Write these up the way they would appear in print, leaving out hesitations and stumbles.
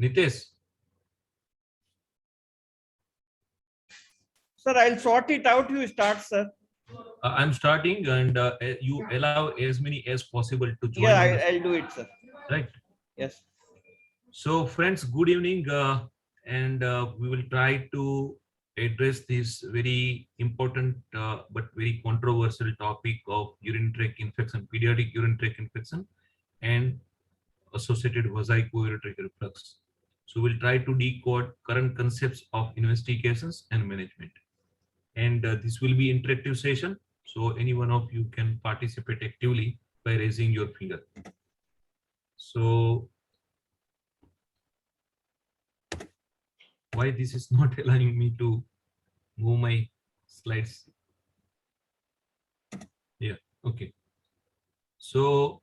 Nitesh? Sir, I'll sort it out. You start, sir. I'm starting, and you allow as many as possible to join. Yeah, I'll do it, sir. Right. Yes. So, friends, good evening, and we will try to address this very important but very controversial topic of urinary tract infection, pediatric urinary tract infection, and associated vesico-ureteric reflux. So, we'll try to decode current concepts of investigations and management. And this will be interactive session, so any one of you can participate actively by raising your finger. So why this is not allowing me to move my slides? Yeah, okay. So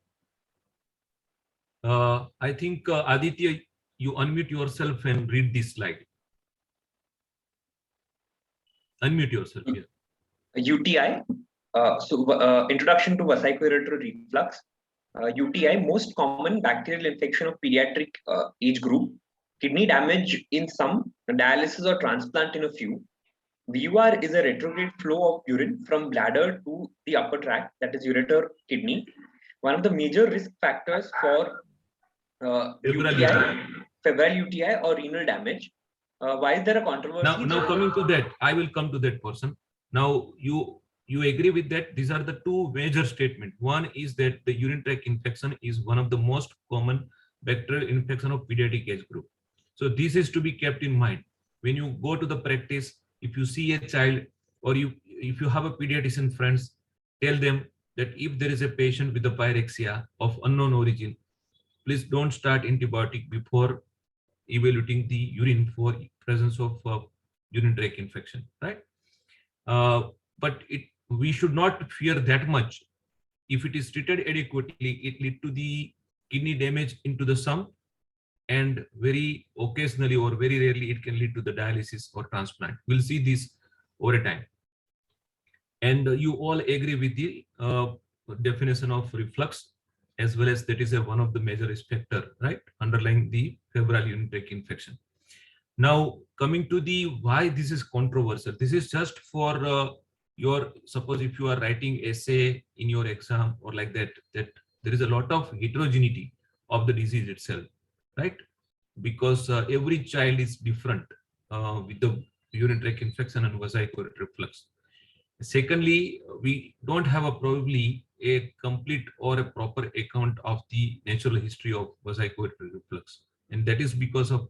I think Aditya, you unmute yourself and read this slide. Unmute yourself here. UTI, Introduction to Vesico-Ureter Reflux. UTI, most common bacterial infection of pediatric age group. Kidney damage in some, dialysis or transplant in a few. VUR is a retrograde flow of urine from bladder to the upper tract, that is ureter, kidney. One of the major risk factors for UTI, febrile UTI or renal damage. Why is there a controversy? Now coming to that, I will come to that person. Now you agree with that? These are the two major statements. One is that the urinary tract infection is one of the most common bacterial infection of pediatric age group. So this is to be kept in mind. When you go to the practice, if you see a child or if you have a pediatrician friends, tell them that if there is a patient with a pyrexia of unknown origin, please don't start antibiotic before evaluating the urine for presence of urinary tract infection, right? But we should not fear that much. If it is treated adequately, it lead to the kidney damage into the some, and very occasionally or very rarely it can lead to the dialysis or transplant. We'll see this over time. And you all agree with the definition of reflux, as well as that is one of the major risk factor, right, underlying the febrile urinary tract infection. Now coming to the why this is controversial. This is just for your, suppose if you are writing essay in your exam or like that, that there is a lot of heterogeneity of the disease itself, right? Because every child is different with the urinary tract infection and vesico-ureteric reflux. Secondly, we don't have probably a complete or a proper account of the natural history of vesico-ureteric reflux, and that is because of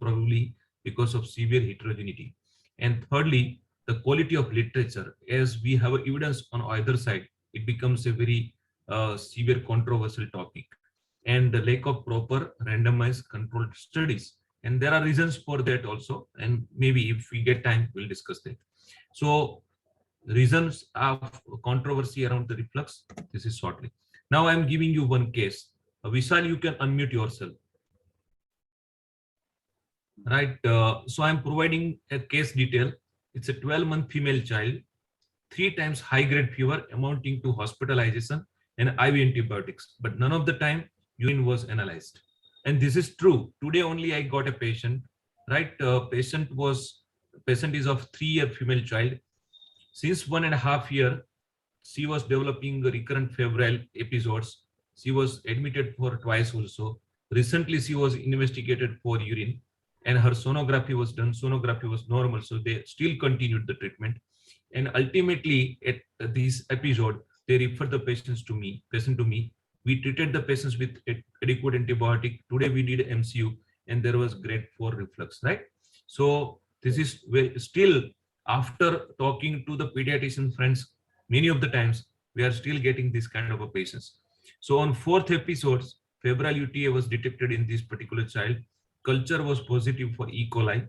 severe heterogeneity. And thirdly, the quality of literature, as we have evidence on either side, it becomes a very severe controversial topic, and the lack of proper randomized controlled studies. And there are reasons for that also, and maybe if we get time, we'll discuss that. So reasons of controversy around the reflux, this is shortly. Now I'm giving you one case. Vishal, you can unmute yourself. Right, so I'm providing a case detail. It's a 12-month female child, 3 times high-grade fever amounting to hospitalization and IV antibiotics, but none of the time urine was analyzed. And this is true. Today only I got a patient, right? Patient is of 3-year female child. Since 1.5 years, she was developing recurrent febrile episodes. She was admitted for twice also. Recently, she was investigated for urine, and her sonography was done. Sonography was normal, so they still continued the treatment. And ultimately, at this episode, they referred the patient to me. We treated the patients with adequate antibiotic. Today we did MCU, and there was grade 4 reflux, right? So this is where still, after talking to the pediatrician friends, many of the times we are still getting this kind of a patients. So on 4th episodes, febrile UTA was detected in this particular child. Culture was positive for E. coli,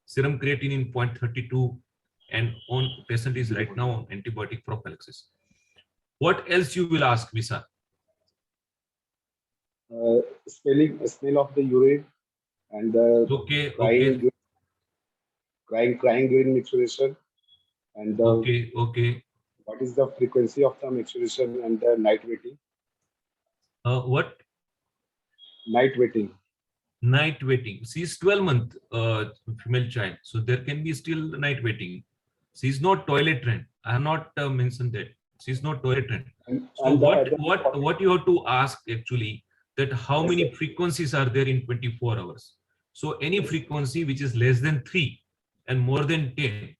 serum creatinine 0.32, and on patient is right now on antibiotic prophylaxis. What else you will ask, Visa? Smell of the urine and crying during maturation, and what is the frequency of the maturation and the night waiting? What? Night waiting. Night waiting. She is 12-month female child, so there can be still night waiting. She is not toilet trained. I have not mentioned that. She is not toilet trained. So what you have to ask actually, that how many frequencies are there in 24 hours? So any frequency which is less than 3 and more than 10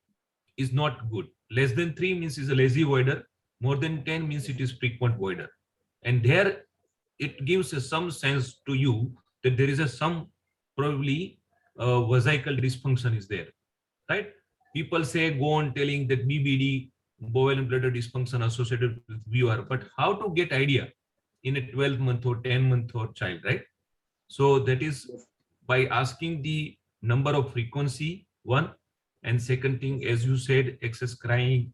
is not good. Less than 3 means is a lazy voider. More than 10 means it is frequent voider. And there it gives some sense to you that there is some probably vesical dysfunction is there, right? People say go on telling that BBD, bowel and bladder dysfunction associated with VUR, but how to get idea in a 12-month or 10-month or child, right? So that is by asking the number of frequency, one, and second thing, as you said, excess crying,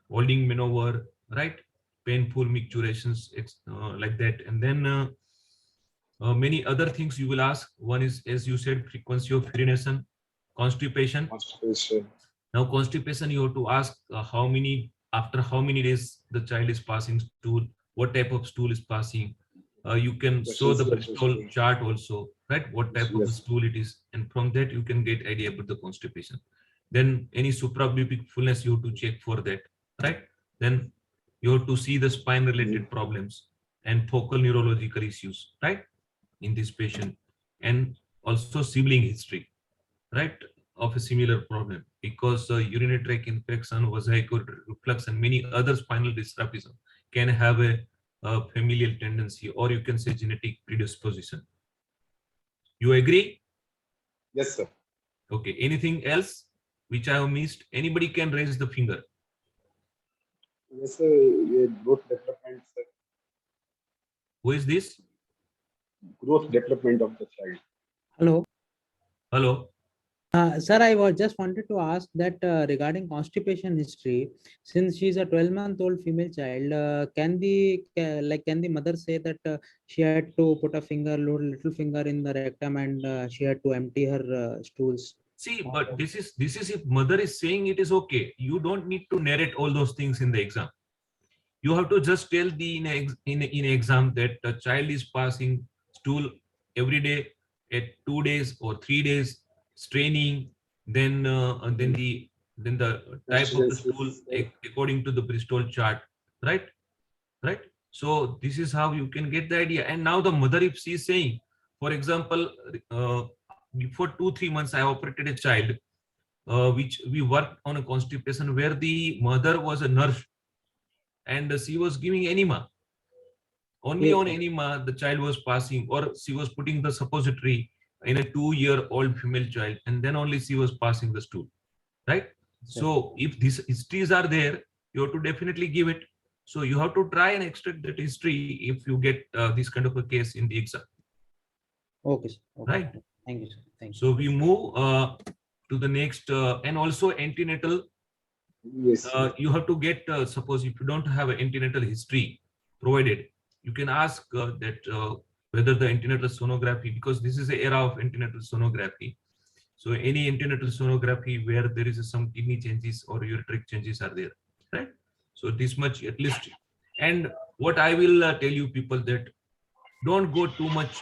holding maneuver, right? Painful micturations, like that. And then many other things you will ask. One is, as you said, frequency of urination, constipation. Now, constipation, you have to ask after how many days the child is passing stool, what type of stool is passing. You can show the Bristol chart also, right? What type of stool it is. And from that, you can get idea about the constipation. Then any suprapubic fullness, you have to check for that, right? Then you have to see the spine related problems and focal neurological issues, right? In this patient, and also sibling history, right, of a similar problem, because urinary tract infection, vesicular reflux, and many other spinal dysraphism can have a familial tendency, or you can say genetic predisposition. You agree? Yes, sir. Okay. Anything else which I have missed? Anybody can raise the finger. Yes, sir. Growth development, sir. Who is this? Growth development of the child. Hello. Hello. Sir, I was just wanted to ask that regarding constipation history, since she's a 12-month-old female child, can the mother say that she had to put a little finger in the rectum, and she had to empty her stools? See, but this is if mother is saying it is okay. You don't need to narrate all those things in the exam. You have to just tell in exam that the child is passing stool every day at 2 days or 3 days, straining, then the type of the stool according to the Bristol chart, right? So this is how you can get the idea. And now the mother, if she is saying, for example, before 2-3 months I operated a child which we worked on a constipation where the mother was a nurse and she was giving enema. Only on enema the child was passing, or she was putting the suppository in a 2-year-old female child, and then only she was passing the stool, right? So if these histories are there, you have to definitely give it. So you have to try and extract that history if you get this kind of a case in the exam. Okay, sir. Okay. Right. Thank you, sir. Thank you. So we move to the next, and also antenatal. Yes. You have to get, suppose if you don't have an antenatal history provided, you can ask that whether the antenatal sonography, because this is the era of antenatal sonography. So any antenatal sonography where there is some kidney changes or ureteric changes are there, right? So this much at least. And what I will tell you people, that don't go too much.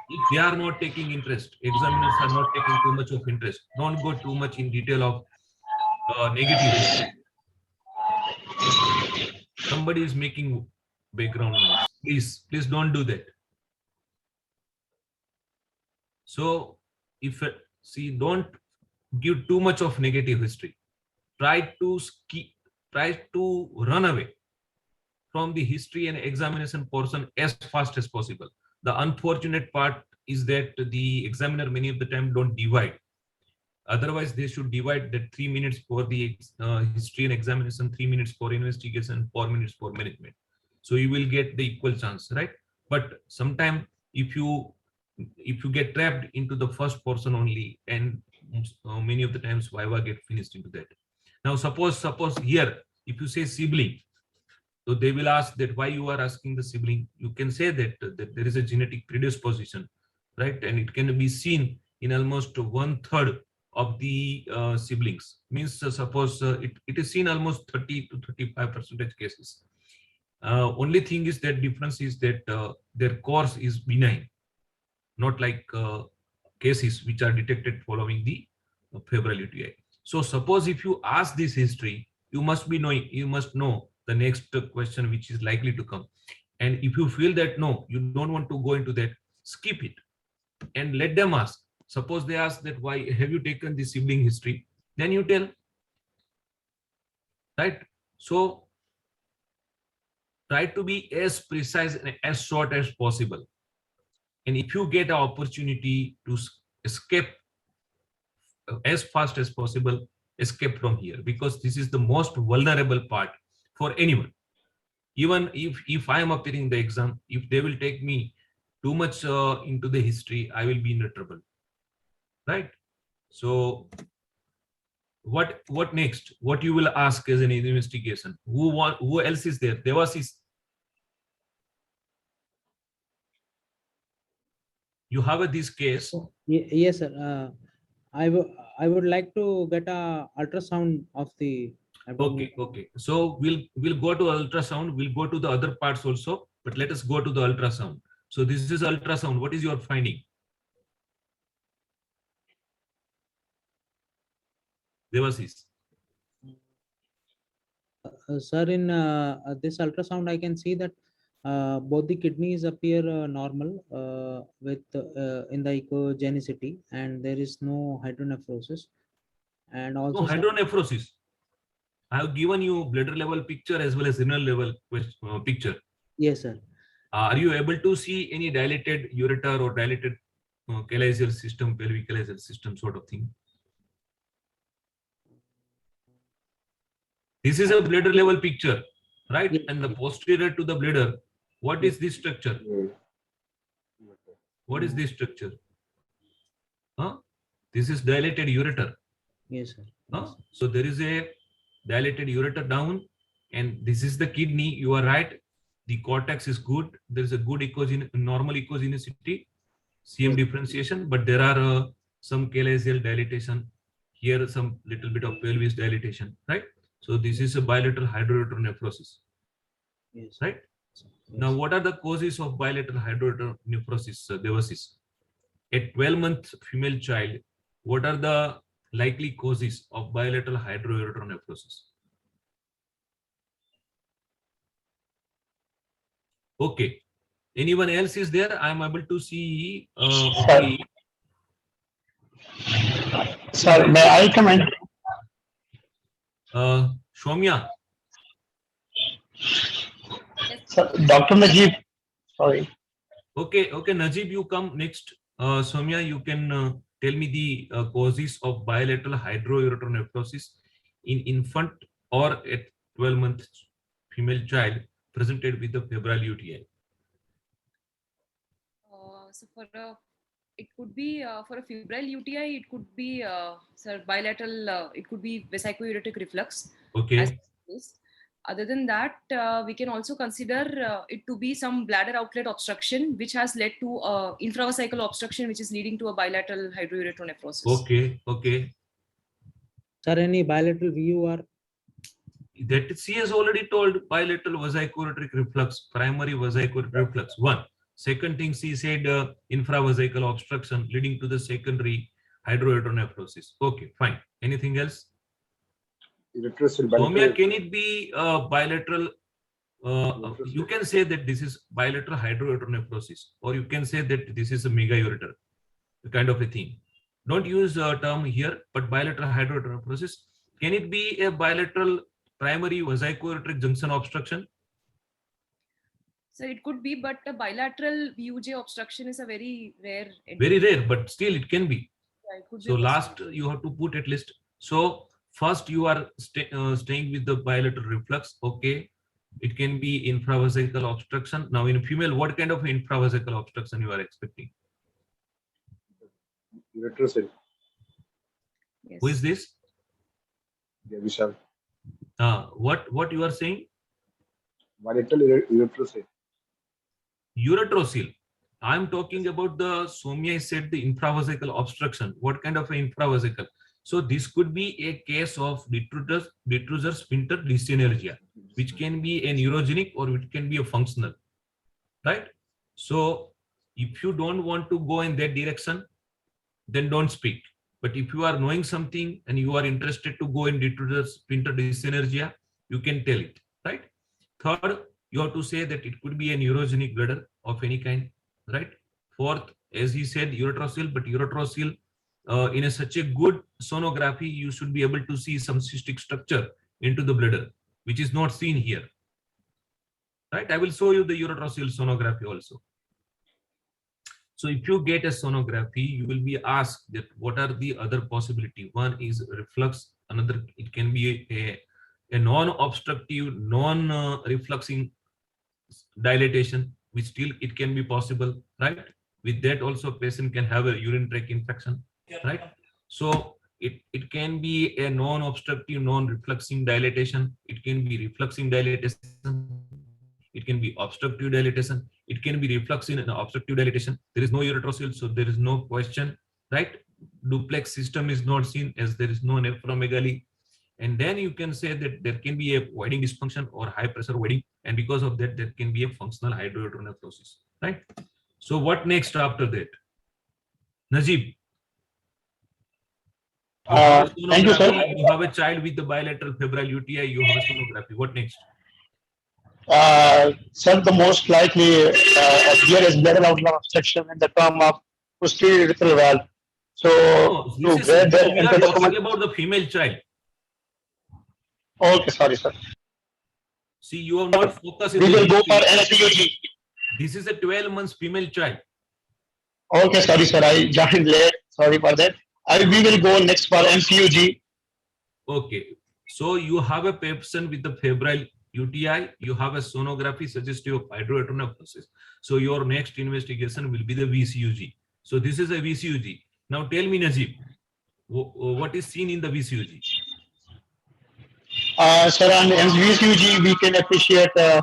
If they are not taking interest, examiners are not taking too much of interest, don't go too much in detail of negative. Somebody is making background noise. Please don't do that. So if don't give too much of negative history. Try to run away from the history and examination portion as fast as possible. The unfortunate part is that the examiner many of the time don't divide. Otherwise, they should divide that 3 minutes for the history and examination, 3 minutes for investigation, 4 minutes for management. So you will get the equal chance, right? But sometimes if you get trapped into the first portion only, and many of the times Viva get finished into that. Now suppose here, if you say sibling, so they will ask that why you are asking the sibling. You can say that there is a genetic predisposition, right? And it can be seen in almost 1/3 of the siblings. Means suppose it is seen almost 30 to 35% cases. Only thing is that difference is that their course is benign, not like cases which are detected following the febrile UTI. So suppose if you ask this history, you must know the next question which is likely to come. And if you feel that no, you don't want to go into that, skip it and let them ask. Suppose they ask that why have you taken the sibling history, then you tell, right? So try to be as precise and as short as possible. And if you get an opportunity to escape as fast as possible, escape from here, because this is the most vulnerable part for anyone. Even if I am appearing the exam, if they will take me too much into the history, I will be in trouble, right? So what next? What you will ask as an investigation? Who else is there? Devasis, you have this case. Yes, sir. I would like to get a ultrasound of the abdomen. Okay. So we'll go to ultrasound. We'll go to the other parts also, but let us go to the ultrasound. So this is ultrasound. What is your finding? Devasis. Sir, in this ultrasound, I can see that both the kidneys appear normal with in the echogenicity, and there is no hydronephrosis. And also, No hydronephrosis. I have given you bladder level picture as well as renal level picture. Yes, sir. Are you able to see any dilated ureter or dilated chalazial system, pelvic chalazial system sort of thing? This is a bladder level picture, right? Yes. And the posterior to the bladder, what is this structure? What is this structure? Huh? This is dilated ureter. Yes, sir. Huh? So there is a dilated ureter down, and this is the kidney. You are right. The cortex is good. There is a good normal echogenicity, CM differentiation, but there are some chalazial dilatation here, some little bit of pelvis dilatation, right? So this is a bilateral hydroureter nephrosis, Yes. right? Yes. Now, what are the causes of bilateral hydroureter nephrosis, Devasis? A 12-month female child, what are the likely causes of bilateral hydroureter nephrosis? Okay. Anyone else is there? I am able to see. Okay. Sir, may I come in? Shomya. Sir, Dr. Najib, sorry. Okay, Najib, you come next. Soumya, you can tell me the causes of bilateral hydroureter nephrosis in infant or at 12-month female child presented with the febrile UTI. So it could be for a febrile UTI, it could be bilateral, it could be vesico-ureteric reflux. Okay. Other than that, we can also consider it to be some bladder outlet obstruction, which has led to infravesical obstruction, which is leading to a bilateral hydroureter nephrosis. Okay. Sir, any bilateral VUR? That she has already told bilateral vesico-ureteric reflux, primary vesico-ureteric reflux. One. Second thing, she said infravesical obstruction leading to the secondary hydroureter nephrosis. Okay, fine. Anything else? Soumya, can it be bilateral? You can say that this is bilateral hydroureter nephrosis, or you can say that this is a mega ureter, kind of a thing. Don't use a term here, but bilateral hydroureter nephrosis. Can it be a bilateral primary vesico-ureteric junction obstruction? So it could be, but a bilateral VUJ obstruction is a very rare. Very rare, but still it can be. Yeah, it could so be last you have to put at least. So first you are staying with the bilateral reflux. Okay, it can be infravesical obstruction. Now in female, what kind of infravesical obstruction you are expecting? Ureter. Yes. Who is this? Yeah, Vishal. What you are saying? Bilateral ureter. Ureterocele. I am talking about the Soumya said the infravesical obstruction. What kind of infravesical? So this could be a case of detrusor sphincter dysynergia, which can be a neurogenic or it can be a functional, right? So if you don't want to go in that direction, then don't speak. But if you are knowing something and you are interested to go into the sphincter dyssynergia, you can tell it, right? Third, you have to say that it could be a neurogenic bladder of any kind, right? Fourth, as he said, ureterocele, but ureterocele in such a good sonography, you should be able to see some cystic structure into the bladder, which is not seen here, right? I will show you the ureterocele sonography also. So if you get a sonography, you will be asked that what are the other possibility. One is reflux, another it can be a non-obstructive, non-refluxing dilatation, which still it can be possible, right? With that also patient can have a urine tract infection, right? So it can be a non-obstructive, non-refluxing dilatation. It can be refluxing dilatation. It can be obstructive dilatation. It can be refluxing and obstructive dilatation. There is no ureterocele, so there is no question, right? Duplex system is not seen as there is no nephromegaly. And then you can say that there can be a voiding dysfunction or high pressure voiding, and because of that, there can be a functional hydronephrosis, right? So what next after that? Najib, you have a Thank you, sir. sonography, you have a child with the bilateral febrile UTI, you have a sonography. What next? Sir, the most likely there is bladder outlet obstruction in the term of posterior urethral valve. So No, to get the we are talking about the female child. Okay, sorry, sir. See, you have not focused in We the will go for history. NSUG. This is a 12 months female child. Okay, sorry, sir. I joined late. Sorry for that. We will go next for MCUG. Okay. So you have a patient with the febrile UTI. You have a sonography suggestive of hydronephrosis. So your next investigation will be the VCUG. So this is a VCUG. Now tell me, Najib, what is seen in the VCUG? Sir, on MCUG, we can appreciate a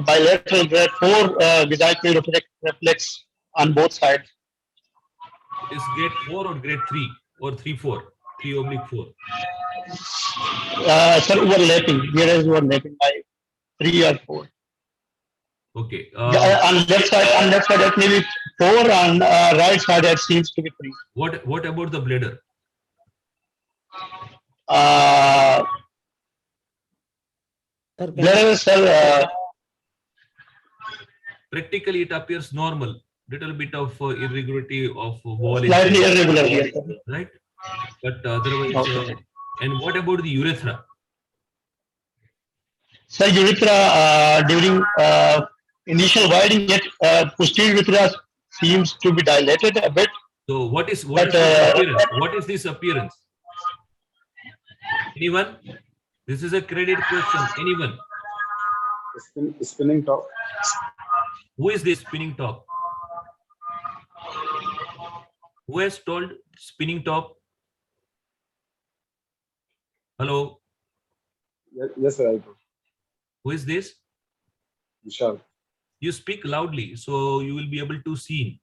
bilateral grade 4 vesicular reflex on both sides. It is grade 4 or grade 3 or 3/4, 3/4. Sir, overlapping. Here is overlapping by 3 or 4. Okay. On left side, that may be 4. On right side, that seems to be 3. What about the bladder? Bladder, sir. Practically, it appears normal. Little bit of irregularity of wall. Slightly irregular, yes, right? But otherwise, okay. And what about the urethra? Sir, urethra during initial widening, yet posterior urethra seems to be dilated a bit. So what is this appearance? What is this appearance? Anyone? This is a credit question. Anyone? Spinning top. Who is this spinning top? Who has told spinning top? Hello? Yes, sir, I do. Who is this? Vishal. You speak loudly, so you will be able to see.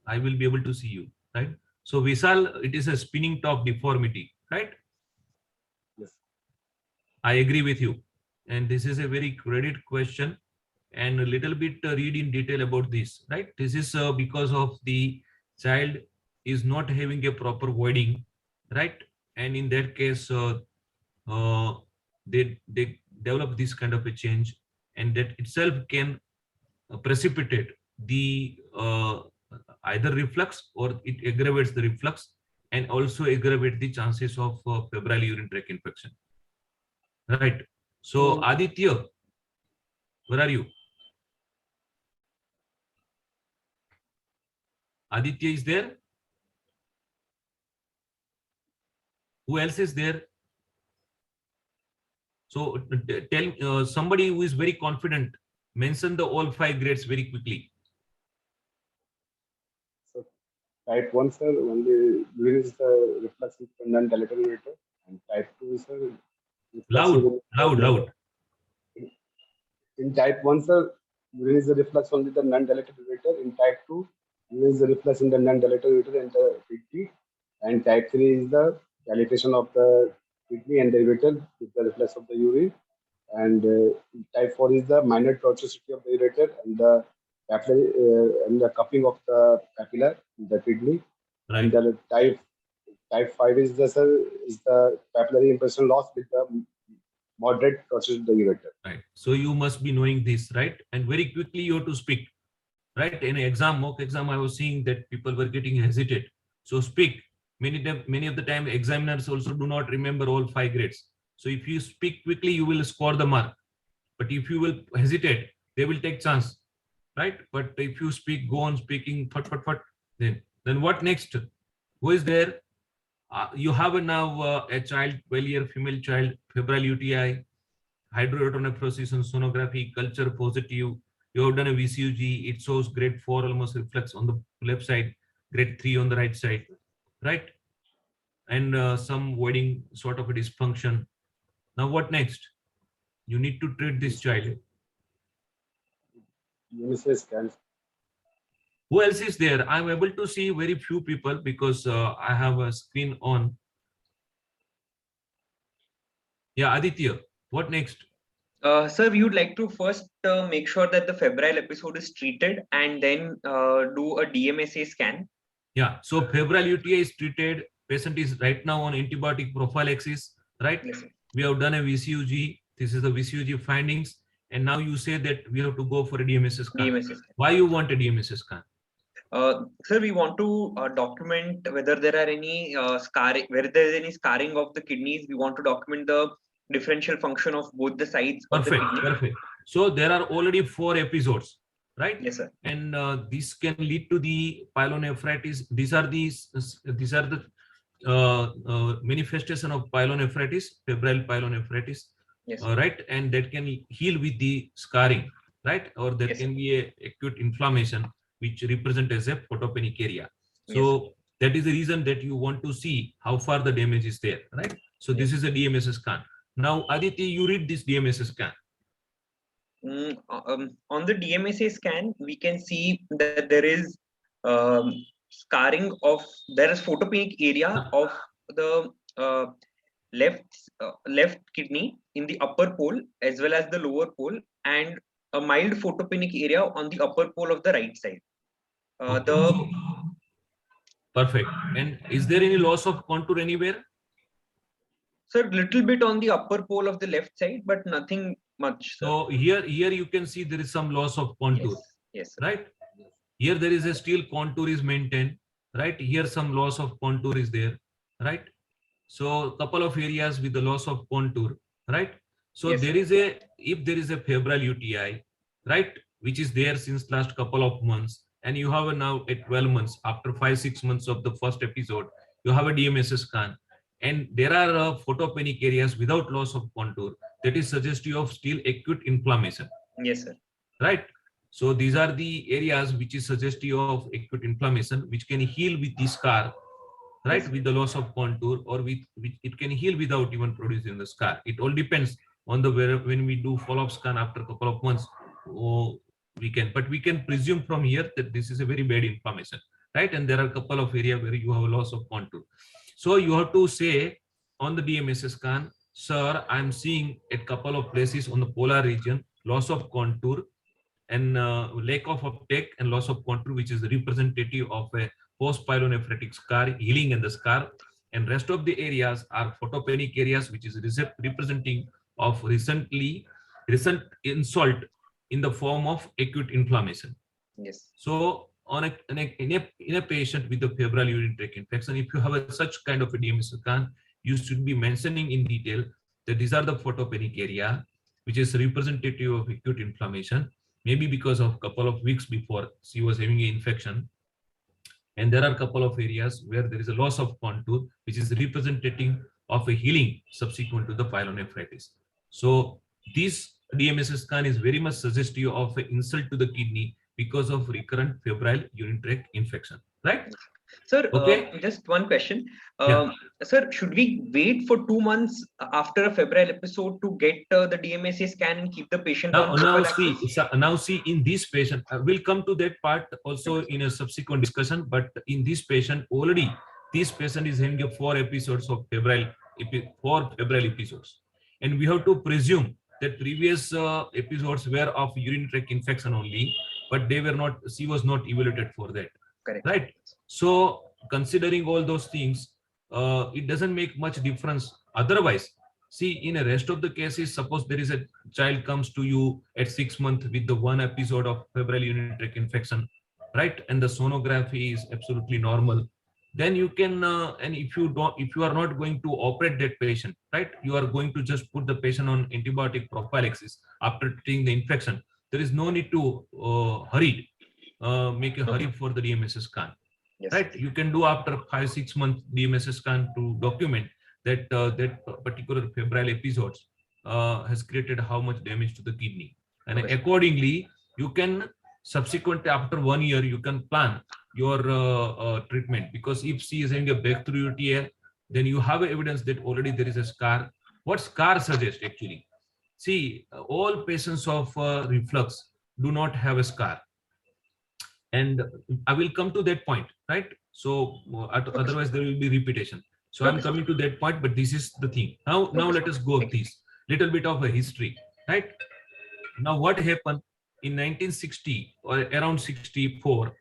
I will be able to see you, right? So Vishal, it is a spinning top deformity, right? Yes. I agree with you. And this is a very credit question, and a little bit read in detail about this, right? This is because of the child is not having a proper voiding, right? And in that case, they develop this kind of a change, and that itself can precipitate the either reflux, or it aggravates the reflux and also aggravate the chances of febrile urine tract infection, right? So Aditya, where are you? Aditya is there? Who else is there? So tell somebody who is very confident, mention the all 5 grades very quickly. So type 1, sir, only urine is the reflux with non-dilated ureter, and type 2 is Loud. In type 1, sir, urine is the reflux only the non-dilated ureter. In type 2, urine is the reflux in the non-dilated ureter and the kidney. And type 3 is the dilatation of the kidney and the ureter with the reflux of the urine. And type 4 is the minor tortuosity of the ureter and the capillary and the cupping of the capillary in the kidney. And Right. the type 5 is the papillary impression loss with the moderate process of the ureter. Right. So you must be knowing this, right? And very quickly you have to speak, right? In an exam, mock exam, I was seeing that people were getting hesitate. So speak. Many of the time, examiners also do not remember all 5 grades. So if you speak quickly, you will score the mark. But if you will hesitate, they will take chance, right? But if you speak, go on speaking, then what next? Who is there? You have now a child, 12-year female child, febrile UTI, hydronephrosis on sonography, culture positive. You have done a VCG. It shows grade 4 almost reflex on the left side, grade 3 on the right side, right? And some voiding sort of a dysfunction. Now what next? You need to treat this child. Dmsa scans. Who else is there? I'm able to see very few people because I have a screen on. Yeah, Aditya, what next? Sir, we would like to first make sure that the febrile episode is treated and then do a DMSA scan. Yeah, so febrile UTI is treated. Patient is right now on antibiotic prophylaxis, right? Yes, sir. We have done a VCUG. This is the VCUG findings. And now you say that we have to go for a DMSA scan. DMSA scan. Why you want a DMSA scan? Sir, we want to document whether there are any scarring, whether there is any scarring of the kidneys. We want to document the differential function of both the sides of the Perfect, kidney. perfect. So there are already 4 episodes, right? Yes, sir. And this can lead to the pyelonephritis. These are the manifestation of pyelonephritis, febrile pyelonephritis, Yes. right? And that can heal with the scarring, right? Or there Yes, can be a acute inflammation which represent as a photopenic area. So that is the reason that you want to see how far the damage is there, right? So this is a DMSA scan. Now, Aditi, you read this DMSA scan. On the DMSA scan, we can see that there is scarring of, there is photopenic area of the left kidney in the upper pole as well as the lower pole, and a mild photopenic area on the upper pole of the right side. Perfect. And is there any loss of contour anywhere? Sir, little bit on the upper pole of the left side, but nothing much. Sir. So here you can see there is some loss of contour. Yes. Right? Here there is a still contour is maintained. Right? Here some loss of contour is there. Right? So a couple of areas with the loss of contour. Right? So there is if there is a febrile UTI, right, which is there since last couple of months, and you have now at 12 months, after 5-6 months of the first episode, you have a DMSA scan, and there are photopenic areas without loss of contour, that is suggestive of still acute inflammation. Yes, sir. Right? So these are the areas which is suggestive of acute inflammation, which can heal with the scar, right, with the loss of contour, or with it can heal without even producing the scar. It all depends on the when we do follow-up scan after a couple of months. We can presume from here that this is a very bad inflammation, right? And there are a couple of areas where you have a loss of contour. So you have to say on the DMSA scan, sir, I'm seeing a couple of places on the polar region, loss of contour and lack of uptake and loss of contour, which is representative of a post-pyelonephritic scar, healing in the scar, and rest of the areas are photopenic areas, which is representing of recent insult in the form of acute inflammation. Yes. So in a patient with a febrile urinary tract infection, if you have such kind of a DMSA scan, you should be mentioning in detail that these are the photopenic area, which is representative of acute inflammation, maybe because of a couple of weeks before she was having an infection. And there are a couple of areas where there is a loss of contour, which is representative of a healing subsequent to the pyelonephritis. So this DMSA scan is very much suggestive of an insult to the kidney because of recurrent febrile urinary tract infection, right? Sir, okay. Just one question. Sir, should we wait for 2 months after a febrile episode to get the DMSA scan and keep the patient on prophylaxis? Now see, in this patient, we'll come to that part also in a subsequent discussion, but in this patient, already this patient is having 4 episodes of febrile episodes. And we have to presume that previous episodes were of urinary tract infection only, but they were not, she was not evaluated for that. Correct. Right? So considering all those things, it doesn't make much difference. Otherwise, see, in the rest of the cases, suppose there is a child comes to you at 6 months with the one episode of febrile urinary tract infection, right? And the sonography is absolutely normal. Then you can, and if you are not going to operate that patient, right? You are going to just put the patient on antibiotic prophylaxis after treating the infection. There is no need to make a hurry for the Dmsa scan. Yes. Right, you can do after 5-6 months Dmsa scan to document that that particular febrile episodes has created how much damage to the kidney, and Okay. accordingly you can subsequently after 1 year you can plan your treatment, because if she is having a breakthrough UTI, then you have evidence that already there is a scar. What scar suggests actually? See, all patients of reflux do not have a scar, and I will come to that point, right? So otherwise there will be repetition. So I'm Okay. coming to that point, but this is the thing. Now Okay. let us go Thank you. this little bit of a history, right? Now what happened in 1960 or around 64?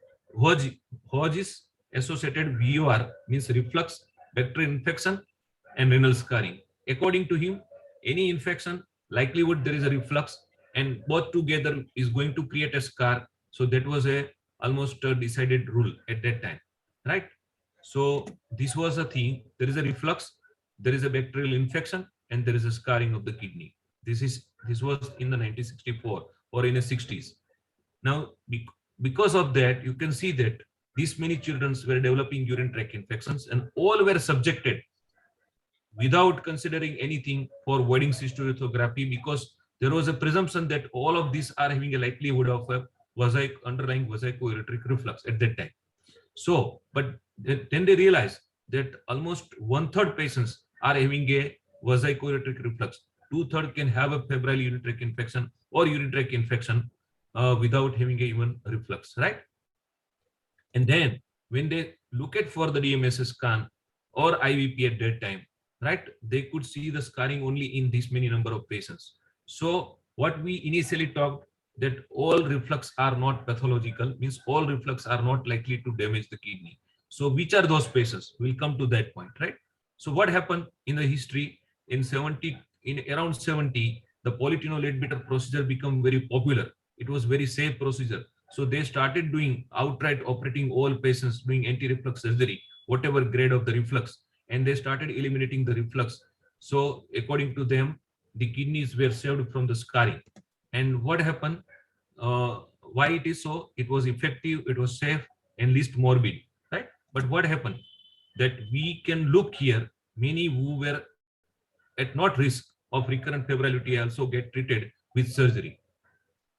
Hodges associated VUR, means reflux, bacterial infection, and renal scarring. According to him, any infection, likelihood there is a reflux, and both together is going to create a scar. So that was a almost a decided rule at that time, right? So this was a thing. There is a reflux, there is a bacterial infection, and there is a scarring of the kidney. This was in the 1964 or in the 60s. Now, because of that, you can see that these many children were developing urinary tract infections, and all were subjected without considering anything for voiding cystolithography, because there was a presumption that all of these are having a likelihood of a underlying vesico-ureteric reflux at that time. So, but then they realized that almost 1/3 patients are having a vesico-ureteric reflux. 2/3 can have a febrile urinary tract infection or urinary tract infection without having a even reflux, right? And then when they look at for the Dmsa scan or IVP at that time, right, they could see the scarring only in this many number of patients. So what we initially talked, that all reflux are not pathological, means all reflux are not likely to damage the kidney. So which are those patients? We'll come to that point, right? So what happened in the history in around 70, the Polytino-Leadbeater procedure became very popular. It was very safe procedure. So they started doing outright operating all patients, doing anti-reflux surgery, whatever grade of the reflux, and they started eliminating the reflux. So according to them, the kidneys were saved from the scarring. And what happened? Why it is so? It was effective, it was safe, and least morbid, right? But what happened? That we can look here, many who were at not risk of recurrent febrile UTI also get treated with surgery.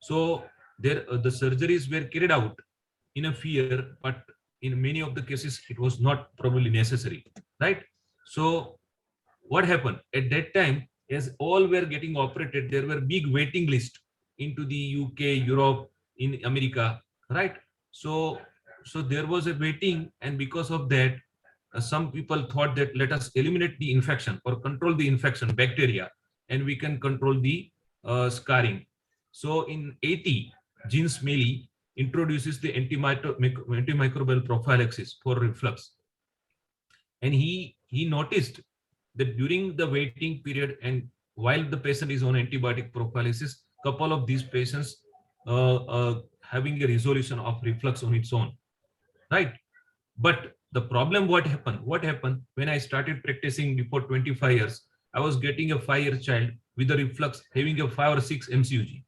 So there, the surgeries were carried out in a fear, but in many of the cases, it was not probably necessary, right? So what happened at that time, as all were getting operated, there were big waiting list into the UK, Europe, in America, right? So there was a waiting, and because of that, some people thought that let us eliminate the infection or control the infection bacteria, and we can control the scarring. So in 80, Gene Smelly introduces the antimicrobial prophylaxis for reflux, and he noticed that during the waiting period and while the patient is on antibiotic prophylaxis, couple of these patients having a resolution of reflux on its own, right? But the problem, what happened when I started practicing before 25 years, I was getting a 5-year child with a reflux having a 5 or 6 MCUG,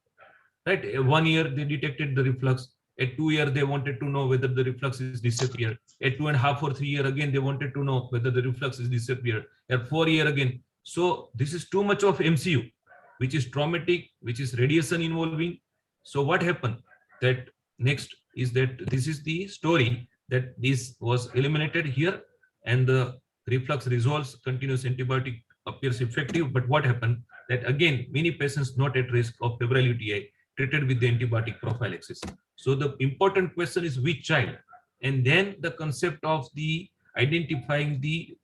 right? 1 year they detected the reflux. At 2 year they wanted to know whether the reflux is disappeared. At 2.5 or 3 year again they wanted to know whether the reflux is disappeared. At 4 year again. So this is too much of MCU, which is traumatic, which is radiation involving. So what happened? That next is that this is the story, that this was eliminated here, and the reflux resolves, continuous antibiotic appears effective. But what happened? That again many patients not at risk of febrile UTI treated with the antibiotic prophylaxis. So the important question is which child, and then the concept of the identifying the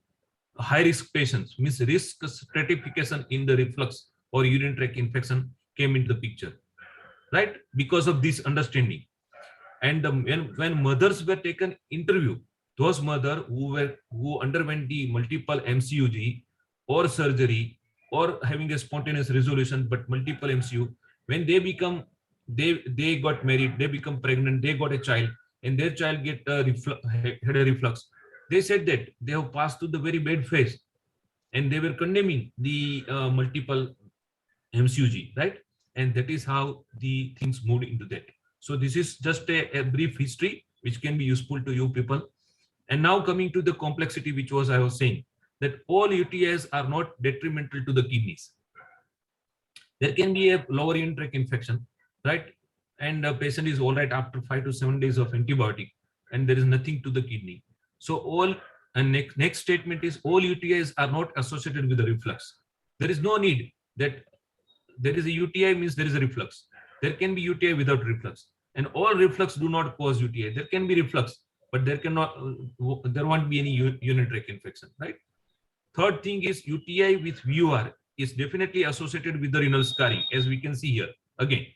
high risk patients, means risk stratification in the reflux or urinary tract infection came into the picture, right? Because of this understanding. And when mothers were taken interview those mother who underwent the multiple MCUG or surgery or having a spontaneous resolution but multiple MCU, when they become they got married, they become pregnant, they got a child, and their child had a reflux, they said that they have passed through the very bad phase, and they were condemning the multiple MCUG, right? And that is how the things moved into that. So this is just a brief history which can be useful to you people. And now coming to the complexity, which I was saying, that all UTIs are not detrimental to the kidneys. There can be a lower urinary tract infection, right? And a patient is all right after 5 to 7 days of antibiotic, and there is nothing to the kidney. So all, and next statement is all UTIs are not associated with the reflux. There is no need that there is a UTI means there is a reflux. There can be UTI without reflux, and all reflux do not cause UTI. There can be reflux, but there won't be any urinary tract infection, right? Third thing is UTI with VUR is definitely associated with the renal scarring, as we can see here again,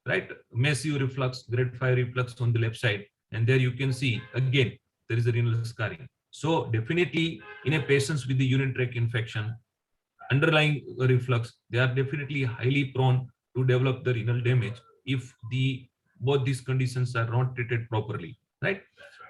right? Massive reflux, grade 5 reflux on the left side, and there you can see again there is a renal scarring. So definitely in a patients with the urinary tract infection, underlying reflux, they are definitely highly prone to develop the renal damage if both these conditions are not treated properly, right?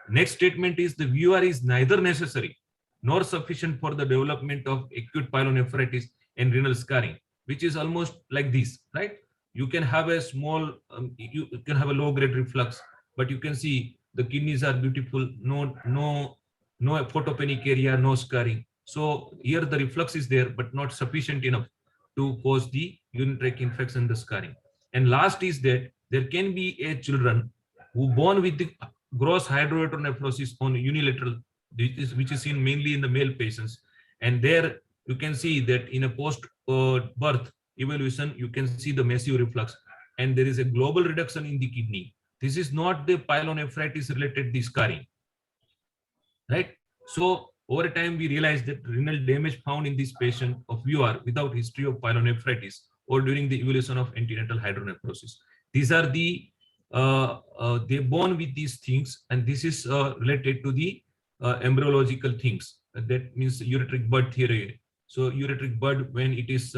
Next statement is the VUR is neither necessary nor sufficient for the development of acute pyelonephritis and renal scarring, which is almost like this, right? You can have a small, you can have a low grade reflux, but you can see the kidneys are beautiful, no photopenic area, no scarring. So here the reflux is there, but not sufficient enough to cause the urinary tract infection, the scarring. And last is that there can be a children who born with the gross hydronephrosis on unilateral, which is seen mainly in the male patients. And there you can see that in a post-birth evaluation, you can see the massive reflux, and there is a global reduction in the kidney. This is not the pyelonephritis related the scarring, right? So over time, we realized that renal damage found in this patient of VUR without history of pyelonephritis or during the evolution of antenatal hydronephrosis. These are the, they born with these things, and this is related to the embryological things. That means ureteric bud theory. So ureteric bud, when it is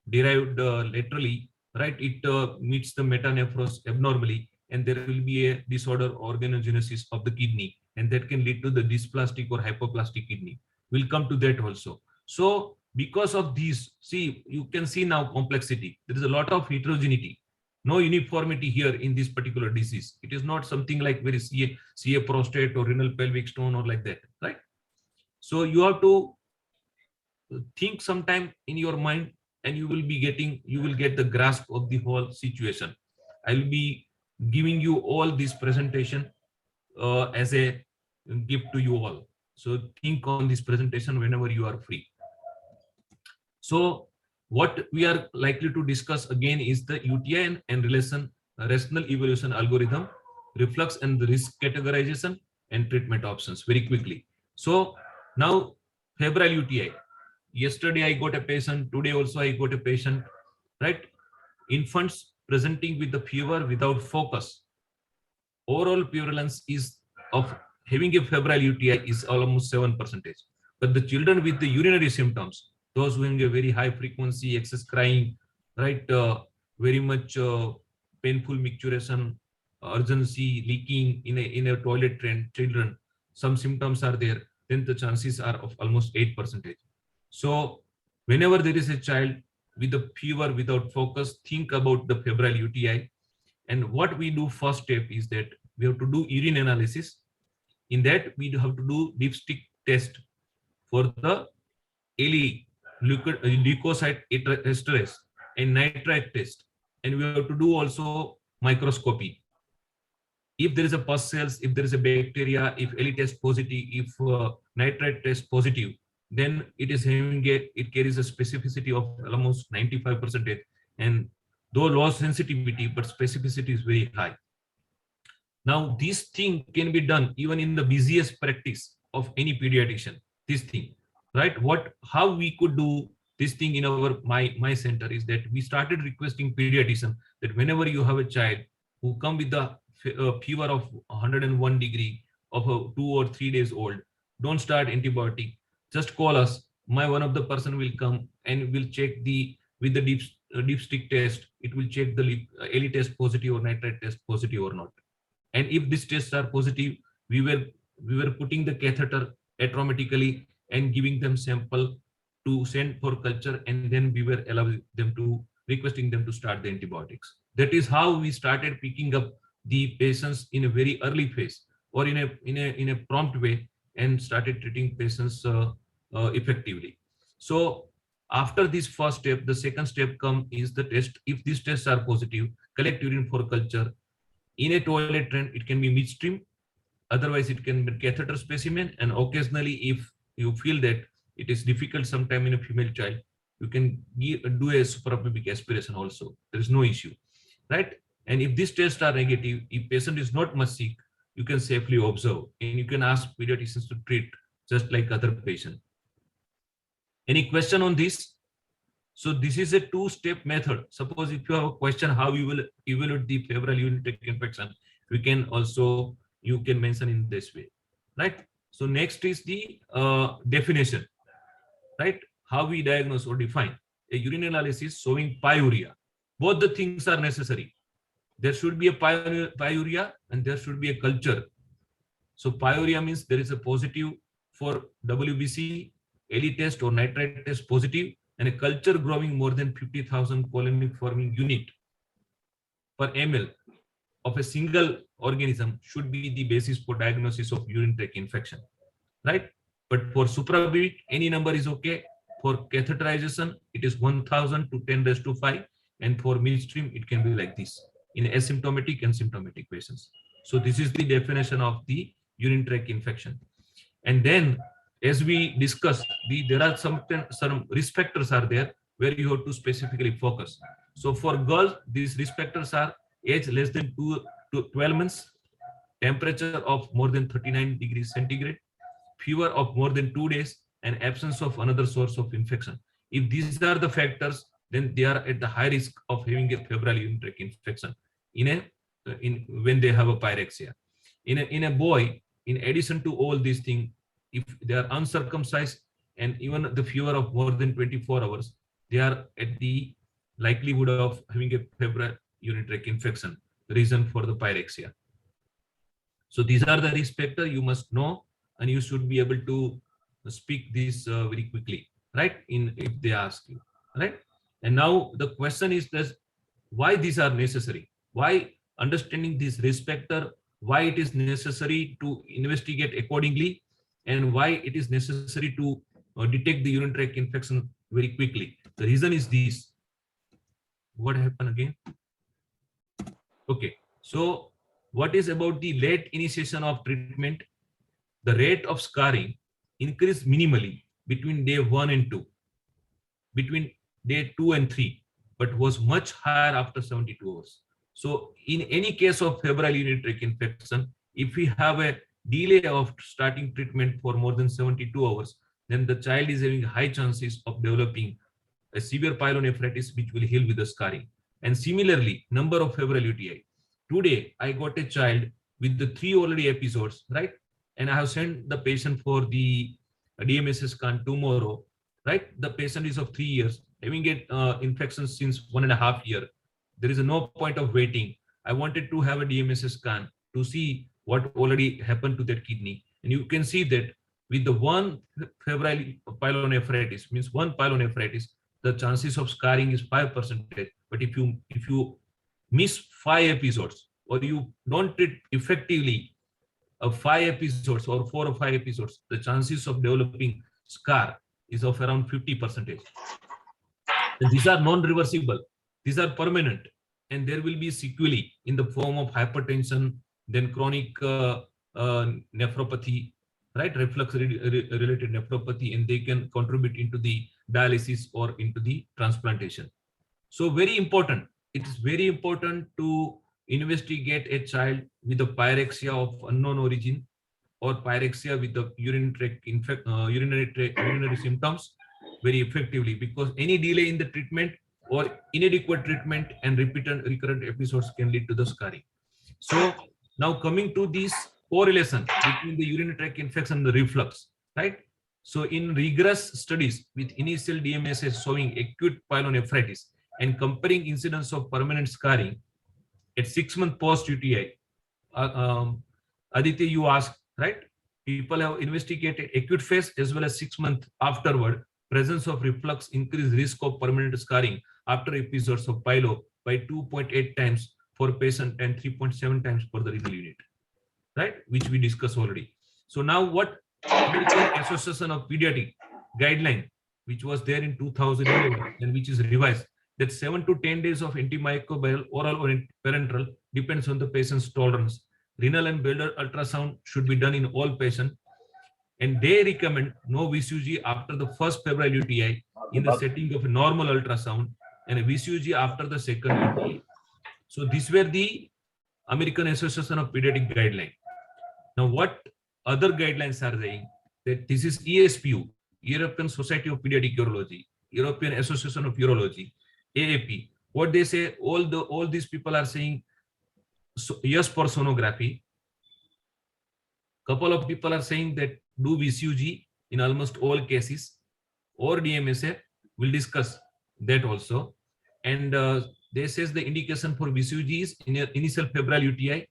derived laterally, right, it meets the metanephros abnormally, and there will be a disorder organogenesis of the kidney, and that can lead to the dysplastic or hypoplastic kidney. We'll come to that also. So because of these, see, you can see now complexity. There is a lot of heterogeneity, no uniformity here in this particular disease. It is not something like very CA prostate or renal pelvic stone or like that, right? So you have to think sometime in your mind, and you will get the grasp of the whole situation. I'll be giving you all this presentation as a gift to you all. So think on this presentation whenever you are free. So what we are likely to discuss again is the UTI and rational evaluation algorithm, reflux and the risk categorization, and treatment options very quickly. So now febrile UTI. Yesterday I got a patient, today also I got a patient, right? Infants presenting with the fever without focus. Overall prevalence is of having a febrile UTI is almost 7%. But the children with the urinary symptoms, those who have a very high frequency, excess crying, right, very much painful micturition, urgency, leaking in a toilet train, children, some symptoms are there, then the chances are of almost 8%. So whenever there is a child with a fever without focus, think about the febrile UTI. And what we do first step is that we have to do urine analysis. In that, we have to do dipstick test for the LE, leukocyte esterase, and nitrite test. And we have to do also microscopy. If there is a pus cells, if there is a bacteria, if LE test positive, if nitrite test positive, then it carries a specificity of almost 95%. And though low sensitivity, but specificity is very high. Now, this thing can be done even in the busiest practice of any pediatrician. This thing, right? How we could do this thing in my center is that we started requesting pediatrician that whenever you have a child who come with the fever of 101 degree of a 2 or 3 days old, don't start antibiotic. Just call us. One of the person will come and will check with the dipstick test. It will check the ELI test positive or nitrite test positive or not. And if these tests are positive, we were putting the catheter atraumatically and giving them sample to send for culture, and then we were requesting them to start the antibiotics. That is how we started picking up the patients in a very early phase, or in a prompt way, and started treating patients effectively. So after this first step, the second step is the test. If these tests are positive, collect urine for culture. In a toilet trend, it can be midstream. Otherwise, it can be catheter specimen. And occasionally, if you feel that it is difficult sometime in a female child, you can do a suprapubic aspiration also. There is no issue, right? And if these tests are negative, if patient is not much sick, you can safely observe, and you can ask pediatricians to treat just like other patient. Any question on this? So this is a two-step method. Suppose if you have a question how you will evaluate the febrile urinary tract infection, you can mention in this way, right? So next is the definition, right? How we diagnose or define a urine analysis showing pyuria. Both the things are necessary. There should be a pyuria and there should be a culture. So pyuria means there is a positive for WBC, ELI test or nitrite test positive, and a culture growing more than 50,000 colony forming unit per ml of a single organism should be the basis for diagnosis of urinary tract infection, right? But for suprapubic, any number is okay. For catheterization, it is 1,000 to 10⁵, and for midstream, it can be like this in asymptomatic and symptomatic patients. So this is the definition of the urinary tract infection. And then, as we discussed, there are some risk factors are there where you have to specifically focus. So for girls, these risk factors are age less than 2 to 12 months, temperature of more than 39 degrees centigrade, fever of more than 2 days, and absence of another source of infection. If these are the factors, then they are at the high risk of having a febrile urinary tract infection when they have a pyrexia. In a boy, in addition to all these things, if they are uncircumcised and even the fever of more than 24 hours, they are at the likelihood of having a febrile urinary tract infection, reason for the pyrexia. So these are the risk factors you must know, and you should be able to speak this very quickly, right? If they ask you, right? And now the question is this: why these are necessary? Why understanding this risk factor? Why it is necessary to investigate accordingly, and why it is necessary to detect the urinary tract infection very quickly? The reason is this. What happened again? Okay, so what is about the late initiation of treatment? The rate of scarring increased minimally between day 1 and 2, between day 2 and 3, but was much higher after 72 hours. So in any case of febrile urinary tract infection, if we have a delay of starting treatment for more than 72 hours, then the child is having high chances of developing a severe pyelonephritis, which will heal with the scarring. And similarly, number of febrile UTI. Today, I got a child with the 3 already episodes, right? And I have sent the patient for the Dmsa scan tomorrow, right? The patient is of 3 years, having infection since 1.5 years. There is no point of waiting. I wanted to have a Dmsa scan to see what already happened to that kidney. And you can see that with the one febrile pyelonephritis, means one pyelonephritis, the chances of scarring is 5%. But if you miss 5 episodes, or you don't treat effectively 5 episodes or 4 or 5 episodes, the chances of developing scar is of around 50%. And these are non-reversible. These are permanent, and there will be sequelae in the form of hypertension, then chronic nephropathy, right? Reflux related nephropathy, and they can contribute into the dialysis or into the transplantation. So very important. It is very important to investigate a child with a pyrexia of unknown origin or pyrexia with the urinary symptoms very effectively, because any delay in the treatment or inadequate treatment and recurrent episodes can lead to the scarring. So now coming to this correlation between the urinary tract infection and the reflux, right? So in rigorous studies with initial Dmsa showing acute pyelonephritis and comparing incidence of permanent scarring at 6 months post UTI, Aditya, you asked, right? People have investigated acute phase as well as 6 months afterward. Presence of reflux increased risk of permanent scarring after episodes of pyelo by 2.8 times for patient and 3.7 times for the renal unit, right? Which we discussed already. So now what American Association of Pediatric guideline, which was there in 2011 and which is revised, that 7 to 10 days of antimicrobial oral or parenteral depends on the patient's tolerance. Renal and bladder ultrasound should be done in all patients, and they recommend no Vcug after the first febrile UTI in the setting of a normal ultrasound and a Vcug after the second UTI. So these were the American Association of Pediatric guideline. Now what other guidelines are saying? That this is ESPU, European Society of Pediatric Urology, European Association of Urology, AAP. What they say, all these people are saying yes for sonography. Couple of people are saying that do Vcug in almost all cases, or DMSA. We'll discuss that also. And they says the indication for Vcug is in initial febrile UTI,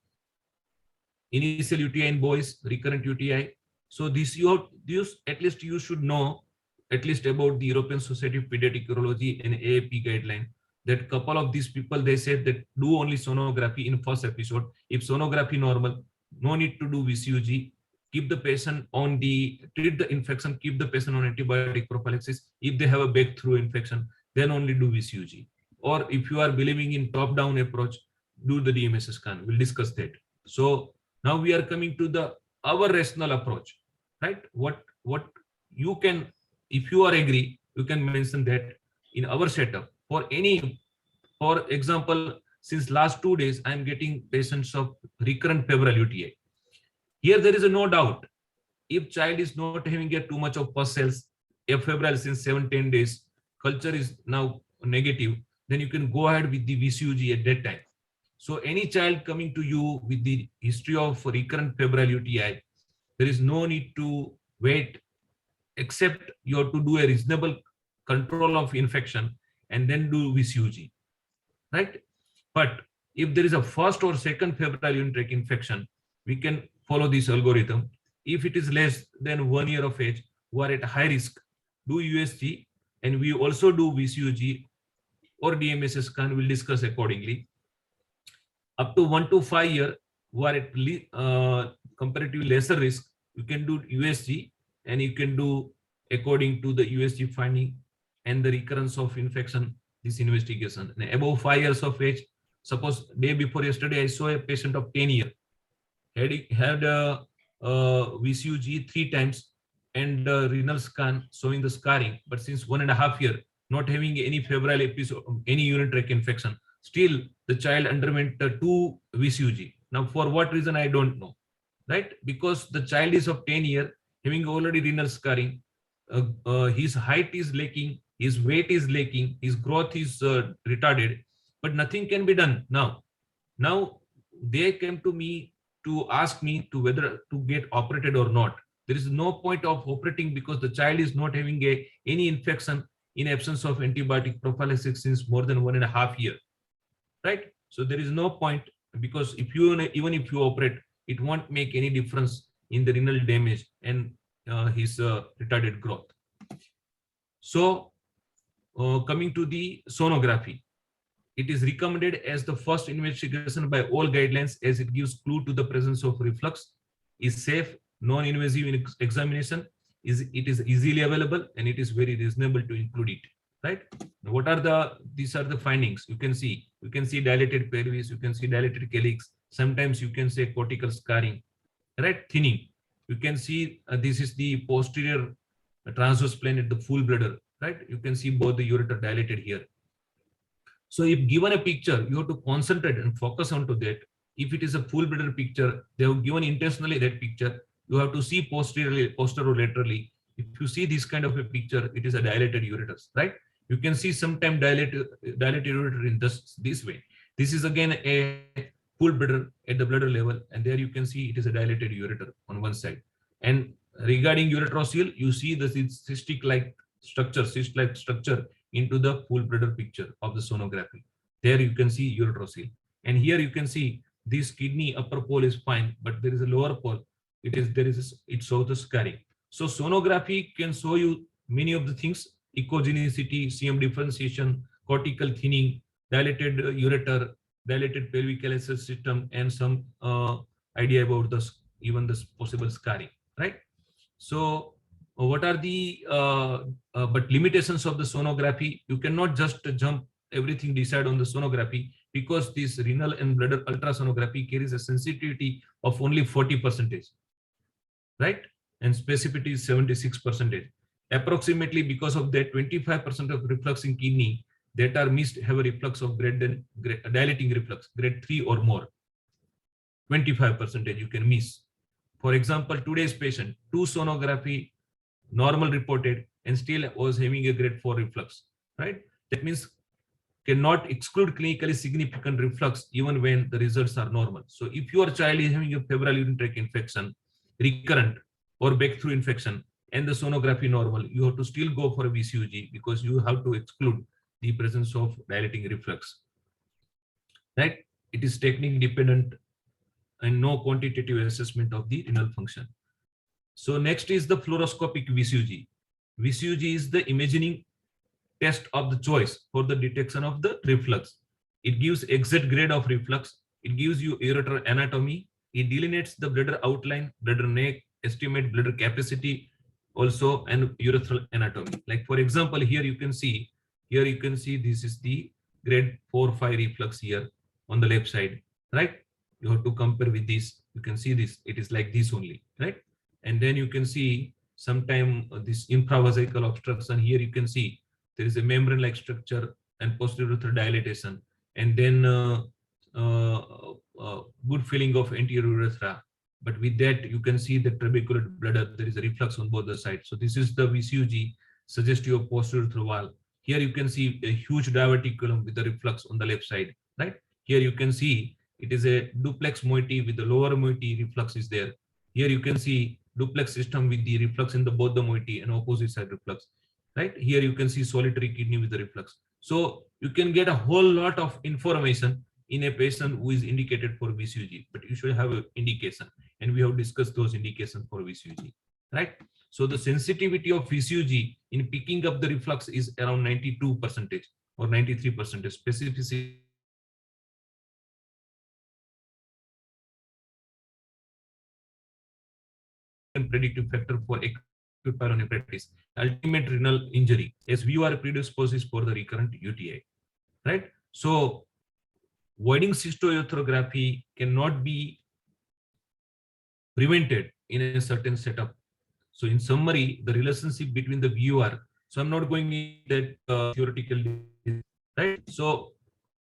initial UTI in boys, recurrent UTI. So this at least you should know at least about the European Society of Pediatric Urology and AAP guideline. That couple of these people, they said that do only sonography in first episode. If sonography normal, no need to do Vcug. Keep the patient on treat the infection, keep the patient on antibiotic prophylaxis. If they have a breakthrough infection, then only do Vcug. Or if you are believing in top-down approach, do the DMSA scan. We'll discuss that. So now we are coming to our rational approach, right? What you can, if you are agree, you can mention that in our setup. For example, since last 2 days, I am getting patients of recurrent febrile UTI. Here there is no doubt. If child is not having too much of pus cells, febrile since 7-10 days, culture is now negative, then you can go ahead with the Vcug at that time. So any child coming to you with the history of recurrent febrile UTI, there is no need to wait, except you have to do a reasonable control of infection and then do Vcug, right? But if there is a first or second febrile urinary tract infection, we can follow this algorithm. If it is less than 1 year of age, who are at high risk, do USG, and we also do Vcug or DMSA scan. We'll discuss accordingly. Up to 1 to 5 year, who are at comparatively lesser risk, you can do USG, and you can do according to the USG finding and the recurrence of infection, this investigation. And above 5 years of age, suppose day before yesterday, I saw a patient of 10 years, had a Vcug 3 times and renal scan showing the scarring, but since 1.5 years, not having any febrile episode, any urinary tract infection, still the child underwent 2 Vcug. Now, for what reason, I don't know, right? Because the child is of 10 years, having already renal scarring, his height is lacking, his weight is lacking, his growth is retarded, but nothing can be done now. Now, they came to me to ask me to whether to get operated or not. There is no point of operating because the child is not having any infection in absence of antibiotic prophylaxis since more than 1.5 years, right? So there is no point, because even if you operate, it won't make any difference in the renal damage and his retarded growth. So coming to the sonography, it is recommended as the first investigation by all guidelines as it gives clue to the presence of reflux, is safe, non-invasive examination, it is easily available, and it is very reasonable to include it, right? Now, what are these are the findings. You can see dilated pelvis, you can see dilated calyx, sometimes you can say cortical scarring, right? Thinning. You can see this is the posterior transverse plane at the full bladder, right? You can see both the ureter dilated here. So if given a picture, you have to concentrate and focus onto that. If it is a full bladder picture, they have given intentionally that picture. You have to see posterolaterally. If you see this kind of a picture, it is a dilated ureters, right? You can see sometimes dilated ureter in this way. This is again a pool bladder at the bladder level, and there you can see it is a dilated ureter on one side. And regarding ureterocele, you see the cystic-like structure, cyst-like structure into the pool bladder picture of the sonography. There you can see ureterocele, and here you can see this kidney upper pole is fine, but there is a lower pole. It shows the scarring. So sonography can show you many of the things: echogenicity, CM differentiation, cortical thinning, dilated ureter, dilated pelvic LSS system, and some idea about even the possible scarring, right? So what are the but limitations of the sonography? You cannot just jump everything decide on the sonography, because this renal and bladder ultrasonography carries a sensitivity of only 40%, right? And specificity is 76%. Approximately because of that, 25% of reflux in kidney that are missed have a reflux of dilating reflux, grade 3 or more. 25% you can miss. For example, today's patient, 2 sonography, normal reported, and still was having a grade 4 reflux, right? That means cannot exclude clinically significant reflux even when the results are normal. So if your child is having a febrile urinary tract infection, recurrent or breakthrough infection, and the sonography normal, you have to still go for a VCG, because you have to exclude the presence of dilating reflux, right? It is technique dependent and no quantitative assessment of the renal function. So next is the fluoroscopic Vcug. Vcug is the imaging test of the choice for the detection of the reflux. It gives exact grade of reflux. It gives you ureter anatomy. It delineates the bladder outline, bladder neck, estimate bladder capacity, also, and urethral anatomy. Like for example, here you can see this is the grade 4-5 reflux here on the left side, right? You have to compare with this. You can see this. It is like this only, right? And then you can see sometime this infravesical obstruction. Here you can see there is a membrane-like structure and posterior urethral dilatation, and then good filling of anterior urethra. But with that, you can see the trabecular bladder, there is a reflux on both the sides. So this is the VCG suggestive of posterior urethral wall. Here you can see a huge diverticulum with the reflux on the left side, right? Here you can see it is a duplex moiety with the lower moiety reflux is there. Here you can see duplex system with the reflux in the both the moiety and opposite side reflux, right? Here you can see solitary kidney with the reflux. So you can get a whole lot of information in a patient who is indicated for VCG, but you should have an indication, and we have discussed those indications for VCG, right? So the sensitivity of VCG in picking up the reflux is around 92% or 93%. Specificity predictive factor for acute pyelonephritis, ultimate renal injury, as VUR predisposes for the recurrent UTI, right? So voiding cystourethropy cannot be prevented in a certain setup. So in summary, the relationship between the VUR, so I'm not going into that theoretical, right? So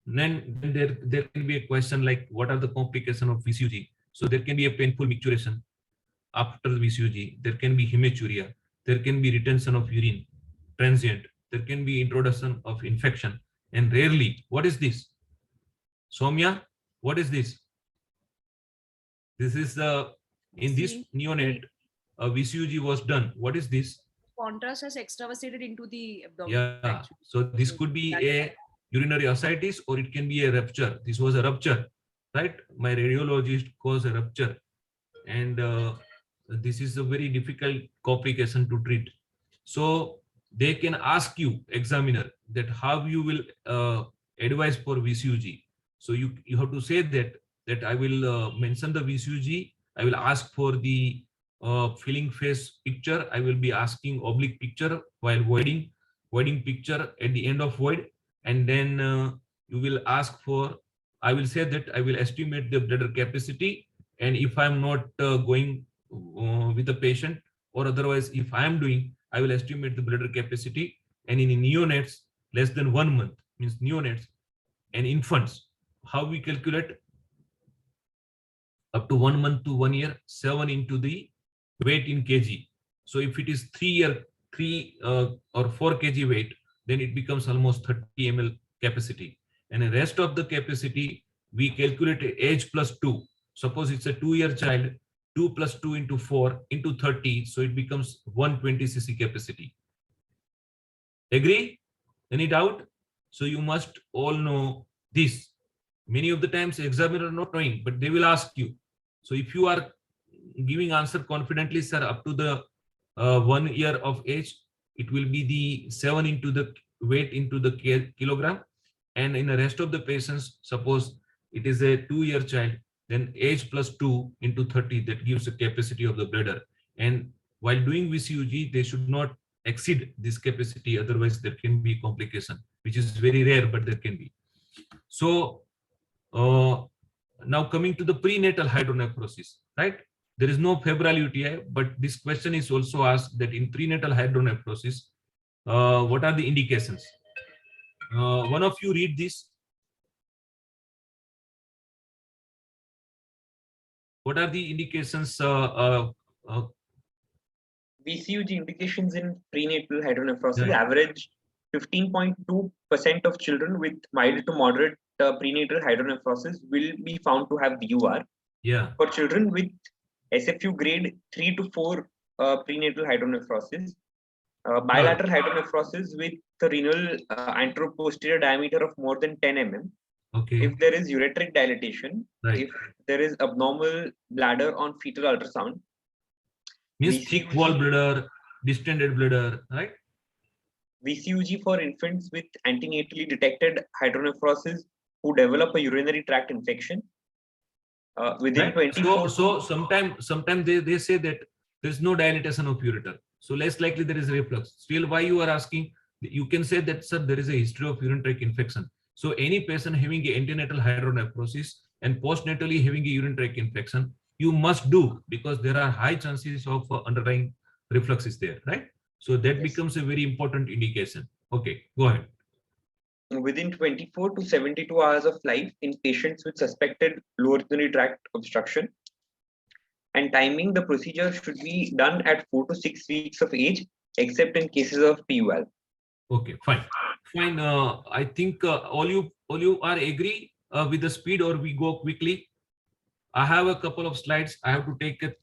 then there can be a question like, what are the complications of VCG? So there can be a painful micturition after the VCG. There can be hematuria. There can be retention of urine, transient. There can be introduction of infection. And rarely, what is this? Soumya, what is this? This is the, in this neonate, a VCG was done. What is this? Contrast has extravasated into the abdomen. Yeah, actually. so this could be a urinary ascites, or it can be a rupture. This was a rupture, right? My radiologist caused a rupture, and this is a very difficult complication to treat. So they can ask you, examiner, that how you will advise for VCG. So you have to say that I will mention the VCG. I will ask for the filling phase picture. I will be asking oblique picture while voiding picture at the end of void, and then you will ask for, I will say that I will estimate the bladder capacity, and if I'm not going with the patient, or otherwise if I am doing, I will estimate the bladder capacity. And in neonates less than 1 month, means neonates and infants, how we calculate? Up to 1 month to 1 year, 7 into the weight in kg. So if it is 3 or 4 kg weight, then it becomes almost 30 ml capacity, and the rest of the capacity we calculate age plus 2. Suppose it's a 2-year child, 2 plus 2 into 4 into 30, so it becomes 120 cc capacity. Agree? Any doubt? So you must all know this. Many of the times examiner are not knowing, but they will ask you. So if you are giving answer confidently, sir, up to the 1 year of age, it will be the 7 into the weight into the kilogram. And in the rest of the patients, suppose it is a 2-year child, then age plus 2 into 30, that gives the capacity of the bladder. And while doing VCUG, they should not exceed this capacity, otherwise there can be complication, which is very rare, but there can be. So now coming to the prenatal hydronephrosis, right? There is no febrile UTI, but this question is also asked that in prenatal hydronephrosis, what are the indications? One of you read this. What are the indications? VCUG indications in prenatal hydronephrosis, Yeah. average 15.2% of children with mild to moderate prenatal hydronephrosis will be found to have VUR. Yeah. For children with SFU grade 3 to 4 prenatal hydronephrosis, bilateral hydronephrosis with the renal anteroposterior diameter of more than 10 mm. Okay. If there is ureteric dilatation, Right. if there is abnormal bladder on fetal ultrasound, Means VCUG thick wall bladder, distended bladder, right? VCUG for infants with antenatally detected hydronephrosis who develop a urinary tract infection within Right. 24. So sometimes they say that there is no dilatation of ureter, so less likely there is reflux. Still, why you are asking? You can say that, sir, there is a history of urinary tract infection. So any patient having a antenatal hydronephrosis and postnatally having a urinary tract infection, you must do, because there are high chances of underlying reflux is there, right? So that becomes a very important indication. Okay, go ahead. Within 24 to 72 hours of life in patients with suspected lower urinary tract obstruction, and timing the procedure should be done at 4 to 6 weeks of age, except in cases of PUL. Okay, fine. I think all you are agree with the speed, or we go quickly. I have a couple of slides. I have to take a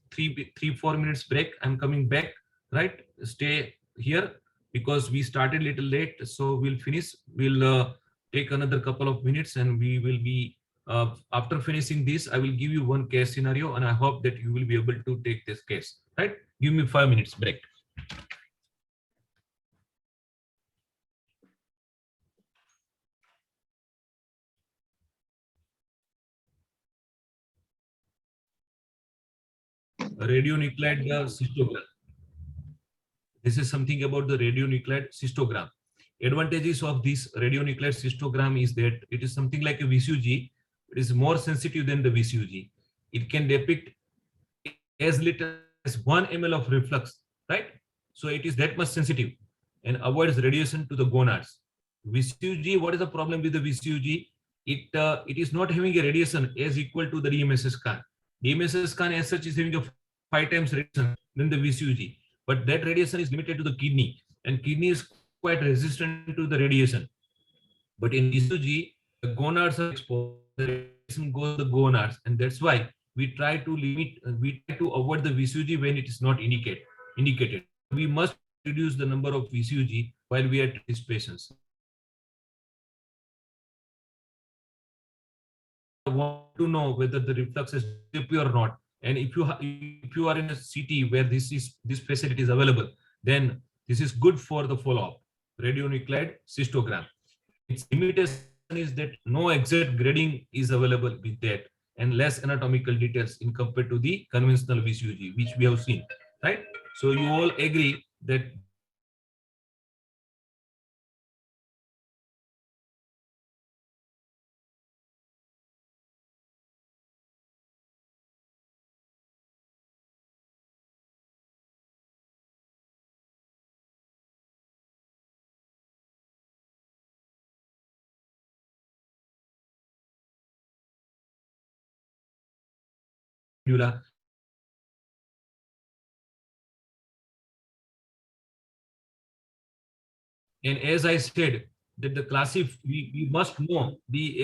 4 minutes break. I'm coming back. Right, stay here because we started a little late. So we'll finish. We'll take another couple of minutes, and we will be after finishing this. I will give you one case scenario, and I hope that you will be able to take this case. Right, give me 5 minutes break. Radionuclide cystogram. This is something about the radionuclide cystogram. Advantages of this radionuclide cystogram is that it is something like a VCUG. It is more sensitive than the VCUG. It can depict as little as 1 ml of reflux, right? So it is that much sensitive and avoids radiation to the gonads. VCUG, what is the problem with the VCUG? It is not having a radiation as equal to the Dmsa scan. Dmsa scan as such is having a 5 times radiation than the VCUG, but that radiation is limited to the kidney, and kidney is quite resistant to the radiation. But in VCUG, the gonads are exposed, the radiation goes to the gonads, and that's why we try to avoid the VCUG when it is not indicated. We must reduce the number of VCUG while we are treating these patients. I want to know whether the reflux is deep or not. And if you are in a city where this facility is available, then this is good for the follow-up. Radionuclide cystogram. Its limitation is that no exact grading is available with that, and less anatomical details in compared to the conventional VCUG, which we have seen, right? So you all agree that and as I said, that we must know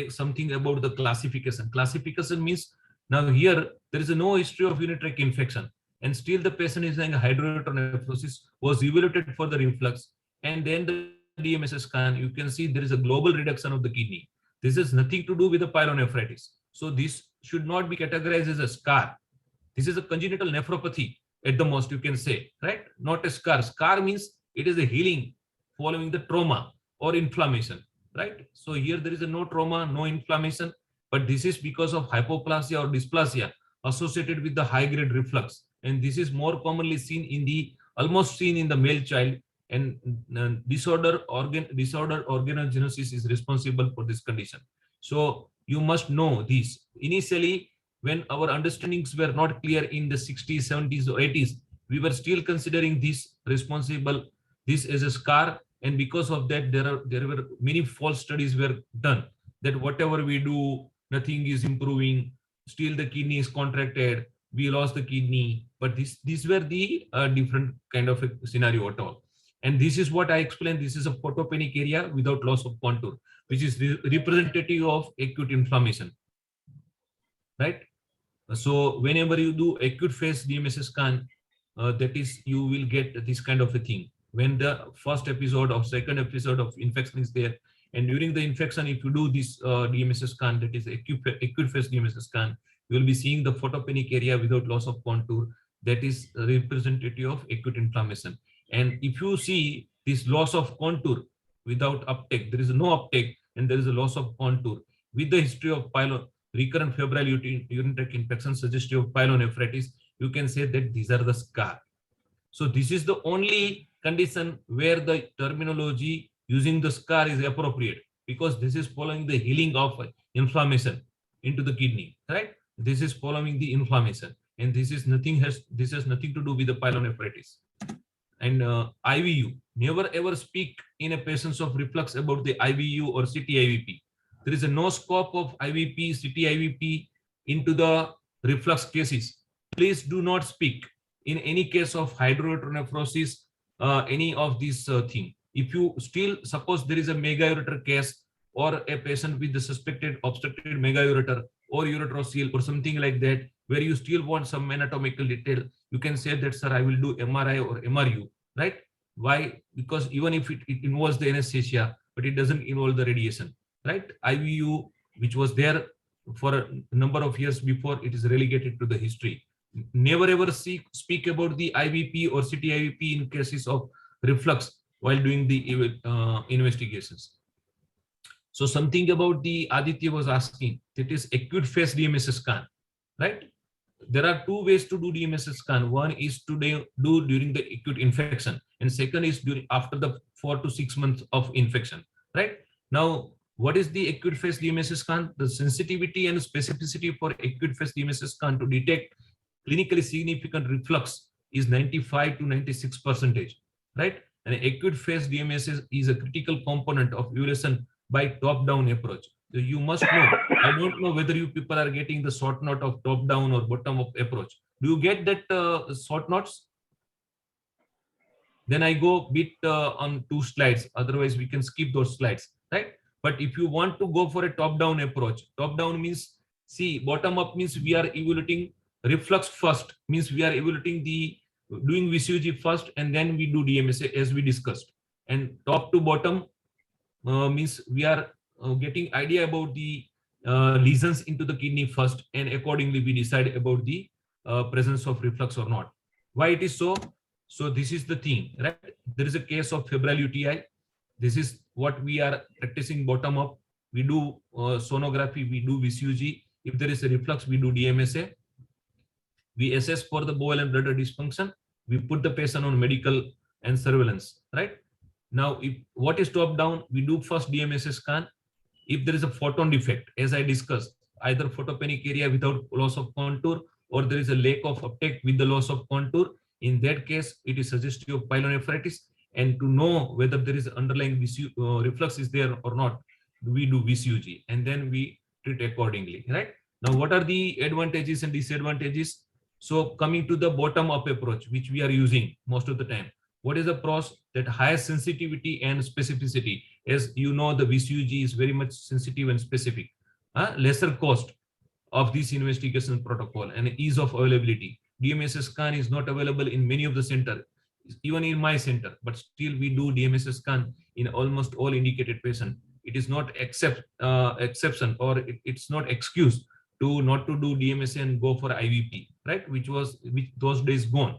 something about the classification. Classification means now here there is no history of urinary tract infection, and still the patient is having a hydroureter nephrosis, was evaluated for the reflux, and then the DMSA scan, you can see there is a global reduction of the kidney. This has nothing to do with the pyelonephritis. So this should not be categorized as a scar. This is a congenital nephropathy at the most, you can say, right? Not a scar. Scar means it is a healing following the trauma or inflammation, right? So here there is no trauma, no inflammation, but this is because of hypoplasia or dysplasia associated with the high-grade reflux. And this is more commonly seen in the, almost seen in the male child, and disorder organogenesis is responsible for this condition. So you must know this. Initially, when our understandings were not clear in the 60s, 70s, or 80s, we were still considering this responsible, this as a scar, and because of that, there were many false studies were done that whatever we do, nothing is improving, still the kidney is contracted, we lost the kidney. But these were the different kind of a scenario at all. And this is what I explained. This is a photopenic area without loss of contour, which is representative of acute inflammation, right? So whenever you do acute phase DMSA scan, that is, you will get this kind of a thing. When the first episode or second episode of infection is there, and during the infection, if you do this DMSA scan, that is acute phase DMSA scan, you will be seeing the photopenic area without loss of contour. That is representative of acute inflammation. And if you see this loss of contour without uptake, there is no uptake, and there is a loss of contour with the history of recurrent febrile urinary tract infection suggestive of pyelonephritis, you can say that these are the scar. So this is the only condition where the terminology using the scar is appropriate, because this is following the healing of inflammation into the kidney, right? This is following the inflammation, and this has nothing to do with the pyelonephritis. And IVU, never ever speak in a patients of reflux about the IVU or CT-IVP. There is no scope of IVP, CT-IVP into the reflux cases. Please do not speak in any case of hydroureter nephrosis, any of these thing. If you still suppose there is a megaureter case or a patient with the suspected obstructed megaureter or ureterocele or something like that, where you still want some anatomical detail, you can say that, sir, I will do MRI or MRU, right? Why? Because even if it involves the anesthesia, but it doesn't involve the radiation, right? IVU, which was there for a number of years before, it is relegated to the history. Never ever speak about the IVP or CT-IVP in cases of reflux while doing the investigations. So something about the Aditya was asking, that is acute phase DMSA scan, right? There are two ways to do DMSA scan. One is to do during the acute infection, and second is after the 4 to 6 months of infection, right? Now, what is the acute phase DMSA scan? The sensitivity and specificity for acute phase DMSA scan to detect clinically significant reflux is 95 to 96%, right? And acute phase DMSA is a critical component of evaluation by top-down approach. So you must know. I don't know whether you people are getting the short note of top-down or bottom-up approach. Do you get that short notes? Then I go bit on 2 slides. Otherwise, we can skip those slides, right? But if you want to go for a top-down approach, top-down means, see, bottom-up means we are evaluating reflux first, means we are evaluating doing Vcug first, and then we do DMSA as we discussed. And top to bottom means we are getting idea about the lesions into the kidney first, and accordingly we decide about the presence of reflux or not. Why it is so? So this is the thing, right? There is a case of febrile UTI. This is what we are practicing bottom up. We do sonography, we do Vcug. If there is a reflux, we do DMSA. We assess for the bowel and bladder dysfunction. We put the patient on medical and surveillance, right? Now, what is top down? We do first DMSA scan. If there is a photon defect, as I discussed, either photopenic area without loss of contour, or there is a lack of uptake with the loss of contour, in that case, it is suggestive of pyelonephritis. And to know whether there is underlying reflux is there or not, we do Vcug, and then we treat accordingly, right? Now, what are the advantages and disadvantages? So coming to the bottom-up approach, which we are using most of the time, what is the pros? That higher sensitivity and specificity. as you know, the VCUG is very much sensitive and specific. Lesser cost of this investigation protocol and ease of availability. DMSA scan is not available in many of the center, even in my center, but still we do DMSA scan in almost all indicated patients. It is not exception, or it's not excuse to not to do DMSA and go for IVP, right? Which those days gone.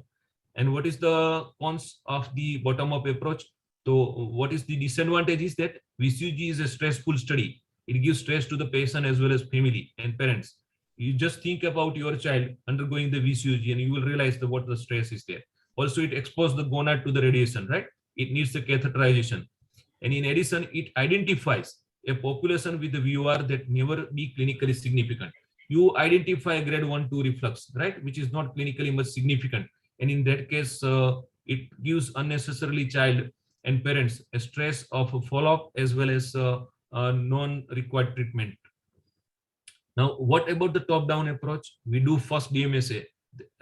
And what is the cons of the bottom-up approach? So what is the disadvantage is that VCG is a stressful study. It gives stress to the patient as well as family and parents. You just think about your child undergoing the VCG and you will realize what the stress is there. Also, it exposes the gonad to the radiation, right? It needs the catheterization. And in addition, it identifies a population with the VUR that never be clinically significant. You identify a grade 1-2 reflux, right? Which is not clinically much significant. And in that case, it gives unnecessarily child and parents a stress of a follow-up as well as non-required treatment. Now, what about the top-down approach? We do first DMSA,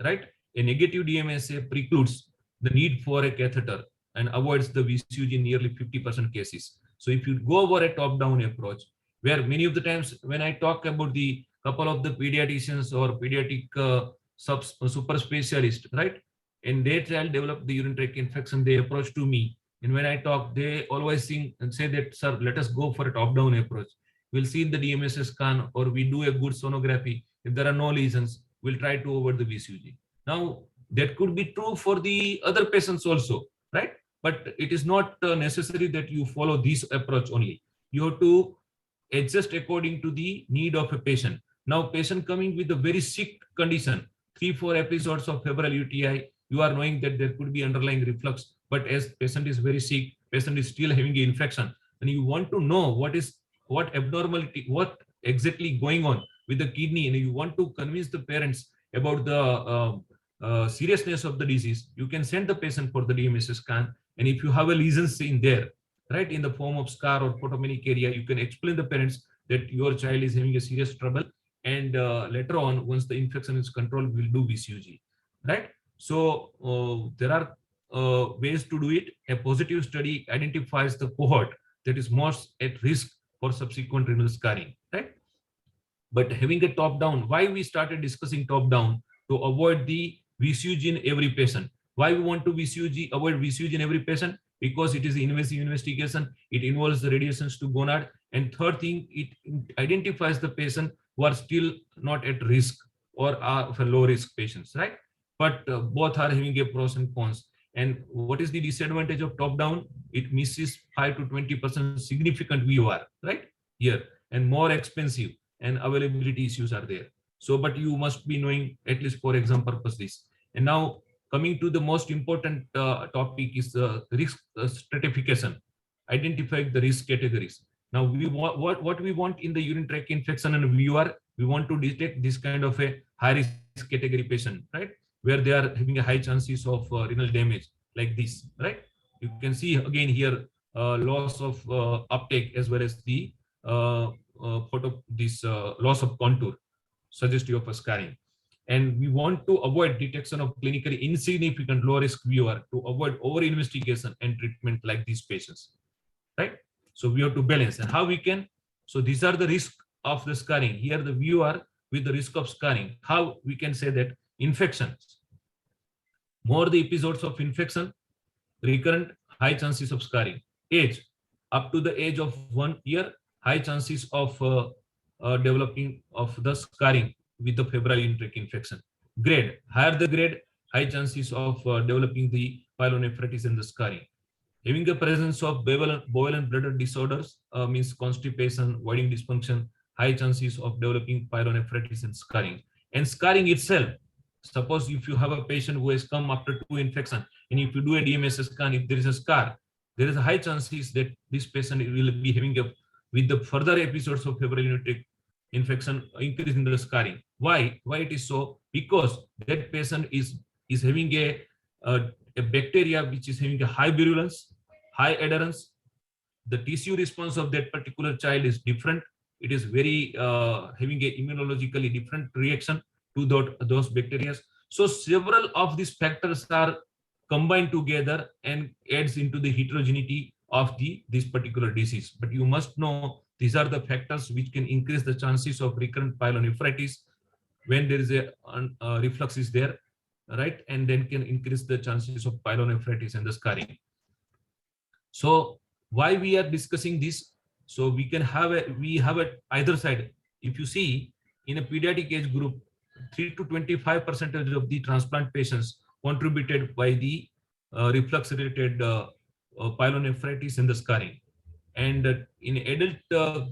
right? A negative DMSA precludes the need for a catheter and avoids the VCG in nearly 50% cases. So if you go over a top-down approach, where many of the times when I talk about the couple of the pediatricians or pediatric super specialists, right? And their child developed the urinary tract infection, they approach to me. And when I talk, they always think and say that, sir, let us go for a top-down approach. We'll see the DMSA scan or we do a good sonography. If there are no lesions, we'll try to avoid the VCG. Now, that could be true for the other patients also, right? But it is not necessary that you follow this approach only. You have to adjust according to the need of a patient. Now, patient coming with a very sick condition, 3-4 episodes of febrile UTI, you are knowing that there could be underlying reflux, but as patient is very sick, patient is still having an infection, and you want to know what abnormality, what exactly going on with the kidney, and you want to convince the parents about the seriousness of the disease, you can send the patient for the DMSA scan. And if you have a lesions in there, right, in the form of scar or photomenic area, you can explain the parents that your child is having a serious trouble, and later on, once the infection is controlled, we'll do VCG, right? So there are ways to do it. A positive study identifies the cohort that is most at risk for subsequent renal scarring, right? But having a top-down, why we started discussing top-down? To avoid the VCG in every patient. Why we want to avoid VCG in every patient? Because it is an invasive investigation. It involves the radiations to gonad. And third thing, it identifies the patient who are still not at risk or are for low-risk patients, right? But both are having a pros and cons. And what is the disadvantage of top-down? It misses 5 to 20% significant VUR, right? Here, and more expensive, and availability issues are there. So, but you must be knowing, at least for exam purpose, this. And now coming to the most important topic is the risk stratification, identifying the risk categories. Now, we want what we want in the urinary tract infection and VUR, we want to detect this kind of a high risk category patient, right? Where they are having a high chances of renal damage like this, right? You can see again here loss of uptake as well as the loss of contour suggestive of a scarring. And we want to avoid detection of clinically insignificant low risk VUR to avoid over investigation and treatment like these patients, right? So we have to balance. And how we can? So these are the risks of the scarring. Here the VUR with the risk of scarring. How we can say that? Infections. More the episodes of infection, recurrent, high chances of scarring. Age, up to the age of 1 year, high chances of developing of the scarring with the febrile urinary tract infection. Grade, higher the grade, high chances of developing the pyelonephritis and the scarring. Having the presence of bowel and bladder disorders means constipation, voiding dysfunction, high chances of developing pyelonephritis and scarring. And scarring itself, suppose if you have a patient who has come after 2 infections, and if you do a DMSA scan, if there is a scar, there is a high chances that this patient will be having with the further episodes of febrile urinary tract infection increase in the scarring. Why it is so? Because that patient is having a bacteria which is having a high virulence, high adherence. The tissue response of that particular child is different. It is very having a immunologically different reaction to those bacteria. So several of these factors are combined together and adds into the heterogeneity of this particular disease. But you must know these are the factors which can increase the chances of recurrent pyelonephritis when there is a reflux is there, right? And then can increase the chances of pyelonephritis and the scarring. So why we are discussing this? So we have either side. If you see in a pediatric age group, 3 to 25% of the transplant patients contributed by the reflux related pyelonephritis and the scarring. And in adult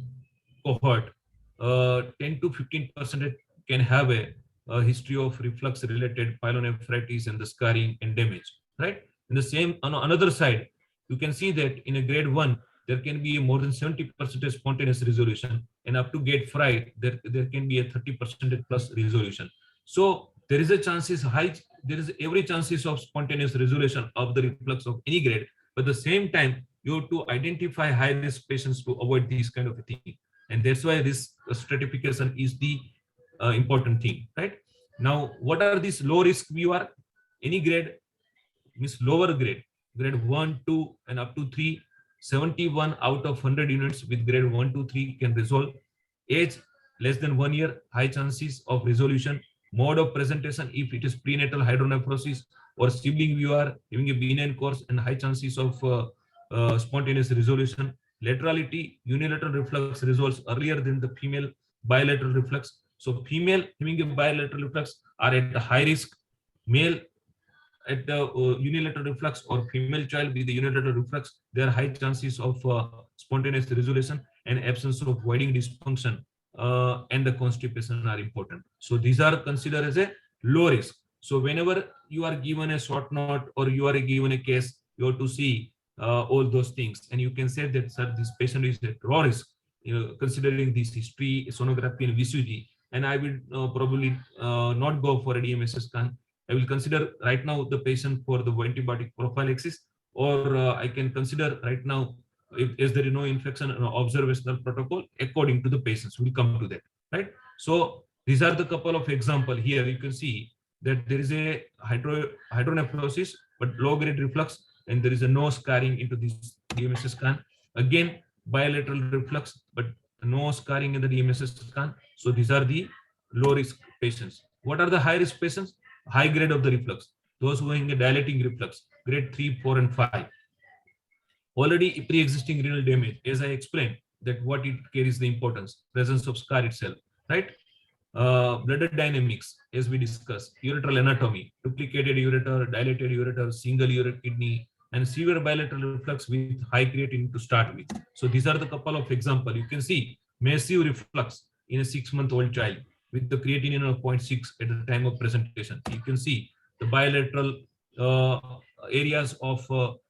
cohort, 10 to 15% can have a history of reflux related pyelonephritis and the scarring and damage, right? In the same, on another side, you can see that in a grade 1, there can be more than 70% spontaneous resolution, and up to grade 5, there can be a 30% plus resolution. So there is a chances high, there is every chances of spontaneous resolution of the reflux of any grade, but at the same time, you have to identify high risk patients to avoid these kind of a thing. And that's why this stratification is the important thing, right? Now, what are these low risk VUR? Any grade means lower grade 1, 2, and up to 3. 71 out of 100 units with grade 1 to 3 can resolve. Age less than 1 year, high chances of resolution. Mode of presentation, if it is prenatal hydronephrosis or sibling VUR, having a benign course and high chances of spontaneous resolution. Laterality, unilateral reflux resolves earlier than the female bilateral reflux. So female having a bilateral reflux are at a high risk. Male at the unilateral reflux or female child with the unilateral reflux, there are high chances of spontaneous resolution, and absence of voiding dysfunction and the constipation are important. So these are considered as a low risk. So whenever you are given a short note or you are given a case, you have to see all those things, and you can say that, sir, this patient is at raw risk, considering this history, sonography, and Vcug. And I will probably not go for a Dmsa scan. I will consider right now the patient for the antibiotic prophylaxis, or I can consider right now if there is no infection, observational protocol according to the patients. We'll come to that, right? So these are the couple of examples here. You can see that there is a hydronephrosis, but low grade reflux, and there is a no scarring into this Dmsa scan. Again, bilateral reflux, but no scarring in the Dmsa scan. So these are the low risk patients. What are the high risk patients? High grade of the reflux, those who are in a dilating reflux, grade 3, 4, and 5. Already pre-existing renal damage, as I explained, that what it carries the importance, presence of scar itself, right? Bladder dynamics, as we discussed, ureteral anatomy, duplicated ureter, dilated ureter, single urate kidney, and severe bilateral reflux with high creatinine to start with. So these are the couple of examples. You can see massive reflux in a 6-month-old child with the creatinine of 0.6 at the time of presentation. You can see the bilateral areas of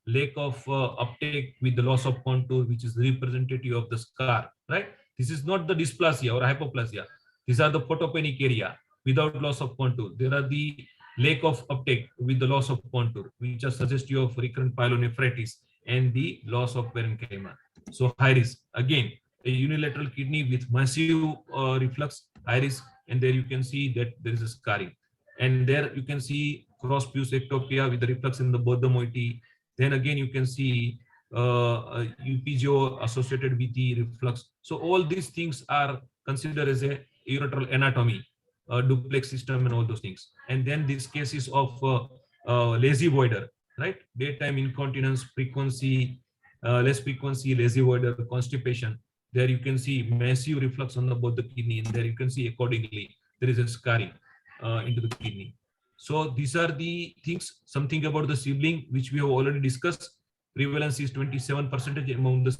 lack of uptake with the loss of contour, which is representative of the scar, right? This is not the dysplasia or hypoplasia. These are the photopenic area without loss of contour. There are the lack of uptake with the loss of contour, which are suggestive of recurrent pyelonephritis and the loss of parenchyma. So high risk, again, a unilateral kidney with massive reflux, high risk, and there you can see that there is a scarring. And there you can see cross fuse ectopia with the reflux in the both the moiety. Then again you can see UPGO associated with the reflux. So all these things are considered as a ureteral anatomy, duplex system, and all those things. And then these cases of lazy voider, right? Daytime incontinence, frequency, less frequency, lazy voider, constipation. There you can see massive reflux on both the kidney, and there you can see accordingly there is a scarring into the kidney. So these are the things. Something about the sibling, which we have already discussed. Prevalence is 27% among the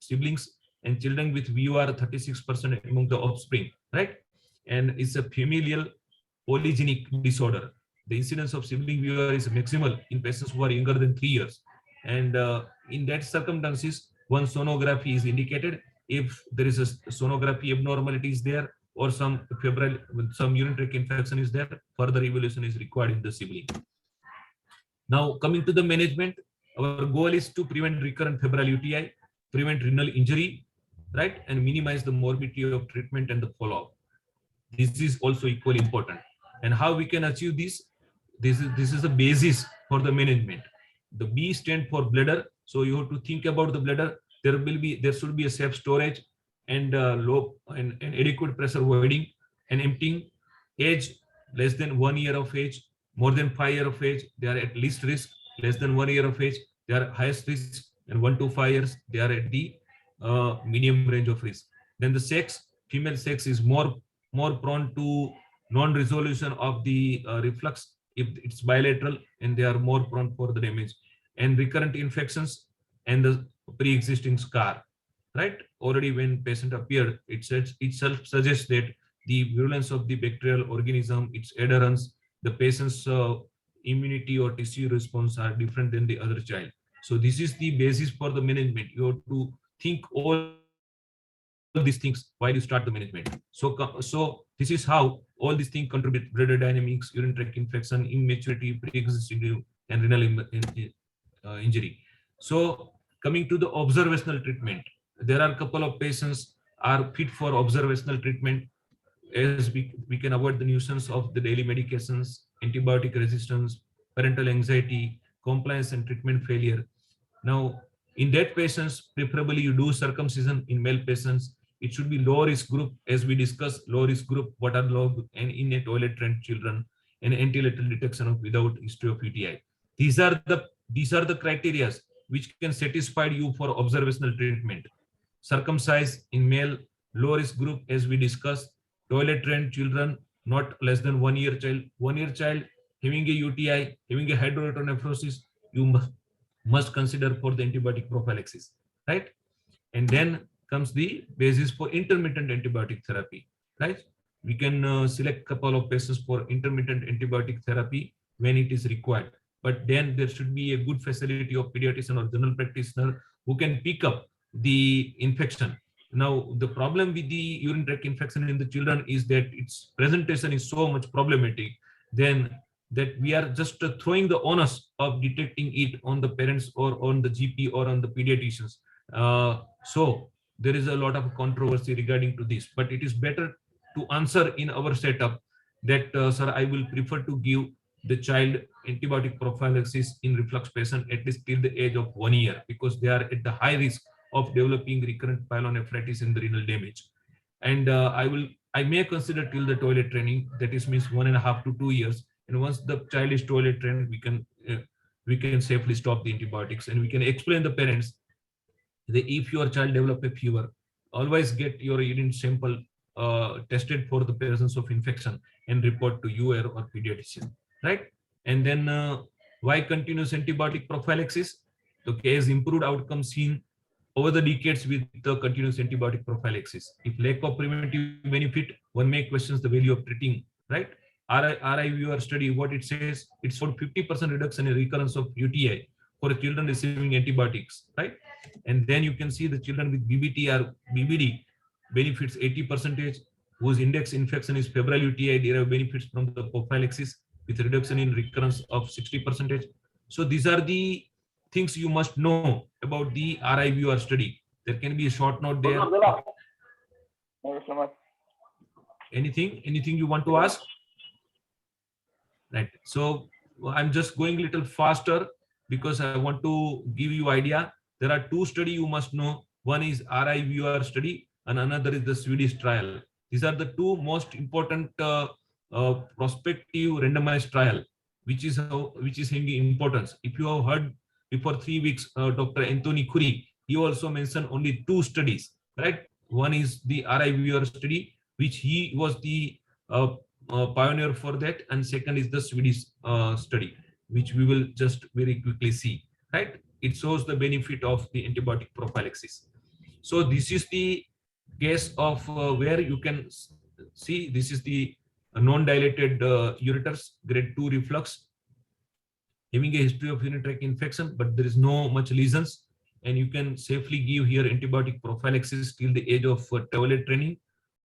siblings, and children with VUR 36% among the offspring, right? And it's a familial polygenic disorder. The incidence of sibling VUR is maximal in patients who are younger than 3 years. And in that circumstances, one sonography is indicated. If there is a sonography abnormality is there, or some febrile, some urinary infection is there, further evaluation is required in the sibling. Now coming to the management, our goal is to prevent recurrent febrile UTI, prevent renal injury, right, and minimize the morbidity of treatment and the follow-up. This is also equally important. And how we can achieve this? This is the basis for the management. The B stand for bladder. So you have to think about the bladder. There should be a safe storage and low and adequate pressure voiding and emptying. Age less than 1 year of age, more than 5 years of age, they are at least risk. Less than 1 year of age, they are highest risk, and 1 to 5 years, they are at the medium range of risk. Then the sex, female sex is more prone to non-resolution of the reflux if it's bilateral, and they are more prone for the damage and recurrent infections and the pre-existing scar. Right? Already when patient appeared, itself suggests that the virulence of the bacterial organism, its adherence, the patient's immunity or tissue response are different than the other child. So this is the basis for the management. You have to think all these things while you start the management. So this is how all these things contribute: bladder dynamics, urinary tract infection, immaturity, pre-existing, and renal injury. So coming to the observational treatment, there are a couple of patients are fit for observational treatment, as we can avoid the nuisance of the daily medications, antibiotic resistance, parental anxiety, compliance and treatment failure. Now, in that patients, preferably you do circumcision in male patients. It should be low risk group, as we discussed. Low risk group, what are low, and in a toilet trained children, and antenatal detection of without history of UTI. These are the criteria which can satisfy you for observational treatment. Circumcised in male, low risk group, as we discussed. Toilet trained children, not less than 1 year child. 1 year child having a UTI, having a hydronephrosis, you must consider for the antibiotic prophylaxis, right? And then comes the basis for intermittent antibiotic therapy, right? We can select couple of patients for intermittent antibiotic therapy when it is required. But then there should be a good facility of pediatrician or general practitioner who can pick up the infection. Now, the problem with the urinary tract infection in the children is that its presentation is so much problematic, then that we are just throwing the onus of detecting it on the parents or on the GP or on the pediatricians. So there is a lot of controversy regarding to this, but it is better to answer in our setup that, sir, I will prefer to give the child antibiotic prophylaxis in reflux patient at least till the age of 1 year, because they are at the high risk of developing recurrent pyelonephritis and the renal damage. And I may consider till the toilet training, that is means 1.5 to 2 years. And once the child is toilet trained, we can safely stop the antibiotics, and we can explain the parents that if your child develop a fever, always get your urine sample tested for the presence of infection and report to UR or pediatrician, right? And then why continuous antibiotic prophylaxis? The case improved outcome seen over the decades with the continuous antibiotic prophylaxis. If lack of preventive benefit, one may question the value of treating, right? RIVUR study, what it says, it's about 50% reduction in recurrence of UTI for children receiving antibiotics, right? And then you can see the children with BBT or BBD benefits 80%, whose index infection is febrile UTI derive benefits from the prophylaxis with reduction in recurrence of 60%. So these are the things you must know about the RIVUR study. There can be a short note there. Anything you want to ask? Right. So I'm just going a little faster because I want to give you idea. There are two studies you must know. One is RIVUR study and another is the Swedish trial. These are the two most important prospective randomized trial, which is having importance. If you have heard before 3 weeks, Dr. Anthony Khuri, he also mentioned only two studies, right? One is the RIVUR study, which he was the pioneer for that, and second is the Swedish study, which we will just very quickly see, right? It shows the benefit of the antibiotic prophylaxis. So this is the case of where you can see this is the non-dilated ureters, grade 2 reflux, having a history of urinary tract infection, but there is no much lesions, and you can safely give here antibiotic prophylaxis till the age of toilet training.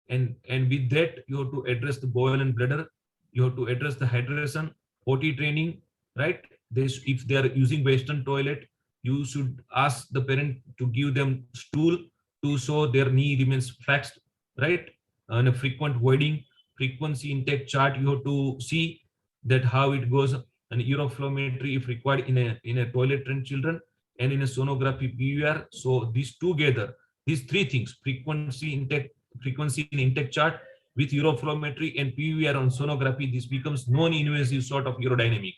And with that, you have to address the bowel and bladder. You have to address the hydration, potty training, right? If they are using Western toilet, you should ask the parent to give them stool to show their knee remains flexed, right? And a frequent voiding, frequency intake chart, you have to see that how it goes, and uroflowmetry if required in a toilet trained children. and in a sonography VUR. So these together, these three things, frequency in intake chart with uroflowmetry and PVR on sonography, this becomes non-invasive sort of urodynamic.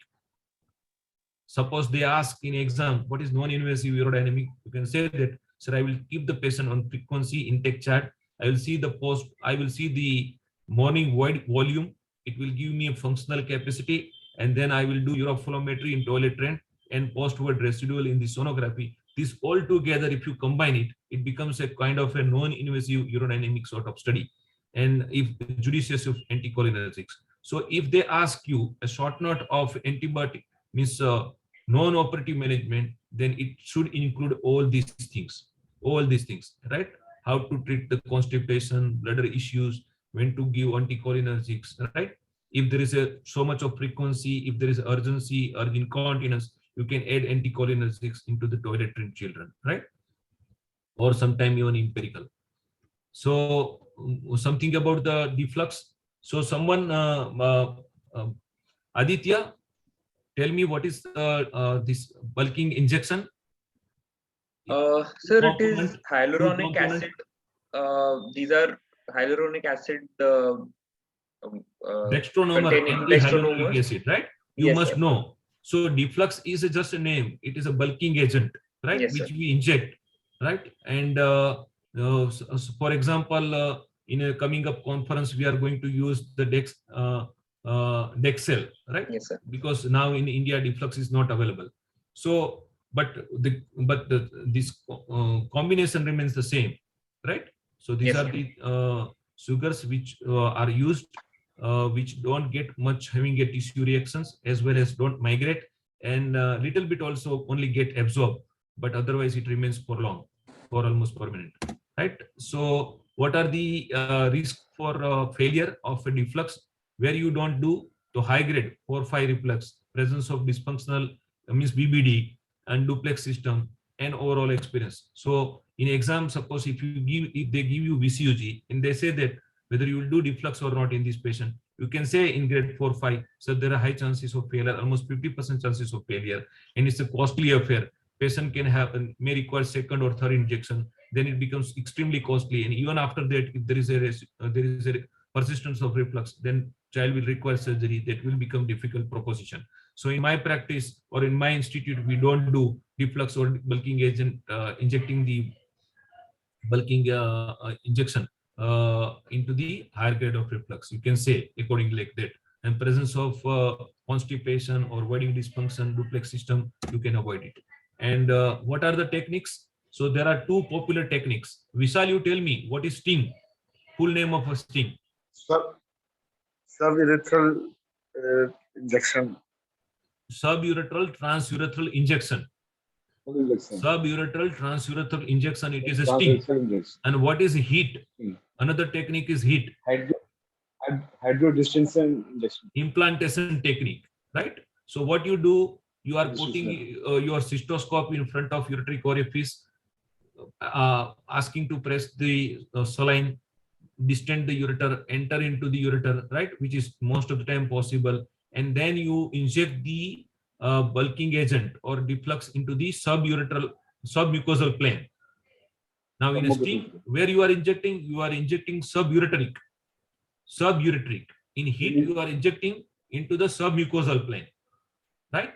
Suppose they ask in exam, what is non-invasive urodynamic? You can say that, sir, I will keep the patient on frequency intake chart. I will see the morning void volume. It will give me a functional capacity, and then I will do uroflowmetry in toilet trend and post-word residual in the sonography. This all together, if you combine it, it becomes a kind of a non-invasive urodynamic sort of study, and if judicious of anticholinergics. So if they ask you a short note of antibiotic means non-operative management, then it should include all these things, right? How to treat the constipation, bladder issues, when to give anticholinergics, right? If there is so much of frequency, if there is urgency or incontinence, you can add anticholinergics into the toilet trained children, right? Or sometime even empirical. So something about the deflux. So someone, Aditya, tell me what is this bulking injection? Sir, it is hyaluronic acid. These are hyaluronic acid dextronomers, acid, right? You yes, must sir. know. So deflux is just a name. It is a bulking agent, right? Yes, which sir. we inject, right? And for example, in a coming up conference, we are going to use the Dexel, right? Yes, sir. Because now in India, deflux is not available. So, this combination remains the same, right? So these Yes, are sir. the sugars which are used, which don't get much having a tissue reactions, as well as don't migrate, and little bit also only get absorbed, but otherwise it remains for long, for almost permanent, right? So what are the risks for failure of a deflux, where you don't do to high grade 4-5 reflux, presence of dysfunctional means BBD and duplex system, and overall experience. So in exam, suppose if they give you VCUG and they say that whether you will do deflux or not in this patient, you can say in grade 4-5, so there are high chances of failure, almost 50% chances of failure, and it's a costly affair. Patient can have may require second or third injection, then it becomes extremely costly, and even after that, if there is a persistence of reflux, then child will require surgery. That will become difficult proposition. So in my practice or in my institute, we don't do deflux or bulking agent injecting the bulking injection into the higher grade of reflux. You can say accordingly like that. And presence of constipation or voiding dysfunction, duplex system, you can avoid it. And what are the techniques? So there are two popular techniques. Vishal, you tell me what is sting? Full name of a sting? Suburethral injection. Suburetral transurethral injection. Suburetral transurethral injection. It is a sting. And what is heat? Another technique is heat. Hydrodistension injection. Implantation technique, right? So what you do, you are putting your cystoscope in front of ureteric orifice, asking to press the saline, distend the ureter, enter into the ureter, right? Which is most of the time possible. And then you inject the bulking agent or deflux into the submucosal plane. Now in a sting, where you are injecting subureteric. In heat, you are injecting into the submucosal plane, right?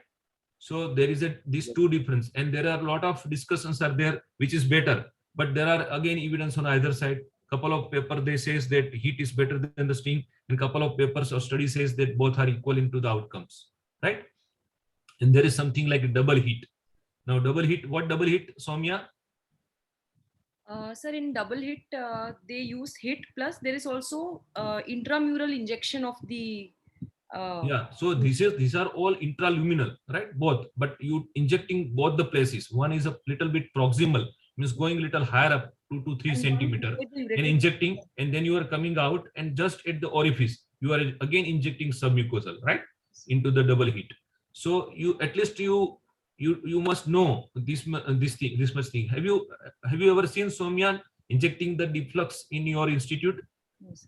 So there is these two difference, and there are a lot of discussions are there, which is better. But there are again evidence on either side. Couple of paper they says that heat is better than the sting, and couple of papers or study says that both are equal into the outcomes, right? And there is something like double heat. Now double heat, what double heat, Soumya? Sir, in double hit, they use hit plus there is also intramural injection of the. Yeah, so these are all intraluminal, right? Both, but you injecting both the places. One is a little bit proximal, means going a little higher up, 2 to 3 centimeter, and injecting, and then you are coming out, and just at the orifice, you are again injecting submucosal, right, into the double heat. So you at least you must know this much thing. Have you ever seen Soumya injecting the deflux in your institute? Yes.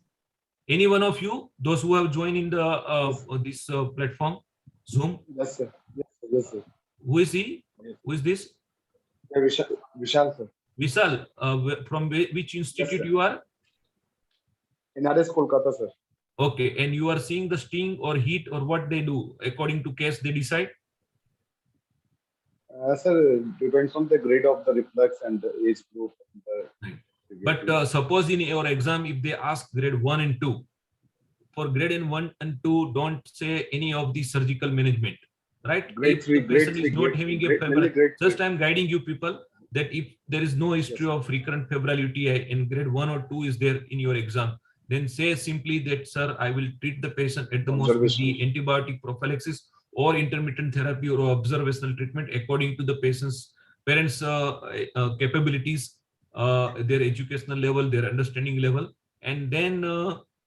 Any one of you, those who have joined in the this platform, Zoom? Yes, sir. Yes, sir. Who is he? Yes. Who is this? Vishal, sir. Vishal, from which institute sir. you are? In RS Kolkata, sir. Okay, and you are seeing the sting or heat or what they do according to case they decide? Sir, depends on the grade of the reflux and the age group. Right. But suppose in your exam, if they ask grade 1 and 2, for grade 1 and 2, don't say any of the surgical management, right? Grade If 3, the patient grade is 3, not having a grade, febrile, grade just 3. I'm guiding you people that if there is no history of recurrent febrile UTI in grade 1 or 2 is there in your exam, then say simply that, sir, I will treat the patient at the most with the antibiotic prophylaxis or intermittent therapy or observational treatment according to the patient's parents' capabilities, their educational level, their understanding level, and then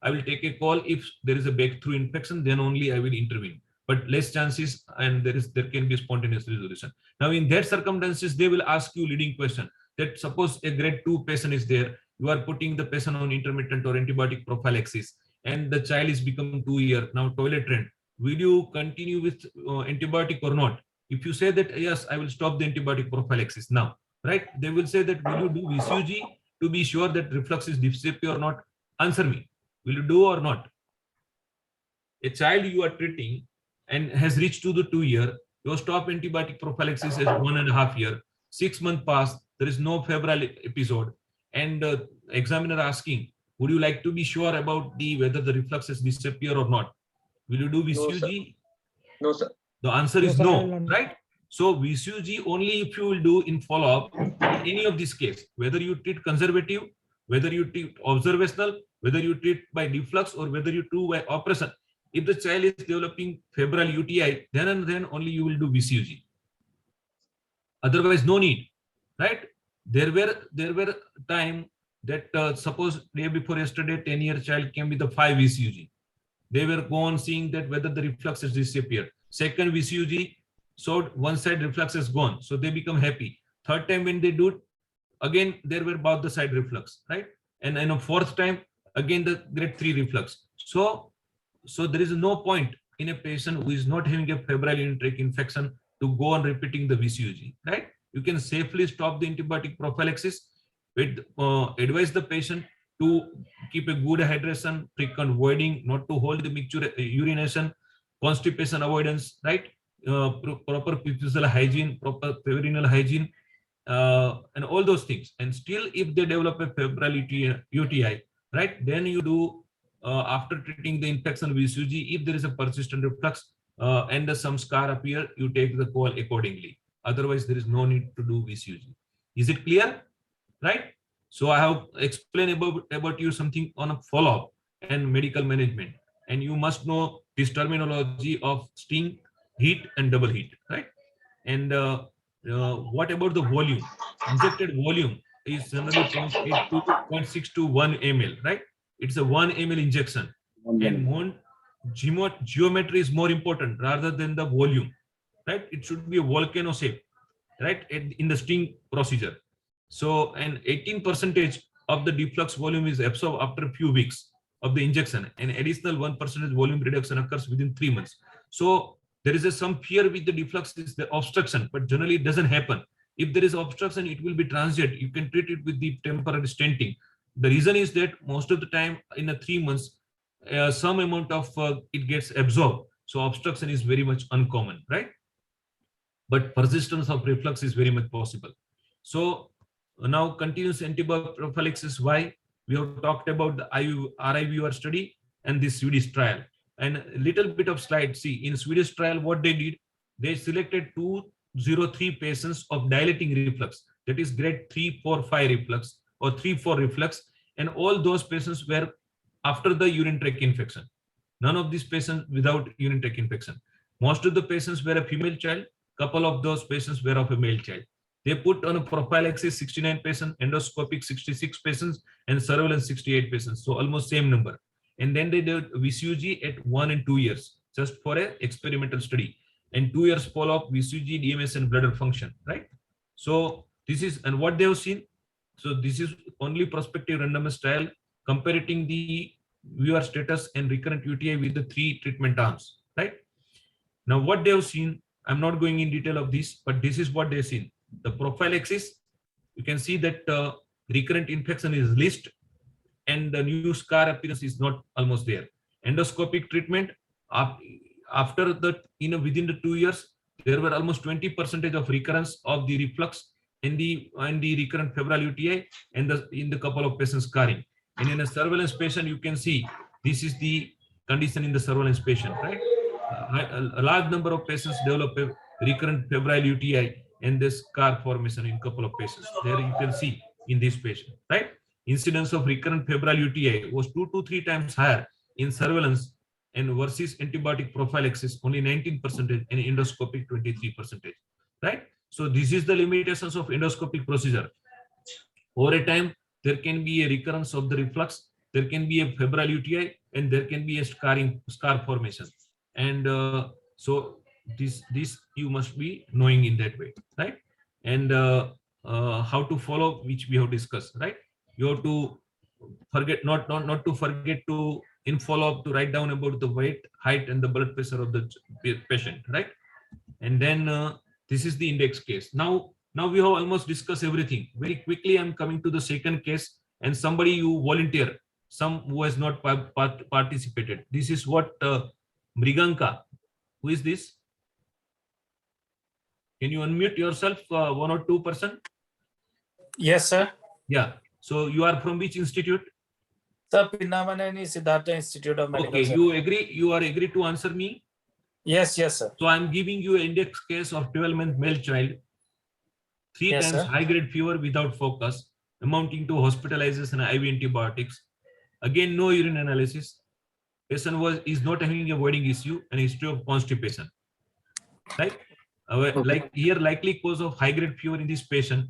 I will take a call. If there is a breakthrough infection, then only I will intervene. But less chances, and there can be spontaneous resolution. Now, in that circumstances, they will ask you leading question that suppose a grade 2 patient is there, you are putting the patient on intermittent or antibiotic prophylaxis, and the child is become 2 year now toilet trained. Will you continue with antibiotic or not? If you say that yes, I will stop the antibiotic prophylaxis now, right? They will say that will you do VCG to be sure that reflux is disappear or not? Answer me. Will you do or not? A child you are treating and has reached to the 2 year, you stop antibiotic prophylaxis as 1.5 year. 6 months passed, there is no febrile episode, and examiner asking, would you like to be sure about the whether the reflux has disappeared or not? Will you do VCG? No, sir. The answer is no, right? So VCG only if you will do in follow-up in any of these cases, whether you treat conservative, whether you treat observational, whether you treat by deflux or whether you do by operation. If the child is developing febrile UTI, then and then only you will do VCG. Otherwise, no need, right? There were time that suppose day before yesterday, 10-year child came with a 5 VCG. They were gone seeing that whether the reflux has disappeared. Second VCG showed one side reflux is gone, so they become happy. Third time when they do it, again there were both the side reflux, right? And a fourth time again the grade 3 reflux. So there is no point in a patient who is not having a febrile urinary tract infection to go on repeating the VCG, right? You can safely stop the antibiotic prophylaxis. Advise the patient to keep a good hydration, frequent voiding, not to hold the mixture urination, constipation avoidance, right? Proper physical hygiene, proper perineal hygiene, and all those things. And still, if they develop a febrile UTI, right, then you do after treating the infection VCG. If there is a persistent reflux and some scar appear, you take the call accordingly. Otherwise, there is no need to do VCG. Is it clear? Right? So I have explained about you something on a follow-up and medical management. And you must know this terminology of sting, heat, and double heat, right? And what about the volume? Injected volume is generally 0.8 to 0.6 to 1 ml, right? It's a 1 ml injection. And geometry is more important rather than the volume, right? It should be a volcano shape, right? In the sting procedure. So, and 18% of the deflux volume is absorbed after a few weeks of the injection, and additional 1% volume reduction occurs within 3 months. So there is some fear with the deflux is the obstruction, but generally it doesn't happen. If there is obstruction, it will be transient. You can treat it with the temporary stenting. The reason is that most of the time in a 3 months, some amount of it gets absorbed. So obstruction is very much uncommon, right? But persistence of reflux is very much possible. So now continuous antibiotic prophylaxis. Why? We have talked about the RIVUR study and this Swedish trial. And a little bit of slide. See, in Swedish trial, what they did, they selected 203 patients of dilating reflux, that is grade 3, 4, 5 reflux or 3, 4 reflux, and all those patients were after the urinary tract infection. None of these patients without urinary tract infection. Most of the patients were a female child. Couple of those patients were of a male child. They put on a prophylaxis 69 patients, endoscopic 66 patients, and surveillance 68 patients. So almost same number. And then they did VCG at 1 and 2 years, just for an experimental study. And 2 years follow-up VCG, Dmsa, and bladder function, right? So this is, and what they have seen. So this is only prospective randomized trial comparing the VUR status and recurrent UTI with the 3 treatment arms, right? Now what they have seen, I'm not going in detail of this, but this is what they've seen. The prophylaxis, you can see that recurrent infection is least and the new scar appearance is not almost there. Endoscopic treatment, after the, within the 2 years, there were almost 20% of recurrence of the reflux in the recurrent febrile UTI and in the couple of patients scarring. And in a surveillance patient, you can see this is the condition in the surveillance patient, right? A large number of patients develop a recurrent febrile UTI and the scar formation in couple of patients. There you can see in this patient, right? Incidence of recurrent febrile UTI was 2 to 3 times higher in surveillance and versus antibiotic prophylaxis, only 19% and endoscopic 23%, right? So this is the limitations of endoscopic procedure. Over a time, there can be a recurrence of the reflux, there can be a febrile UTI, and there can be a scar formation. And so this you must be knowing in that way, right? And how to follow, which we have discussed, right? You have to forget not to forget to in follow-up to write down about the weight, height, and the blood pressure of the patient, right? And then this is the index case. Now we have almost discussed everything. Very quickly, I'm coming to the second case, and somebody you volunteer, some who has not participated. This is what Mriganka. Who is this? Can you unmute yourself, 1 or 2%? Yes, sir. Yeah. So you are from which institute? Sir, Pinnamanani Siddhartha Institute of Medical Okay, Science. you agree? You are agree to answer me? Yes, yes, sir. So I'm giving you an index case of 12-month male child, 3 Yes, times sir. high-grade fever without focus, amounting to hospitalization and IV antibiotics. Again, no urine analysis. Patient is not having a voiding issue and history of constipation. Right? Like here, likely cause of high-grade fever in this patient,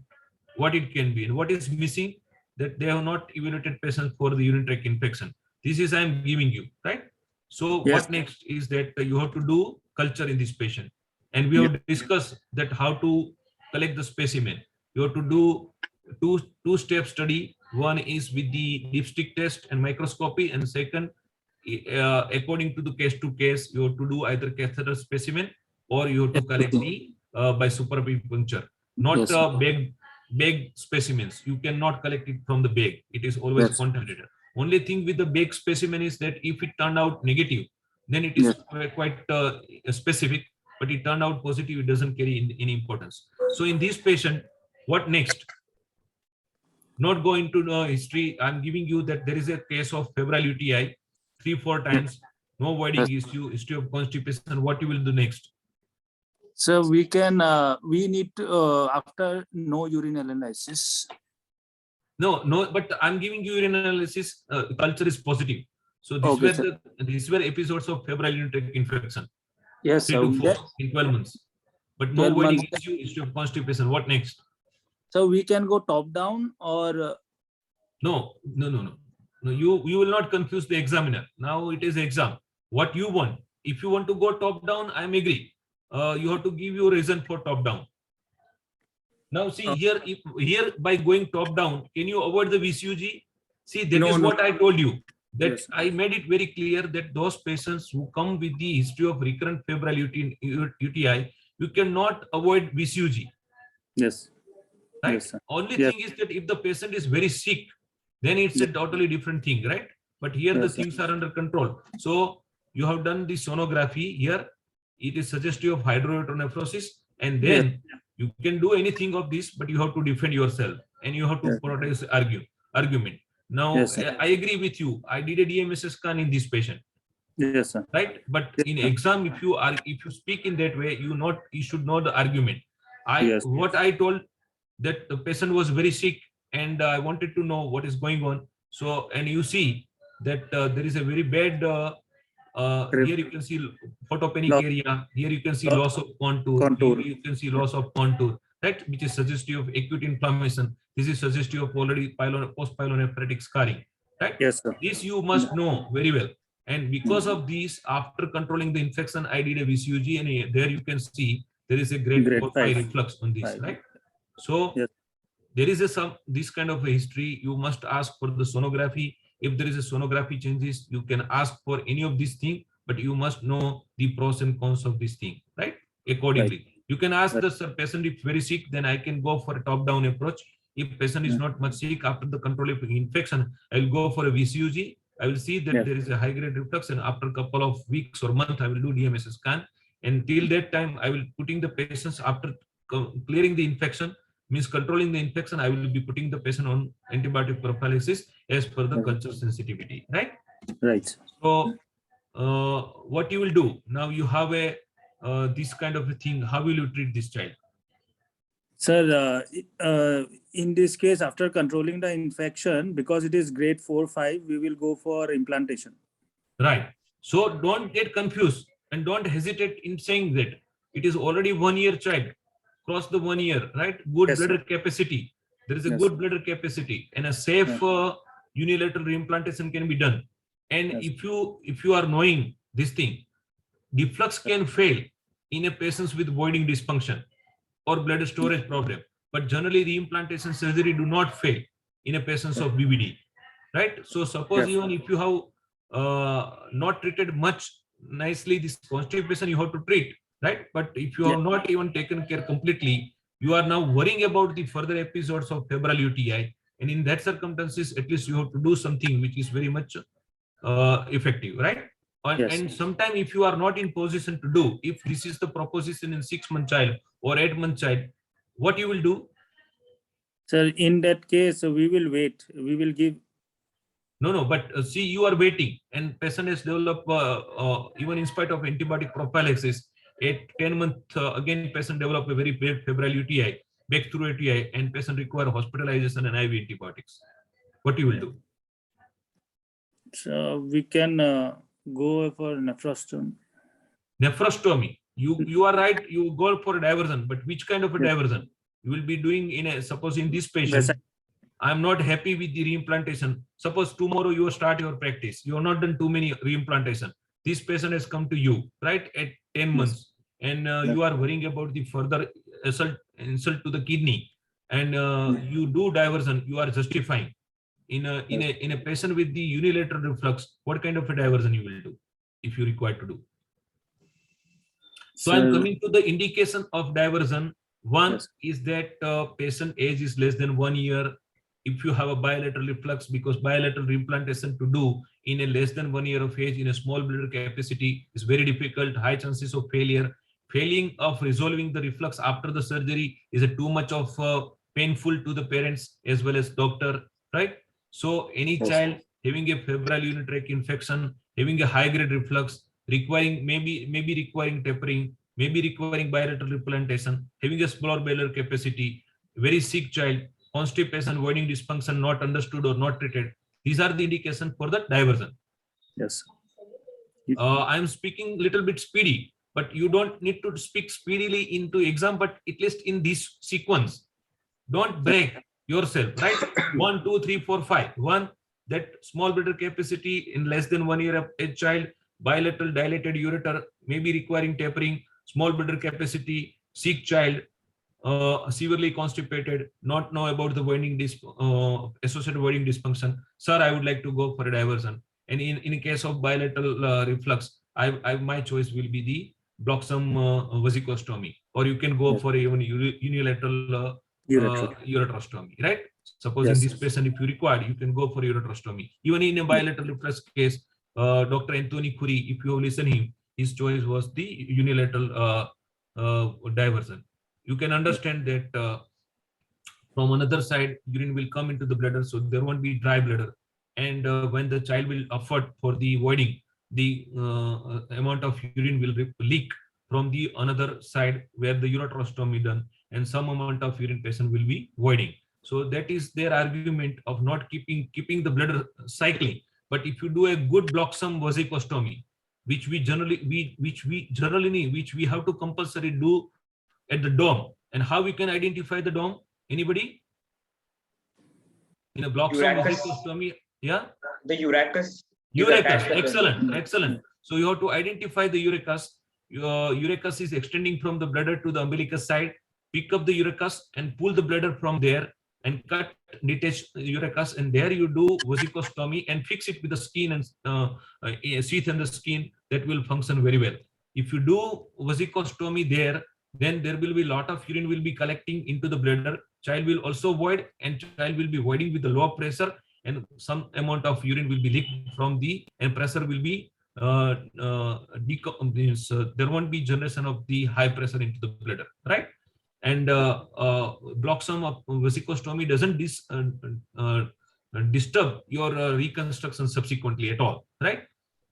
what it can be and what is missing, that they have not evaluated patient for the urinary tract infection. This is I'm giving you, right? So Yes. what next is that you have to do culture in this patient, and we have discussed that how to collect the specimen. You have to do two-step study. One is with the dipstick test and microscopy, and second, according to the case to case, you have to do either catheter specimen or you have to collect the by suprapuncture, not bag specimens. You cannot collect it from the bag. It is always contaminated. Only thing with the bag specimen is that if it turned out negative, then it is quite specific, but it turned out positive, it doesn't carry any importance. So in this patient, what next? Not going to know history. I'm giving you that there is a case of febrile UTI 3-4 times, no voiding issue, history of constipation. What you will do next? So we can, we need to, after no urine analysis. No, but I'm giving you urine analysis. Culture is positive. So these were episodes of febrile urinary infection. Yes, 3 to 4 in 12 months. But no voiding issue, history of constipation. What next? So we can go top down or No. You will not confuse the examiner. Now it is exam. What you want? If you want to go top down, I am agree. You have to give your reason for top down. Now see here, here by going top down, can you avoid the VCUG? See, that is what I told you. That I made it very clear that those patients who come with the history of recurrent febrile UTI, you cannot avoid VCUG. Yes. Right. Yes, Only thing is that if the patient is very sick, then it's a totally different thing, right? But here the things are under control. So you have done the sonography here. It is suggestive of hydronephrosis, and then you can do anything of this, but you have to defend yourself and you have to produce argument. Now I agree with you. I did a Dmsa scan in this patient. Yes, sir. Right, but in exam, if you speak in that way, you should know the argument. What I told, that the patient was very sick and I wanted to know what is going on. So, and you see that there is a very bad, here you can see photopenic area, here you can see loss of contour, here you can see loss of contour, right, which is suggestive of acute inflammation. This is suggestive of already post-pyelonephritic scarring, right? Yes, sir. This you must know very well. And because of these, after controlling the infection, I did a VCUG, and there you can see there is a grade 4-5 reflux on this, right? So there is this kind of a history. You must ask for the sonography. If there is a sonography changes, you can ask for any of these things, but you must know the pros and cons of this thing, right? Accordingly. You can ask the patient if very sick, then I can go for a top-down approach. If patient is not much sick after the control of infection, I will go for a VCUG. I will see that there is a high-grade reflux, and after a couple of weeks or month, I will do Dmsa scan. And till that time, I will putting the patients after clearing the infection, means controlling the infection, I will be putting the patient on antibiotic prophylaxis as per the culture sensitivity, right? Right. So what you will do now, you have a this kind of a thing, how will you treat this child? Sir, in this case, after controlling the infection, because it is grade 4-5, we will go for implantation. Right. So don't get confused and don't hesitate in saying that it is already 1 year child, cross the 1 year, right? Good bladder capacity. There is a good bladder capacity, and a safe unilateral reimplantation can be done. And if you are knowing this thing, deflux can fail in a patients with voiding dysfunction or bladder storage problem, but generally reimplantation surgery do not fail in a patients of BVD, right? So suppose even if you have not treated much nicely this constipation, you have to treat, right? But if you have not even taken care completely, you are now worrying about the further episodes of febrile UTI, and in that circumstances, at least you have to do something which is very much effective, right? And sometimes if you are not in position to do, if this is the proposition in 6-month child or 8-month child, what you will do? Sir, in that case, we will wait. We will give. No, but see, you are waiting, and patient has developed, even in spite of antibiotic prophylaxis, at 10-month, again, patient develop a very bad febrile UTI, back-through UTI, and patient require hospitalization and IV antibiotics. What you will do? So we can go for nephrostomy. Nephrostomy. You are right. You go for a diversion, but which kind of a diversion? You will be doing in a, suppose in this patient, I am not happy with the reimplantation. Suppose tomorrow you start your practice. You have not done too many reimplantation. This patient has come to you, right, at 10 months, and you are worrying about the further insult to the kidney, and you do diversion. You are justifying. In a patient with the unilateral reflux, what kind of a diversion you will do if you require to do? So I'm coming to the indication of diversion. One is that patient age is less than 1 year. If you have a bilateral reflux, because bilateral reimplantation to do in a less than 1 year of age in a small bladder capacity is very difficult, high chances of failure. Failing of resolving the reflux after the surgery is a too much of painful to the parents as well as doctor, right? So any child having a febrile urinary tract infection, having a high grade reflux, requiring maybe requiring tapering, maybe requiring bilateral reimplantation, having a small bladder capacity, very sick child, constipation, voiding dysfunction not understood or not treated. These are the indications for the diversion. Yes. I am speaking little bit speedy, but you don't need to speak speedily into exam, but at least in this sequence, don't break yourself, right? 1, 2, 3, 4, 5. 1, that small bladder capacity in less than 1 year of age child, bilateral dilated ureter, maybe requiring tapering, small bladder capacity, sick child, severely constipated, not know about the voiding associated voiding dysfunction. Sir, I would like to go for a diversion. And in case of bilateral reflux, my choice will be the bloxam vesicostomy, or you can go for even unilateral ureterostomy, right? Suppose in this patient, if you require, you can go for ureterostomy. Even in a bilateral reflux case, Dr. Anthony Khoury, if you have listened him, his choice was the unilateral diversion. You can understand that from another side, urine will come into the bladder, so there won't be dry bladder. And when the child will afford for the voiding, the amount of urine will leak from the another side where the ureterostomy done, and some amount of urine patient will be voiding. So that is their argument of not keeping the bladder cycling. But if you do a good bloxam vesicostomy, which we have to compulsory do at the dome, and how we can identify the dome? Anybody? In a bloxam vesicostomy, yeah. The urachus. Urachus, excellent. So you have to identify the urachus. Your urachus is extending from the bladder to the umbilicus side. Pick up the urachus and pull the bladder from there and cut, detach urachus, and there you do vesicostomy and fix it with the skin and sheath and the skin. That will function very well. If you do vesicostomy there, then there will be a lot of urine will be collecting into the bladder. Child will also void, and child will be voiding with the low pressure, and some amount of urine will be leaked from the, and pressure will be there won't be generation of the high pressure into the bladder, right? And bloxum of vesicostomy doesn't disturb your reconstruction subsequently at all, right?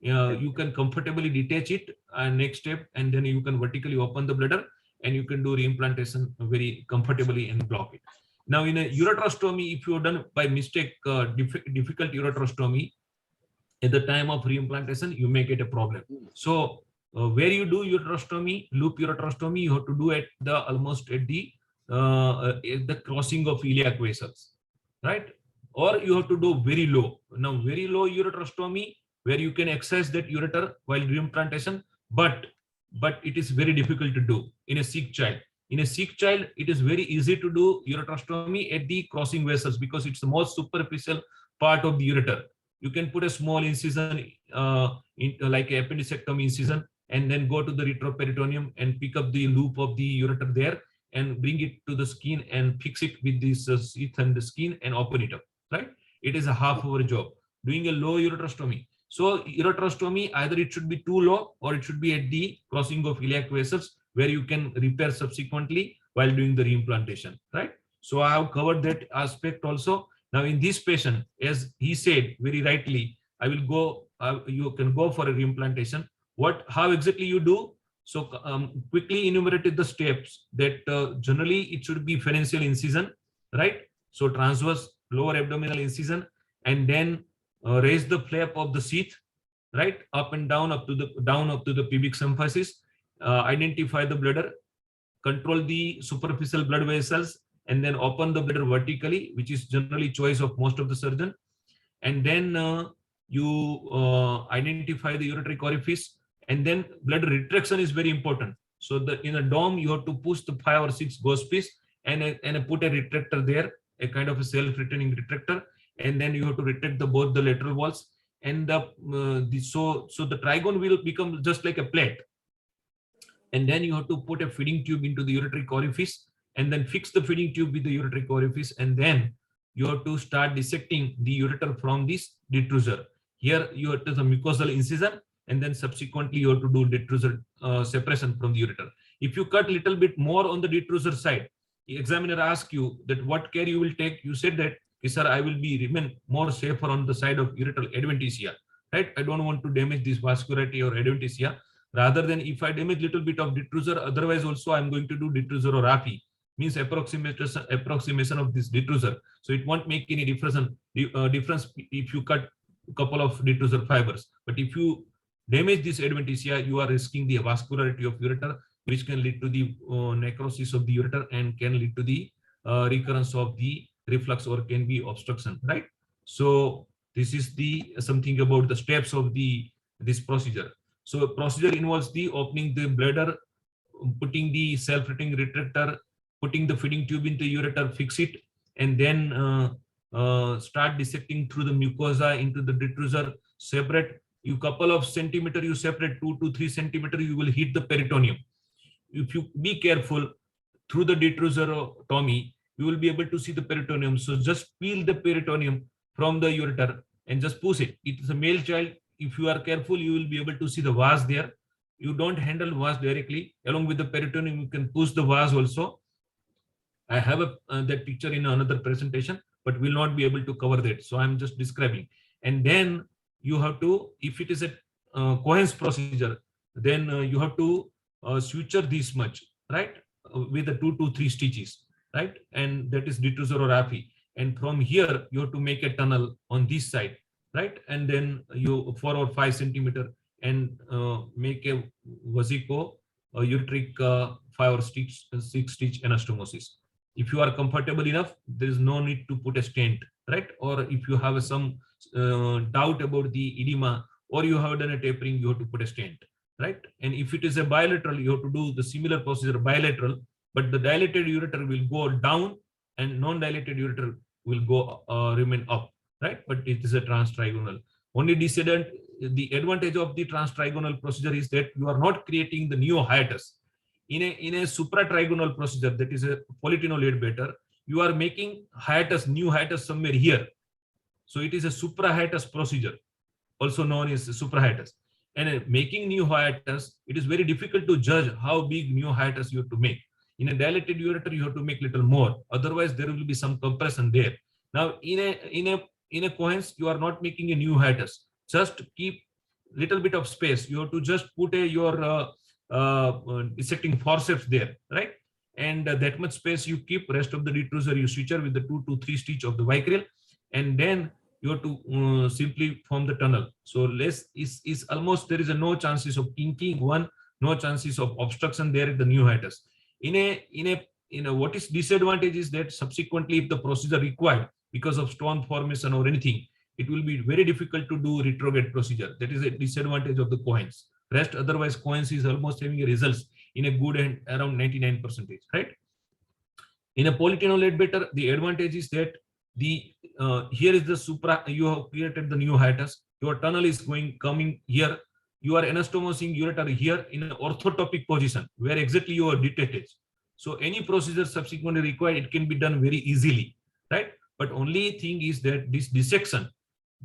You can comfortably detach it next step, and then you can vertically open the bladder, and you can do reimplantation very comfortably and block it. Now, in a ureterostomy, if you have done by mistake difficult ureterostomy, at the time of reimplantation, you may get a problem. So where you do ureterostomy, loop ureterostomy, you have to do at the almost at the crossing of iliac vessels, right? Or you have to do very low. Now, very low ureterostomy, where you can access that ureter while reimplantation, but it is very difficult to do in a sick child. In a sick child, it is very easy to do ureterostomy at the crossing vessels because it's the most superficial part of the ureter. You can put a small incision like an appendicectomy incision, and then go to the retroperitoneum and pick up the loop of the ureter there and bring it to the skin and fix it with this sheath and the skin and open it up, right? It is a half-hour job doing a low ureterostomy. So ureterostomy, either it should be too low or it should be at the crossing of iliac vessels where you can repair subsequently while doing the reimplantation, right? So I have covered that aspect also. Now in this patient, as he said very rightly, I will go, you can go for a reimplantation. How exactly you do? So quickly enumerated the steps that generally it should be pharyngeal incision, right? So transverse lower abdominal incision, and then raise the flap of the sheath, right? Up and down up to the pubic symphysis. Identify the bladder, control the superficial blood vessels, and then open the bladder vertically, which is generally choice of most of the surgeon. And then you identify the ureteric orifice, and then blood retraction is very important. So in a dome, you have to push the 5 or 6 gauze piece and put a retractor there, a kind of a self-retaining retractor, and then you have to retract both the lateral walls, and so the trigone will become just like a plate. And then you have to put a feeding tube into the ureteric orifice, and then fix the feeding tube with the ureteric orifice, and then you have to start dissecting the ureter from this detrusor. Here you have to the mucosal incision, and then subsequently you have to do detrusor separation from the ureter. If you cut a little bit more on the detrusor side, the examiner asks you that what care you will take. You said that, sir, I will remain more safer on the side of ureteral adventitia, right? I don't want to damage this vascularity or adventitia. Rather than if I damage little bit of detrusor, otherwise also I'm going to do detrusor or RAFI, means approximation of this detrusor. So it won't make any difference if you cut a couple of detrusor fibers. But if you damage this adventitia, you are risking the vascularity of ureter, which can lead to the necrosis of the ureter and can lead to the recurrence of the reflux or can be obstruction, right? So this is something about the steps of this procedure. So procedure involves the opening the bladder, putting the self-retaining retractor, putting the feeding tube into ureter, fix it, and then start dissecting through the mucosa into the detrusor, separate. You couple of centimeter, you separate 2 to 3 centimeter, you will hit the peritoneum. If you be careful through the detrusotomy, you will be able to see the peritoneum. So just peel the peritoneum from the ureter and just push it. It is a male child. If you are careful, you will be able to see the vas there. You don't handle vas directly. Along with the peritoneum, you can push the vas also. I have that picture in another presentation, but will not be able to cover that. So I'm just describing. And then you have to, if it is a Cohen's procedure, then you have to suture this much, right? With the 2 to 3 stitches, right? And that is detrusor or RAFI. And from here, you have to make a tunnel on this side, right? And then you 4 or 5 centimeter and make a vesico ureteric 5 or 6 stitch anastomosis. If you are comfortable enough, there is no need to put a stent, right? Or if you have some doubt about the edema, or you have done a tapering, you have to put a stent, right? And if it is a bilateral, you have to do the similar procedure bilateral, but the dilated ureter will go down and non-dilated ureter will go remain up, right? But it is a transtrigonal. Only the advantage of the transtrigonal procedure is that you are not creating the neo hiatus. in a supratrigonal procedure, that is a polytenon lead better, you are making hiatus, new hiatus somewhere here. So it is a suprahiatus procedure, also known as suprahiatus. And making new hiatus, it is very difficult to judge how big new hiatus you have to make. In a dilated ureter, you have to make little more. Otherwise, there will be some compression there. Now, in a cohens, you are not making a new hiatus. Just keep little bit of space. You have to just put your dissecting forceps there, right? And that much space you keep. Rest of the detrusor you suture with the 2 to 3 stitch of the vicryl, and then you have to simply form the tunnel. So less is almost, there is a no chances of kinking one, no chances of obstruction there at the new hiatus. In a what is disadvantage is that subsequently, if the procedure required because of stone formation or anything, it will be very difficult to do retrograde procedure. That is a disadvantage of the cohens. Rest, otherwise, cohens is almost having a results in a good and around 99%, right? In a polytenon lead better, the advantage is that the here is the supra, you have created the new hiatus, your tunnel is coming here, you are anastomosing ureter here in an orthotopic position where exactly you are detached. So any procedure subsequently required, it can be done very easily, right? But only thing is that this dissection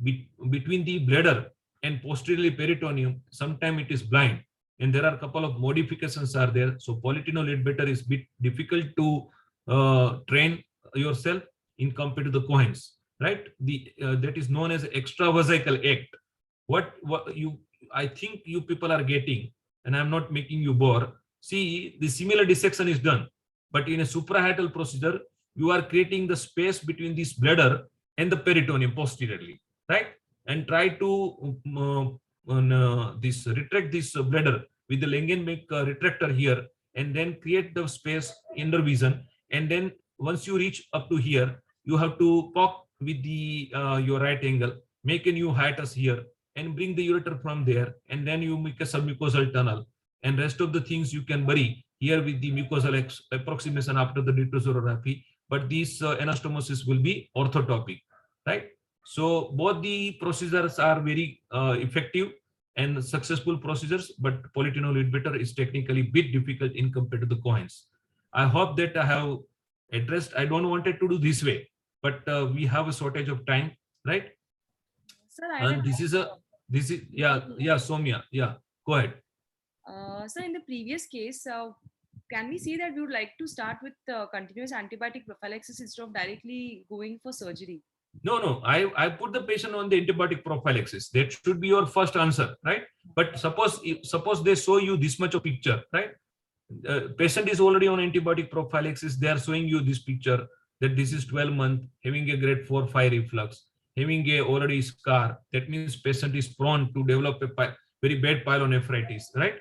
between the bladder and posteriorly peritoneum, sometimes it is blind, and there are a couple of modifications are there. So polytenon lead better is bit difficult to train yourself in compared to the cohens, right? That is known as extravesical act. What I think you people are getting, and I'm not making you bore. See, the similar dissection is done, but in a suprahiatal procedure, you are creating the space between this bladder and the peritoneum posteriorly, right? And try to retract this bladder with the Langenbeck retractor here, and then create the space in the vision. And then once you reach up to here, you have to poke with the your right angle, make a new hiatus here, and bring the ureter from there, and then you make a submucosal tunnel, and rest of the things you can bury here with the mucosal approximation after the detrussorography. But these anastomosis will be orthotopic, right? So both the procedures are very effective and successful procedures, but polytenon lead better is technically a bit difficult in compared to the cohens. I hope that I have addressed. I don't want it to do this way, but we have a shortage of time, right? Sir, And this is yeah, Soumya, yeah, go ahead. So in the previous case, can we see that we would like to start with continuous antibiotic prophylaxis instead of directly going for surgery? No, I put the patient on the antibiotic prophylaxis. That should be your first answer, right? But suppose they show you this much of picture, right? Patient is already on antibiotic prophylaxis. They are showing you this picture that this is 12 months, having a grade 4-5 reflux, having a already scar. That means patient is prone to develop a very bad pyelonephritis, right?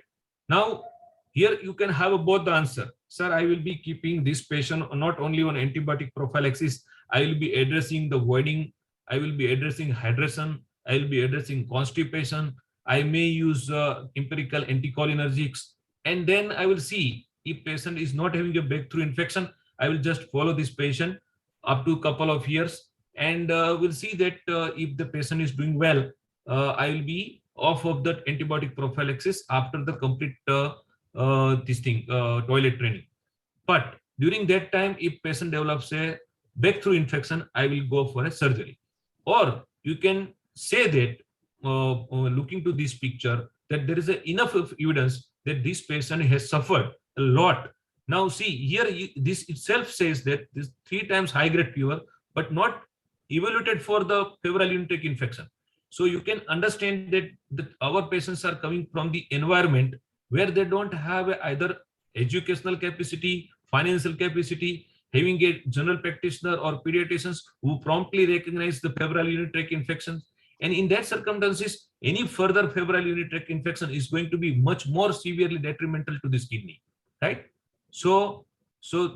Now, here you can have both the answer. Sir, I will be keeping this patient not only on antibiotic prophylaxis, I will be addressing the voiding, I will be addressing hydration, I will be addressing constipation, I may use empirical anticholinergics, and then I will see if patient is not having a breakthrough infection, I will just follow this patient up to a couple of years, and we'll see that if the patient is doing well, I will be off of that antibiotic prophylaxis after the complete toilet training. But during that time, if patient develops a breakthrough infection, I will go for a surgery. Or you can say that looking to this picture, that there is enough of evidence that this patient has suffered a lot. Now see here, this itself says that this 3 times high grade fever, but not evaluated for the febrile urinary infection. So you can understand that our patients are coming from the environment where they don't have either educational capacity, financial capacity, having a general practitioner or pediatricians who promptly recognize the febrile urinary tract infections. And in that circumstances, any further febrile urinary tract infection is going to be much more severely detrimental to this kidney, right? So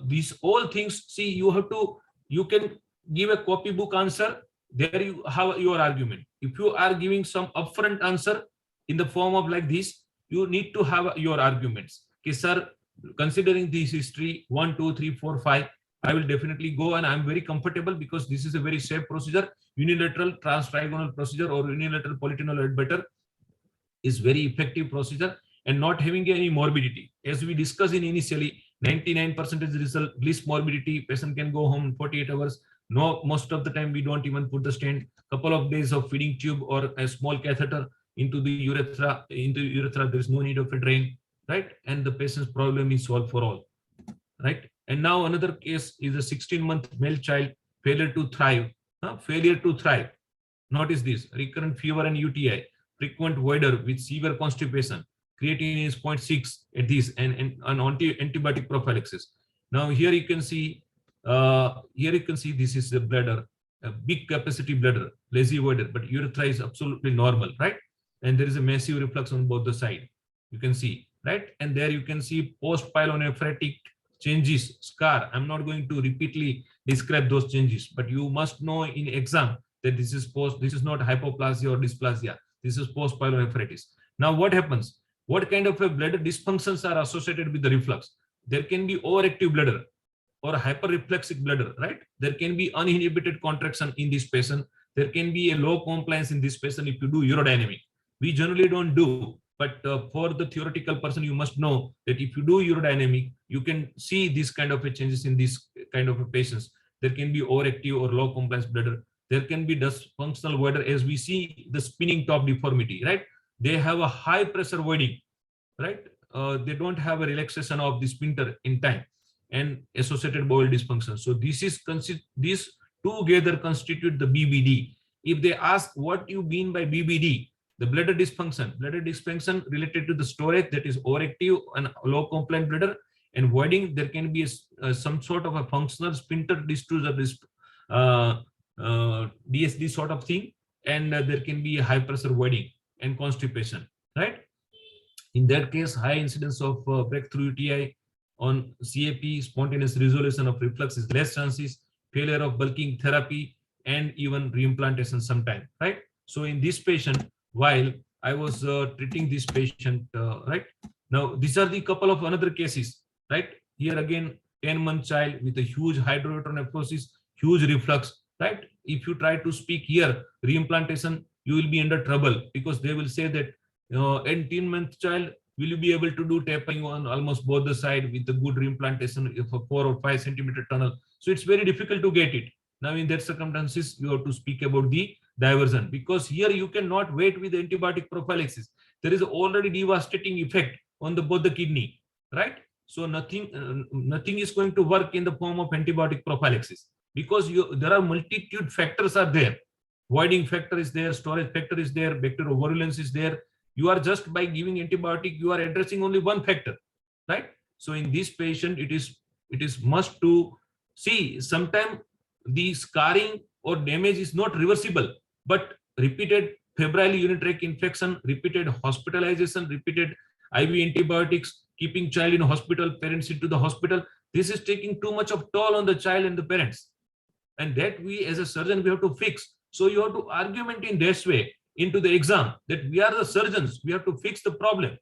these all things, see, you can give a copybook answer. There you have your argument. If you are giving some upfront answer in the form of like this, you need to have your arguments. Okay, sir, considering this history 1, 2, 3, 4, 5, I will definitely go, and I'm very comfortable because this is a very safe procedure. Unilateral transtrigonal procedure or unilateral polytenon lead better is very effective procedure, and not having any morbidity. As we discussed in initially, 99% result, least morbidity, patient can go home in 48 hours. No, most of the time we don't even put the stent. Couple of days of feeding tube or a small catheter into the urethra. There is no need of a drain, right? And the patient's problem is solved for all, right? And now another case is a 16-month male child, failure to thrive. Failure to thrive. Notice this: recurrent fever and UTI, frequent voider with severe constipation, creatinine is 0.6 at this, and antibiotic prophylaxis. Now here you can see, this is the bladder, a big capacity bladder, lazy voider, but urethra is absolutely normal, right? And there is a massive reflux on both the side. You can see, right? And there you can see post-pyelonephritic changes, scar. I'm not going to repeatedly describe those changes, but you must know in exam that this is not hypoplasia or dysplasia. This is post-pyelonephritis. Now what happens? What kind of a bladder dysfunctions are associated with the reflux? There can be overactive bladder or hyperreflexic bladder, right? There can be uninhibited contraction in this patient. There can be a low compliance in this patient if you do urodynamic. We generally don't do, but for the theoretical person, you must know that if you do urodynamic, you can see these kind of changes in this kind of patients. There can be overactive or low compliance bladder. There can be dysfunctional voider, as we see the spinning top deformity, right? They have a high pressure voiding, right? They don't have a relaxation of the sphincter in time, and associated bowel dysfunction. So these together constitute the BBD. If they ask what you mean by BBD, the bladder dysfunction related to the storage, that is overactive and low compliant bladder, and voiding, there can be some sort of a functional sphincter distress DSD sort of thing, and there can be a high pressure voiding and constipation, right? In that case, high incidence of breakthrough UTI on CAP, spontaneous resolution of reflux is less chances, failure of bulking therapy, and even reimplantation sometime, right? So in this patient, while I was treating this patient, right? Now, these are the couple of another cases, right? Here again, 10-month child with a huge hydroureter nephrosis, huge reflux, right? If you try to speak here, reimplantation, you will be under trouble, because they will say that, 10-month child, will you be able to do tapering on almost both the side with a good reimplantation of a 4 or 5 centimeter tunnel? So it's very difficult to get it. Now in that circumstances, you have to speak about the diversion, because here you cannot wait with the antibiotic prophylaxis. There is already devastating effect on both the kidney, right? So nothing is going to work in the form of antibiotic prophylaxis, because there are multitude factors are there. Voiding factor is there, storage factor is there, bacterial virulence is there. You are just by giving antibiotic, you are addressing only one factor, right? So in this patient, it is must to see, sometimes the scarring or damage is not reversible, but repeated febrile urinary tract infection, repeated hospitalization, repeated IV antibiotics, keeping child in hospital, parents into the hospital, this is taking too much of toll on the child and the parents, and that we as a surgeon, we have to fix. So you have to argument in this way into the exam that we are the surgeons, we have to fix the problem.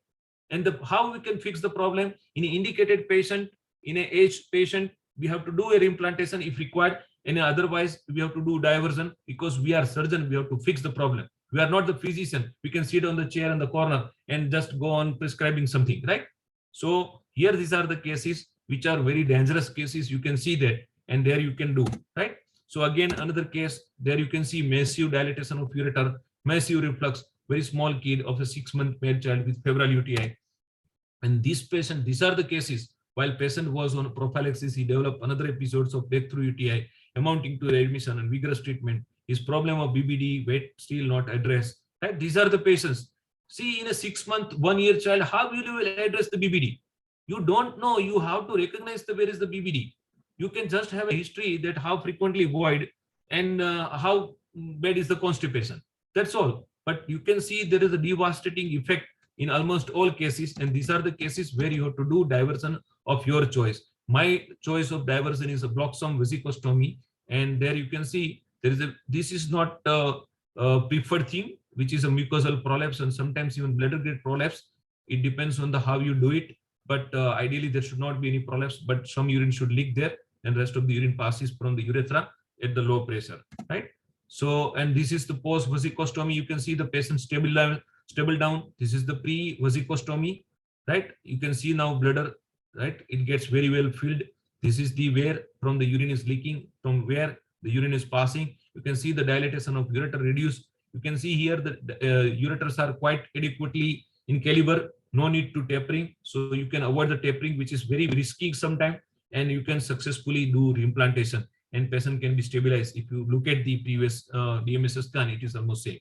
And how we can fix the problem in an indicated patient, in an aged patient, we have to do a reimplantation if required, and otherwise we have to do diversion, because we are surgeon, we have to fix the problem. We are not the physician, we can sit on the chair in the corner and just go on prescribing something, right? So here these are the cases which are very dangerous cases, you can see that, and there you can do, right? So again, another case, there you can see massive dilatation of ureter, massive reflux, very small kid of a 6-month male child with febrile UTI. And this patient, these are the cases, while patient was on prophylaxis, he developed another episodes of breakthrough UTI amounting to admission and vigorous treatment. His problem of BBD, weight still not addressed, right? These are the patients. See, in a 6-month, 1-year child, how will you address the BBD? You don't know, you have to recognize where is the BBD. You can just have a history that how frequently void and how bad is the constipation. That's all. But you can see there is a devastating effect in almost all cases, and these are the cases where you have to do diversion of your choice. My choice of diversion is a bloxam vesicostomy, and there you can see there is this is not a preferred thing, which is a mucosal prolapse and sometimes even bladder grade prolapse. It depends on how you do it, but ideally there should not be any prolapse, but some urine should leak there, and rest of the urine passes from the urethra at the low pressure, right? So, and this is the post vesicostomy. You can see the patient stable down. This is the pre vesicostomy. right? You can see now bladder, right? It gets very well filled. This is the where from the urine is leaking, from where the urine is passing. You can see the dilatation of ureter reduced. You can see here that the ureters are quite adequately in caliber, no need to tapering. So you can avoid the tapering, which is very risky sometimes, and you can successfully do reimplantation and patient can be stabilized. If you look at the previous Dmsa scan, it is almost same.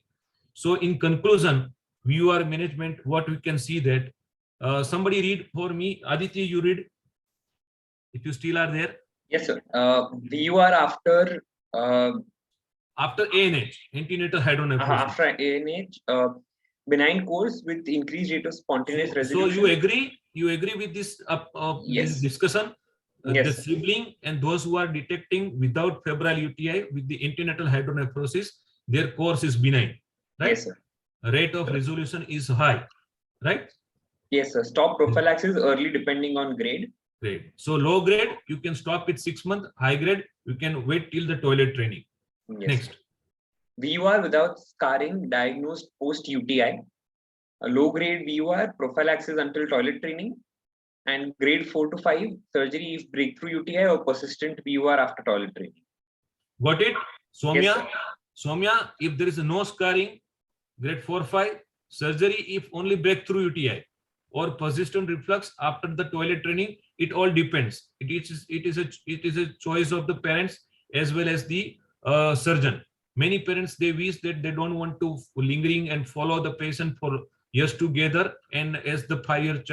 So in conclusion, VUR management, what we can see that somebody read for me. Aditya, you read if you still are there. Yes, sir. VUR after ANH, antenatal hydronephrosis. After ANH, benign course with increased rate of spontaneous resolution. So you agree with this Yes. this discussion? Yes. The sibling and those who are detecting without febrile UTI with the antenatal hydronephrosis, their course is benign, right? Yes, sir. Rate of resolution is high, right? Yes, sir. Stop prophylaxis early depending on grade. Great. So low grade, you can stop it 6 months. High grade, you can wait till the toilet training. Yes. Next. VUR without scarring diagnosed post UTI. A low grade VUR prophylaxis until toilet training. And grade 4 to 5 surgery if breakthrough UTI or persistent VUR after toilet training. Got it? Soumya? Yes, Soumya, if there is no scarring, grade 4-5, surgery if only breakthrough UTI or persistent reflux after the toilet training, it all depends. It is a choice of the parents as well as the surgeon. Many parents, they wish that they don't want to lingering and follow the patient for years together, and as the 5 year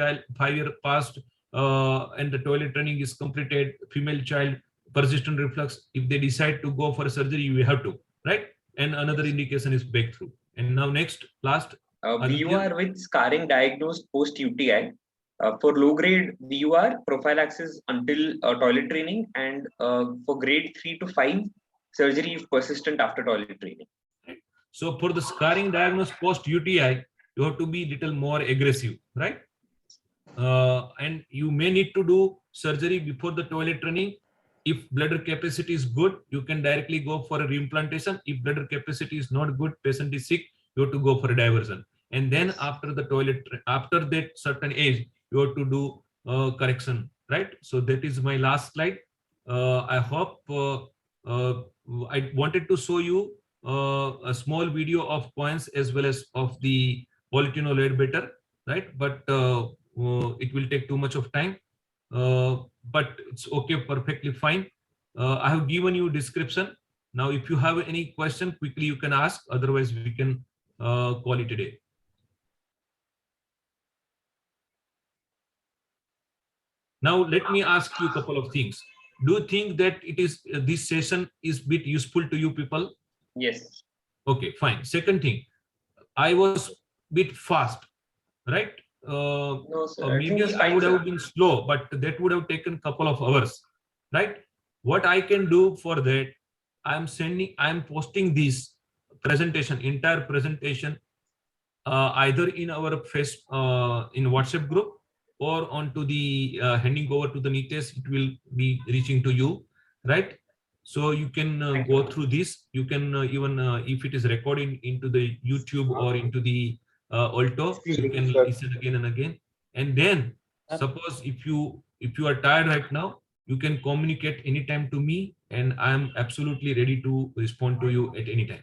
passed and the toilet training is completed, female child persistent reflux, if they decide to go for surgery, you have to, right? And another indication is breakthrough. And now next, last. VUR with scarring diagnosed post UTI. For low grade VUR, prophylaxis until toilet training, and for grade 3 to 5, surgery if persistent after toilet training. So for the scarring diagnosed post UTI, you have to be little more aggressive, right? And you may need to do surgery before the toilet training. If bladder capacity is good, you can directly go for a reimplantation. If bladder capacity is not good, patient is sick, you have to go for a diversion. And then after the toilet, after that certain age, you have to do correction, right? So that is my last slide. I hope I wanted to show you a small video of points as well as of the polytinoid better, right? But it will take too much of time. But it's okay, perfectly fine. I have given you description. Now, if you have any question, quickly you can ask. Otherwise, we can call it a day. Now, let me ask you a couple of things. Do you think that it is this session is bit useful to you people? Yes. Okay, fine. Second thing, I was bit fast, right? No, sir. Maybe I would have been slow, but that would have taken a couple of hours, right? What I can do for that, I'm posting this presentation, entire presentation, either in our in WhatsApp group or onto the handing over to the Nitesh. It will be reaching to you, right? So you can go through this. You can even if it is recorded into the YouTube or into the Alto, you can listen again and again. And then suppose if you are tired right now, you can communicate anytime to me, and I am absolutely ready to respond to you at any time.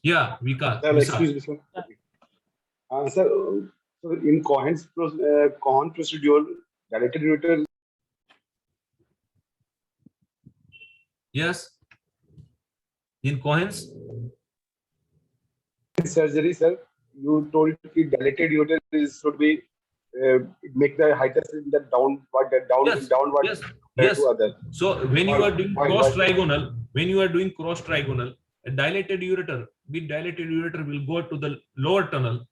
Yeah, Vikas. Excuse me, sir. Sir, so in Cohen's procedure, dilated ureter. Yes. In Cohen's surgery, sir, you told me dilated ureter should be make the hiatus in the downward, downward. Yes. To other. So when you are doing cross trigonal, a dilated ureter with dilated ureter will go to the lower tunnel,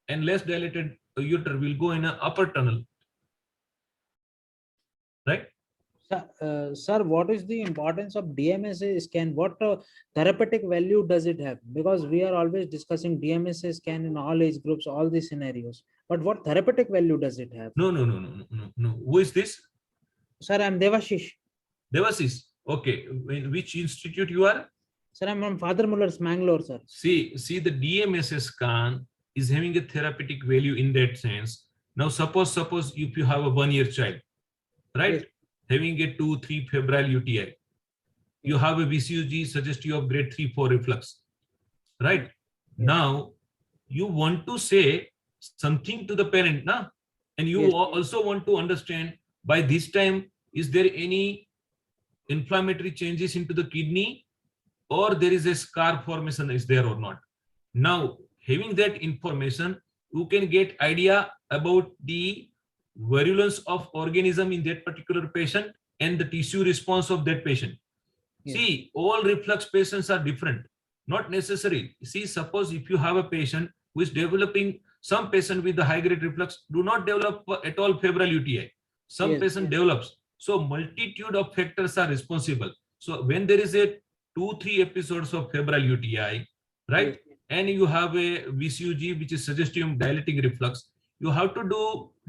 and less dilated ureter will go in an upper tunnel, right? Sir, what is the importance of Dmsa scan? What therapeutic value does it have? Because we are always discussing Dmsa scan in all age groups, all these scenarios. But what therapeutic value does it have? No. Who is this? Sir, I'm Devashish. Devashish. Okay. In which institute you are? Sir, I'm from Father Muller's, Mangalore, sir. See, the Dmsa scan is having a therapeutic value in that sense Now suppose if you have a 1-year child, right, Yes. having a 2-3 febrile UTI, you have a VCG suggestive of grade 3-4 reflux, right? Yes. Now you want to say something to the parent, na? And you Yes. also want to understand by this time, is there any inflammatory changes into the kidney, or there is a scar formation is there or not. Now having that information, you can get idea about the virulence of organism in that particular patient and the tissue response of that patient. Yes. See, all reflux patients are different, not necessary. See, suppose if you have a patient who is developing, some patient with the high grade reflux do not develop at all febrile UTI. Some Yes. patient develops. So multitude of factors are responsible. So when there is a 2-3 episodes of febrile UTI, right? Yes. And you have a VCUG which is suggestive of dilating reflux, you have to do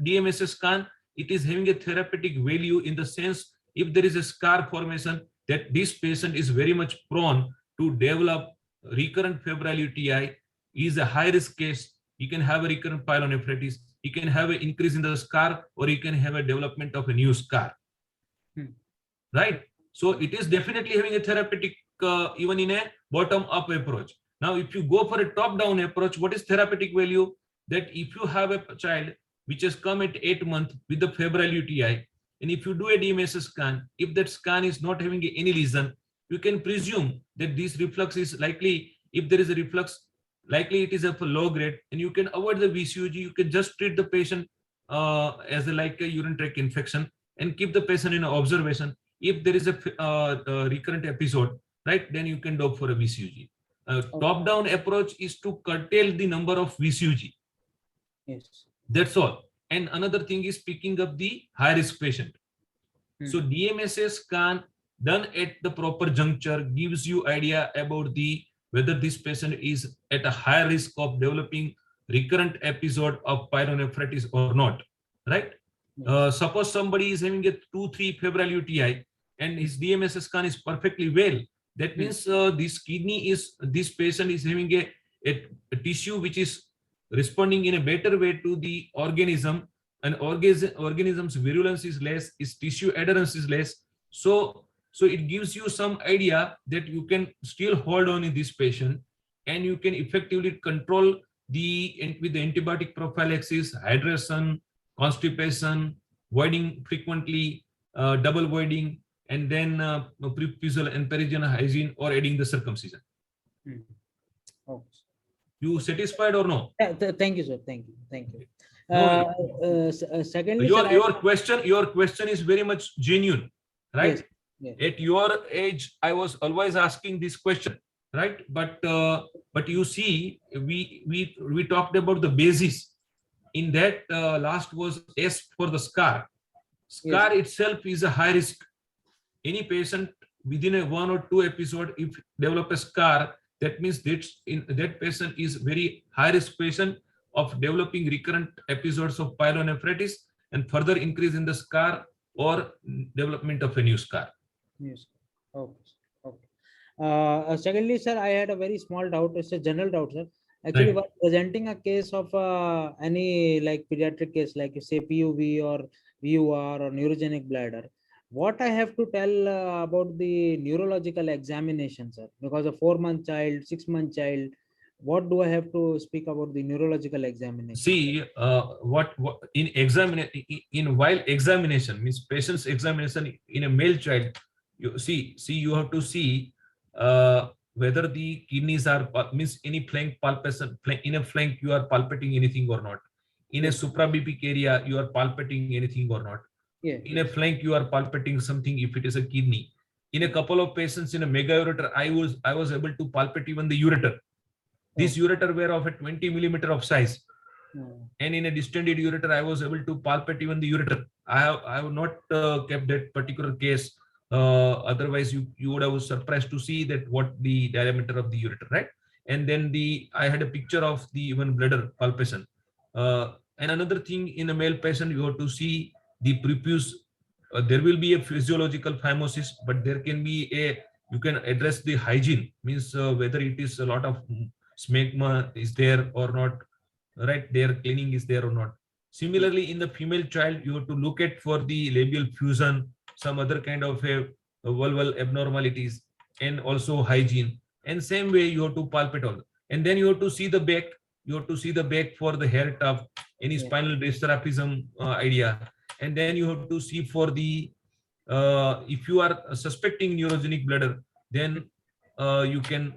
Dmsa scan. It is having a therapeutic value in the sense, if there is a scar formation, that this patient is very much prone to develop recurrent febrile UTI, is a high risk case. You can have a recurrent pyelonephritis, you can have an increase in the scar, or you can have a development of a new scar. Right? So it is definitely having a therapeutic, even in a bottom-up approach. Now, if you go for a top-down approach, what is therapeutic value? That if you have a child which has come at 8 months with the febrile UTI, and if you do a Dmsa scan, if that scan is not having any lesion, you can presume that this reflux is likely, if there is a reflux, likely it is of a low grade, and you can avoid the VCUG. You can just treat the patient as like a urinary tract infection and keep the patient in observation. If there is a recurrent episode, right, then you can go for a VCUG. Top-down approach is to curtail the number of VCUG. Yes. That's all. And another thing is picking up the high-risk patient. So Dmsa scan done at the proper juncture gives you idea about the whether this patient is at a higher risk of developing recurrent episode of pyelonephritis or not, right? Suppose somebody is having a 2-3 febrile UTI and his Dmsa scan is perfectly well. That means this patient is having a tissue which is responding in a better way to the organism, and organism's virulence is less, its tissue adherence is less. So it gives you some idea that you can still hold on in this patient, and you can effectively control with the antibiotic prophylaxis, hydration, constipation, voiding frequently, double voiding, and then prepusal and perineal hygiene, or adding the circumcision. Okay. You satisfied or no? Thank you, sir. Thank you. Thank you. No, Secondly, your question is very much genuine, right? Yes. Yes. At your age, I was always asking this question, right? But you see, we talked about the basis. In that, last was S for the scar. Scar itself is a high risk. Any patient within a 1 or 2 episode, if develop a scar, that means that patient is very high risk patient of developing recurrent episodes of pyelonephritis and further increase in the scar or development of a new scar. Yes. Okay. Secondly, sir, I had a very small doubt. It's a general doubt, sir. Actually, Right. while presenting a case of any like pediatric case, like you say PUV or VUR or neurogenic bladder, what I have to tell about the neurological examination, sir? Because a 4-month child, 6-month child, what do I have to speak about the neurological examination? See, what while examination means patient's examination in a male child, you have to see whether the kidneys are means any flank palpation. In a flank, you are palpating anything or not. In a suprapubic area, you are palpating anything or not. In a flank, you are palpating something if it is a kidney. In a couple of patients in a mega ureter, I was able to palpate even the ureter. This ureter were of a 20 millimeter of size. And in a distended ureter, I was able to palpate even the ureter. I have not kept that particular case. Otherwise, you would have surprised to see that what the diameter of the ureter, right? And then I had a picture of the even bladder palpation. And another thing, in a male patient, you have to see the prepuce. There will be a physiological phimosis, but there can be you can address the hygiene, means whether it is a lot of smegma is there or not, right? Their cleaning is there or not. Similarly, in the female child, you have to look at for the labial fusion, some other kind of a vulval abnormalities, and also hygiene. And same way, you have to palpate all. And then you have to see the back. You have to see the back for the hair tuft, any spinal dystrophism idea. And then you have to see for the, if you are suspecting neurogenic bladder, then you can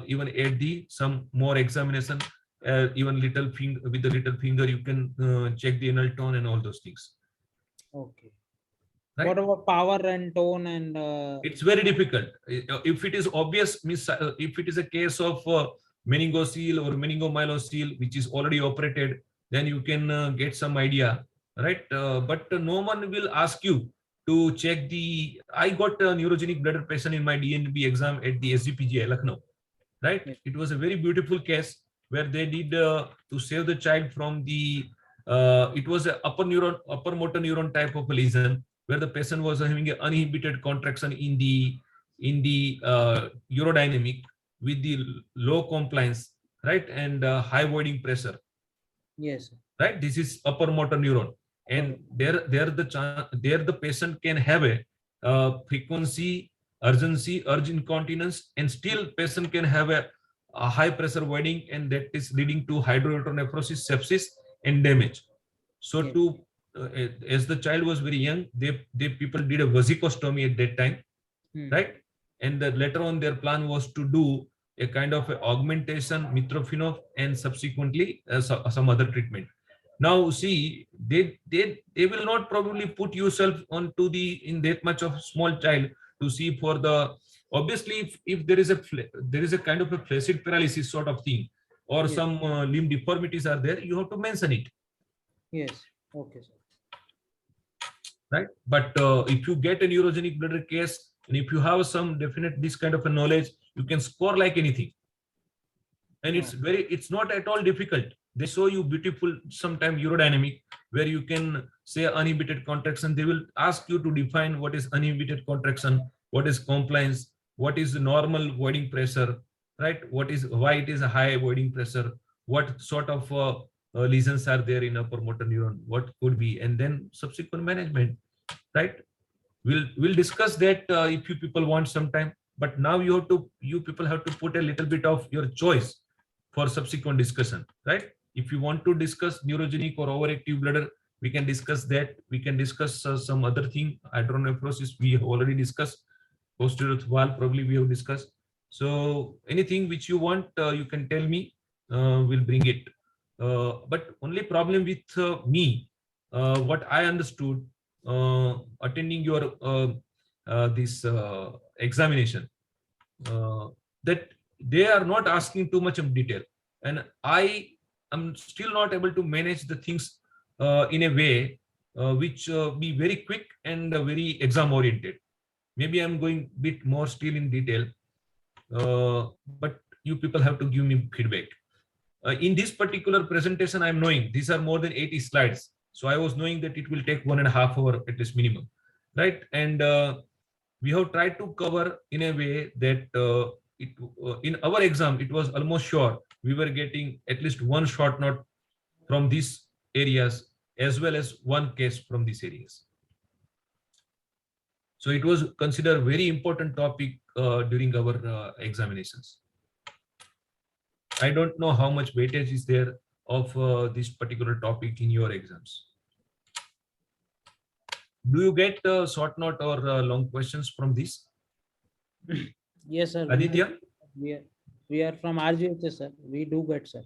even add the some more examination. Even little finger, with the little finger, you can check the anal tone and all those things. Okay. Right? What about power and tone and? It's very difficult. If it is obvious, if it is a case of meningocele or meningomyelocele, which is already operated, then you can get some idea, right? But no one will ask you to check the. I got a neurogenic bladder patient in my DNB exam at the SGPGI Lucknow, right? Yes. It was a very beautiful case where they did to save the child from the. It was a upper motor neuron type of a lesion, where the patient was having an uninhibited contraction in the urodynamic with the low compliance, right, and high voiding pressure. Yes. Right. This is upper motor neuron, and there the patient can have a frequency, urgency, urge incontinence, and still patient can have a high pressure voiding, and that is leading to hydronephrosis, sepsis, and damage. So Yes. to as the child was very young, they people did a vasicostomy at that time, right? And later on, their plan was to do a kind of a augmentation, mitrophenol, and subsequently some other treatment. Now, see, they will not probably put yourself onto the in that much of small child to see for the. Obviously, if there is a kind of a flaccid paralysis sort of thing, or Yes. some limb deformities are there, you have to mention it. Yes. Okay, sir. Right, but if you get a neurogenic bladder case, and if you have some definite this kind of a knowledge, you can score like anything. And it's not at all difficult. They show you beautiful sometime urodynamic, where you can say uninhibited contraction. They will ask you to define what is uninhibited contraction, what is compliance, what is normal voiding pressure, right? Why it is a high voiding pressure, what sort of lesions are there in upper motor neuron, what could be, and then subsequent management, right? We'll discuss that if you people want some time, but now you people have to put a little bit of your choice for subsequent discussion, right? If you want to discuss neurogenic or overactive bladder, we can discuss that. We can discuss some other thing. Hydronephrosis we have already discussed. Posterior wall probably we have discussed. So anything which you want, you can tell me. We'll bring it. But only problem with me, what I understood attending your this examination, that they are not asking too much of detail, and I am still not able to manage the things in a way which be very quick and very exam oriented. Maybe I'm going a bit more still in detail, but you people have to give me feedback. In this particular presentation, I'm knowing these are more than 80 slides. So I was knowing that it will take 1.5 hours at least minimum, right? And we have tried to cover in a way that in our exam, it was almost sure we were getting at least one short note from these areas, as well as one case from these areas. So it was considered very important topic during our examinations. I don't know how much weightage is there of this particular topic in your exams. Do you get short note or long questions from this? Yes, sir. Aditya? We are from RGHS, sir. We do get, sir.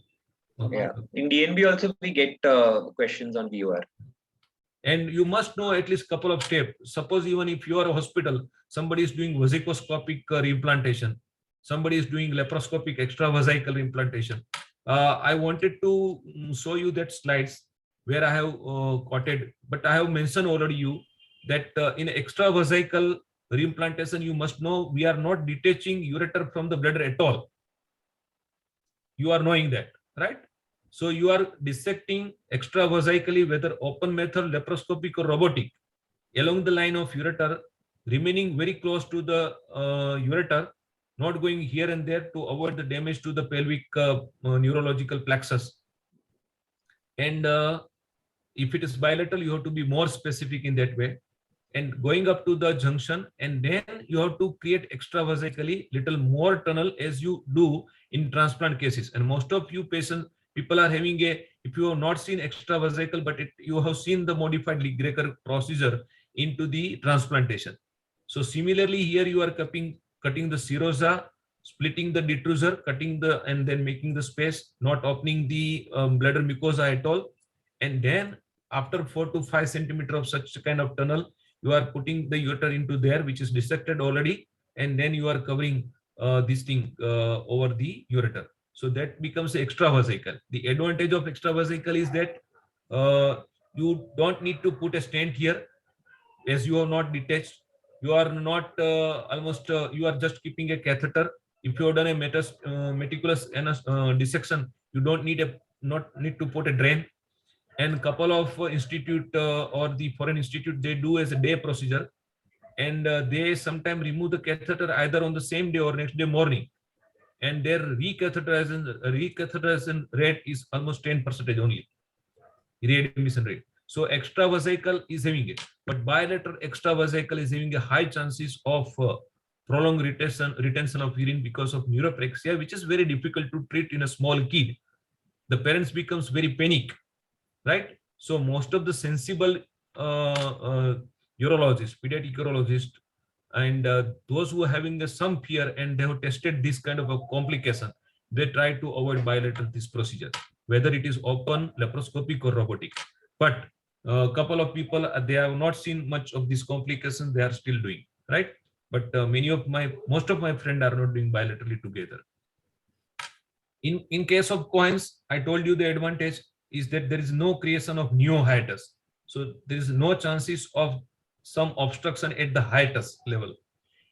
Okay. Yeah. In DNB also we get questions on VUR. And you must know at least couple of steps. Suppose even if you are a hospital, somebody is doing vasicoscopic reimplantation, somebody is doing laparoscopic extravesical implantation. I wanted to show you that slides where I have quoted, but I have mentioned already you that in extravesical reimplantation, you must know we are not detaching ureter from the bladder at all. You are knowing that, right? So you are dissecting extravesically, whether open method, laparoscopic or robotic, along the line of ureter, remaining very close to the ureter, not going here and there to avoid the damage to the pelvic neurological plexus. And If it is bilateral, you have to be more specific in that way. And going up to the junction, and then you have to create extravasically little more tunnel as you do in transplant cases. And most of you patients, people are having a, if you have not seen extravasical, but you have seen the modified Greger procedure into the transplantation. So similarly here you are cutting the serosa, splitting the detrusor, cutting the, and then making the space, not opening the bladder mucosa at all. And then after 4 to 5 centimeter of such kind of tunnel, you are putting the ureter into there, which is dissected already, and then you are covering this thing over the ureter. So that becomes extravasical. The advantage of extravasical is that you don't need to put a stent here, as you are not detached. You are not you are just keeping a catheter. If you have done a meticulous dissection, you don't need to put a drain. And couple of institute or the foreign institute, they do as a day procedure, and they sometimes remove the catheter either on the same day or next day morning, and their recatheterization rate is almost 10% only, readmission rate. So extravasical is having it, but bilateral extravasical is having a high chances of prolonged retention of urine because of neuropraxia, which is very difficult to treat in a small kid. The parents becomes very panic, right? So most of the sensible urologists, pediatric urologists, and those who are having some fear and they have tested this kind of a complication, they try to avoid bilateral this procedure, whether it is open, laparoscopic, or robotic. But a couple of people, they have not seen much of these complications, they are still doing, right? But most of my friends are not doing bilaterally together. In case of coins, I told you the advantage is that there is no creation of neo hiatus. So there is no chances of some obstruction at the hiatus level.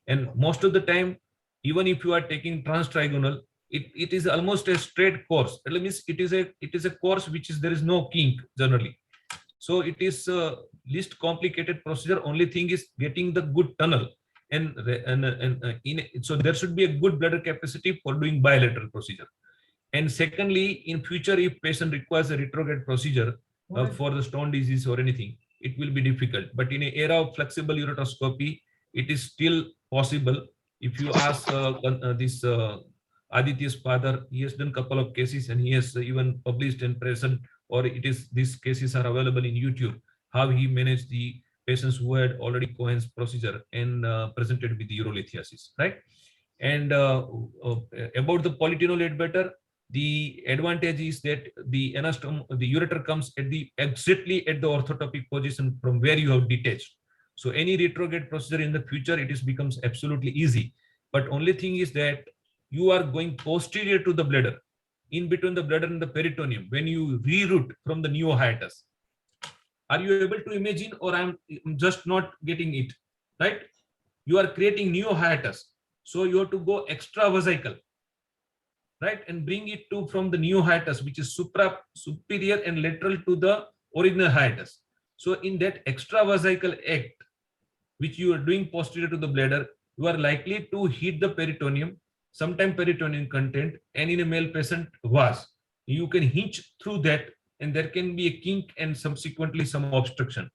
And most of the time, even if you are taking transtrigonal, it is almost a straight course. That means it is a course which is, there is no kink generally. So it is least complicated procedure. Only thing is getting the good tunnel, so there should be a good bladder capacity for doing bilateral procedure. And secondly, in future, if patient requires a retrograde procedure for the stone disease or anything, it will be difficult. But in an era of flexible ureteroscopy, it is still possible. If you ask this Aditya's father, he has done a couple of cases and he has even published and present, or these cases are available in YouTube, how he managed the patients who had already Cohen's procedure and presented with the urolithiasis, right? And about the polytenoloate better, the advantage is that the ureter comes at exactly at the orthotopic position from where you have detached. So any retrograde procedure in the future, it becomes absolutely easy. But only thing is that you are going posterior to the bladder, in between the bladder and the peritoneum, when you reroute from the neo hiatus. Are you able to imagine, or I'm just not getting it, right? You are creating neo hiatus. So you have to go extravasical, right, and bring it to from the neo hiatus, which is superior and lateral to the original hiatus. So in that extravasical act, which you are doing posterior to the bladder, you are likely to hit the peritoneum, sometimes peritoneum content, and in a male patient vas. You can hinge through that, and there can be a kink and subsequently some obstruction.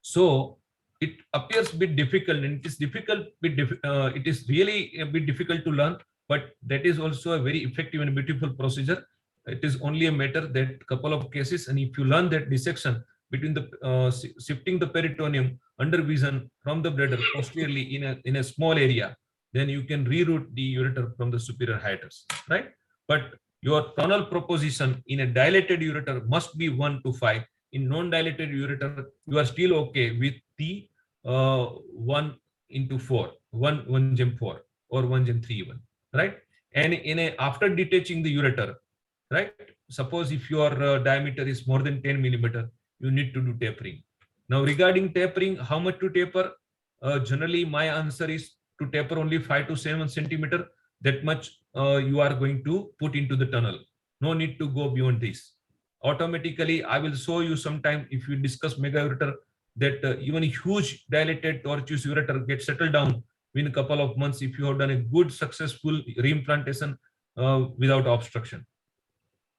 So it appears a bit difficult, and it is difficult. It is really a bit difficult to learn, but that is also a very effective and beautiful procedure. It is only a matter that couple of cases, and if you learn that dissection between the shifting the peritoneum under vision from the bladder posteriorly in a small area, then you can reroute the ureter from the superior hiatus, right? But your tunnel proposition in a dilated ureter must be 1 to 5. In non-dilated ureter, you are still okay with the 1 into 4, 1 gem 4 or 1 gem 3 even, right? And after detaching the ureter, right? Suppose if your diameter is more than 10 millimeter, you need to do tapering. Now regarding tapering, how much to taper? Generally, my answer is to taper only 5 to 7 centimeter. That much you are going to put into the tunnel. No need to go beyond this. Automatically, I will show you sometime if you discuss mega ureter that even huge dilated tortuous ureter gets settled down within a couple of months if you have done a good successful reimplantation without obstruction.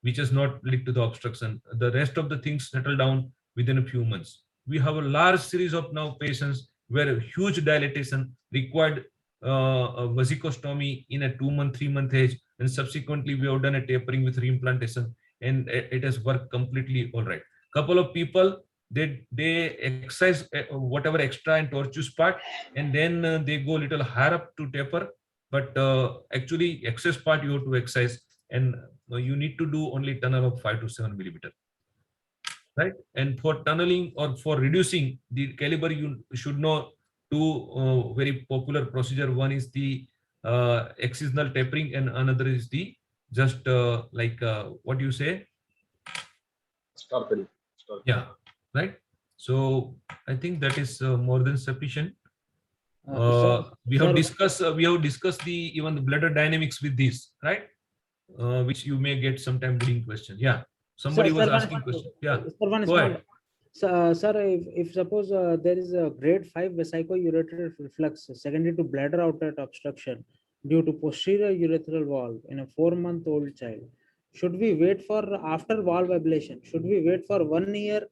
which has not led to the obstruction. The rest of the things settle down within a few months. We have a large series of now patients where a huge dilatation required a vesicostomy in a 2-month, 3-month age, and subsequently we have done a tapering with reimplantation, and it has worked completely all right. Couple of people, they exercise whatever extra and tortuous part, and then they go a little higher up to taper, but actually excess part you have to exercise, and you need to do only tunnel of 5 to 7 millimeter, right? And for tunneling or for reducing the caliber, you should know two very popular procedure. One is the excisional tapering, and another is the just what you say? Scarpelli. Yeah, right. So I think that is more than sufficient. We have discussed the even the bladder dynamics with this, right? Which you may get sometime during question. Yeah, somebody was asking question. Yeah, go ahead. Sir, if suppose there is a grade 5 vesico-ureter reflux secondary to bladder outlet obstruction due to posterior urethral valve in a 4-month-old child, should we wait for after valve ablation? Should we wait for 1 year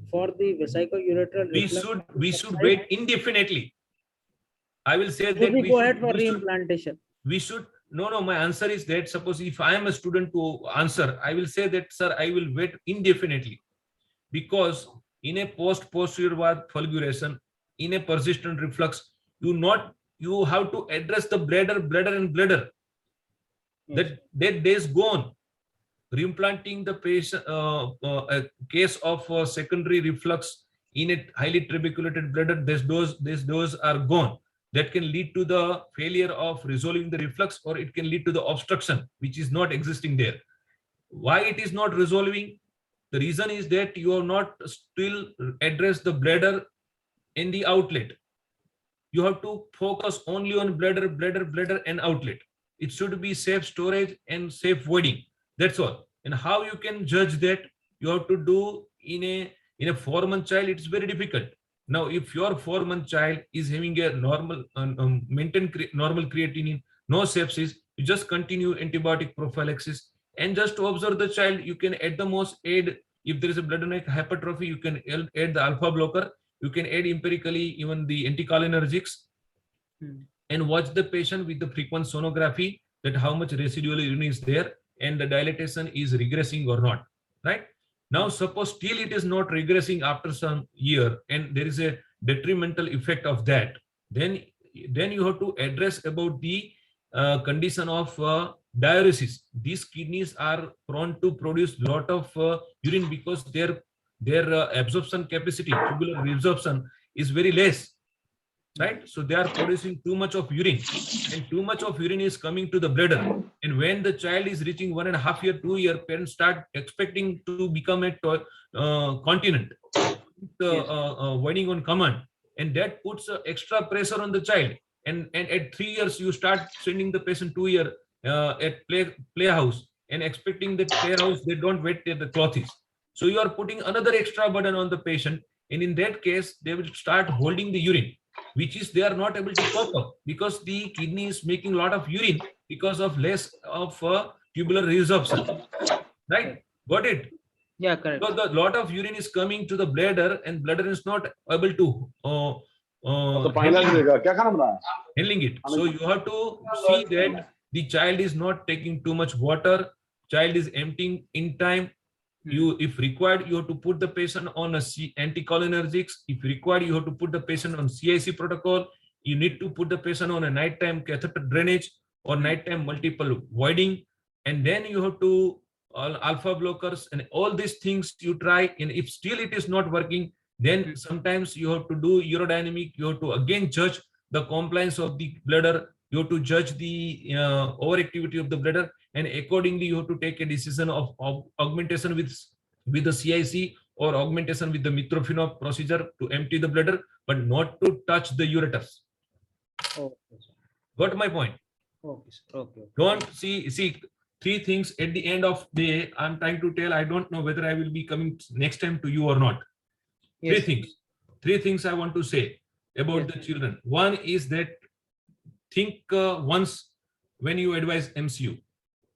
for the vesico-ureteral reflux? We should wait indefinitely. I will say that we go ahead for reimplantation. We should. No, my answer is that suppose if I am a student to answer, I will say that, sir, I will wait indefinitely, because in a posterior valve fulguration, in a persistent reflux, you have to address the bladder. Yes. That days gone. Reimplanting the patient, a case of secondary reflux in a highly trabeculated bladder, those are gone. That can lead to the failure of resolving the reflux, or it can lead to the obstruction, which is not existing there. Why it is not resolving? The reason is that you have not still addressed the bladder in the outlet. You have to focus only on bladder and outlet. It should be safe storage and safe voiding. That's all. And how you can judge that? You have to do in a 4-month child. It's very difficult. Now, if your 4-month child is having a normal maintain normal creatinine, no sepsis, you just continue antibiotic prophylaxis, and just to observe the child, you can at the most add, if there is a bladder hypertrophy, you can add the alpha blocker. You can add empirically even the anticholinergics, and watch the patient with the frequent sonography, that how much residual urine is there and the dilatation is regressing or not, right? Now, suppose still it is not regressing after some year and there is a detrimental effect of that, then you have to address about the condition of diuresis. These kidneys are prone to produce lot of urine because their absorption capacity, tubular reabsorption, is very less, right? So they are producing too much of urine, and too much of urine is coming to the bladder. And when the child is reaching 1.5 year, 2 year, parents start expecting to become a continent, voiding on command, and that puts extra pressure on the child. And at 3 years, you start sending the patient 2 year at playhouse and expecting that playhouse they don't wet till the cloth is. So you are putting another extra burden on the patient, and in that case, they will start holding the urine, which is they are not able to cope up, because the kidney is making a lot of urine because of less of tubular reabsorption, right? Got it? Yeah, correct. So the lot of urine is coming to the bladder, and bladder is not able to handling it. So you have to see that the child is not taking too much water, child is emptying in time. If required, you have to put the patient on a anticholinergics. If required, you have to put the patient on CIC protocol. You need to put the patient on a nighttime catheter drainage or nighttime multiple voiding, and then you have to alpha blockers and all these things you try. And if still it is not working, then sometimes you have to do urodynamic. You have to again judge the compliance of the bladder. You have to judge the overactivity of the bladder, and accordingly you have to take a decision of augmentation with the CIC or augmentation with the Mitrofinov procedure to empty the bladder, but not to touch the ureters. Okay. Got my point? Okay, sir. Okay. Don't see 3 things at the end of the day. I'm trying to tell. I don't know whether I will be coming next time to you or not. Yes. 3 things I want to say about the children. One is that think once when you advise MCU.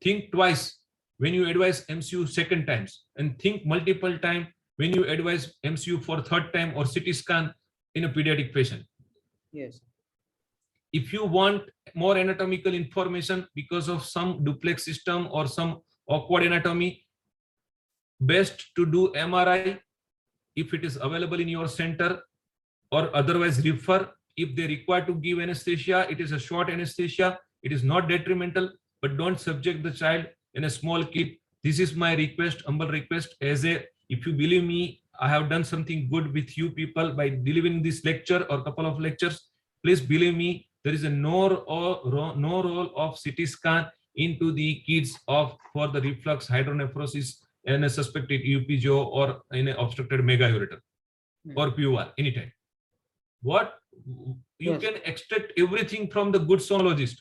Think twice when you advise MCU second times, and think multiple times when you advise MCU for third time or CT scan in a pediatric patient. Yes. If you want more anatomical information because of some duplex system or some awkward anatomy, best to do MRI if it is available in your center, or otherwise refer. If they require to give anesthesia, it is a short anesthesia. It is not detrimental, but don't subject the child in a small kid. This is my request, humble request. If you believe me, I have done something good with you people by delivering this lecture or couple of lectures. Please believe me, there is no role of CT scan into the kids for the reflux, hydronephrosis, and a suspected UPGO or in an obstructed mega ureter or VUR anytime. What you can extract everything from the good sonologist.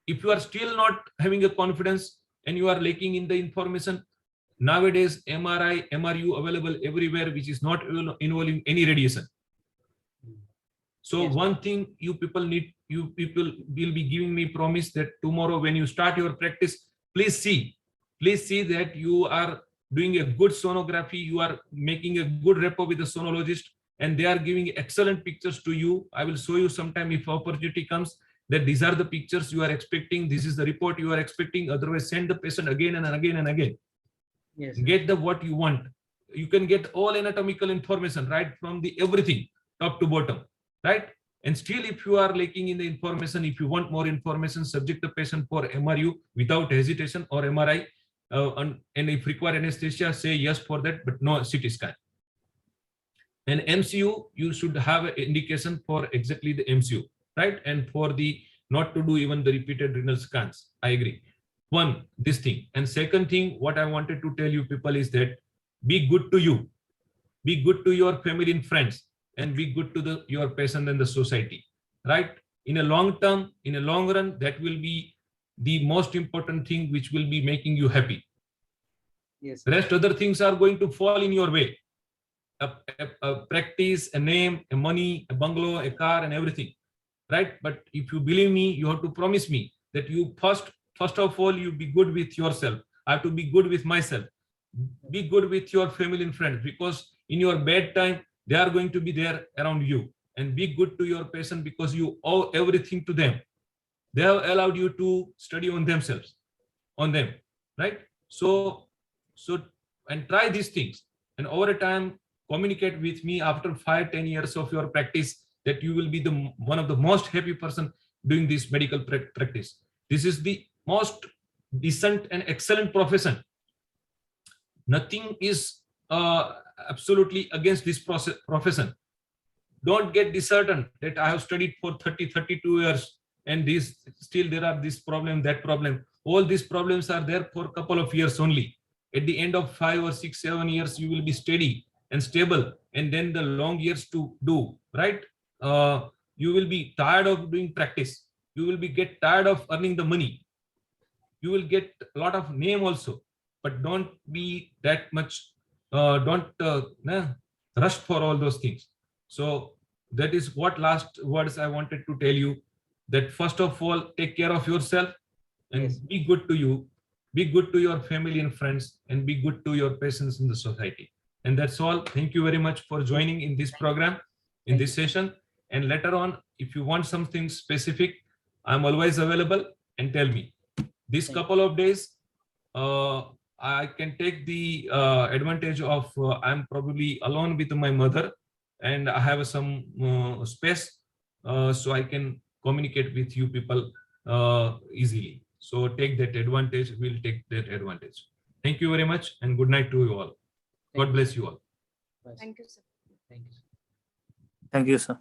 If you are still not having a confidence and you are lacking in the information, nowadays MRI, MRU available everywhere, which is not involving any radiation. So one thing you people will be giving me promise that tomorrow when you start your practice, please see that you are doing a good sonography, you are making a good rapport with the sonologist, and they are giving excellent pictures to you. I will show you sometime if opportunity comes, that these are the pictures you are expecting, this is the report you are expecting. Otherwise, send the patient again and again and again. Yes. Get the what you want. You can get all anatomical information right from the everything top to bottom, right? And still, if you are lacking in the information, if you want more information, subject the patient for MRU without hesitation, or MRI, and if require anesthesia, say yes for that, but no CT scan. And MCU, you should have an indication for exactly the MCU, right? And for the not to do even the repeated renal scans. I agree. One, this thing. And second thing, what I wanted to tell you people is that be good to you, be good to your family and friends, and be good to your patient and the society, right? In a long term, in a long run, that will be the most important thing which will be making you happy. Yes. The rest other things are going to fall in your way. A practice, a name, a money, a bungalow, a car, and everything, right? But if you believe me, you have to promise me that you first of all, you be good with yourself. I have to be good with myself. Be good with your family and friends, because in your bad time, they are going to be there around you. And be good to your patient because you owe everything to them. They have allowed you to study on themselves, on them, right? So and try these things. And over a time, communicate with me after 5-10 years of your practice that you will be one of the most happy person doing this medical practice. This is the most decent and excellent profession. Nothing is absolutely against this profession. Don't get disheartened that I have studied for 32 years and still there are this problem, that problem. All these problems are there for a couple of years only. At the end of 5 or 6, 7 years, you will be steady and stable, and then the long years to do, right? You will be tired of doing practice. You will get tired of earning the money. You will get a lot of name also, but don't be that much, don't rush for all those things. So that is what last words I wanted to tell you, that first of all, take care of yourself and be good to you, be good to your family and friends, and be good to your patients in the society. And that's all. Thank you very much for joining in this program, in this session. And later on, if you want something specific, I'm always available, and tell me. This couple of days, I can take the advantage of I'm probably alone with my mother, and I have some space, so I can communicate with you people easily. So take that advantage. We'll take that advantage. Thank you very much, and good night to you all. God bless you all. Thank you, sir. Thank you. Thank you, sir.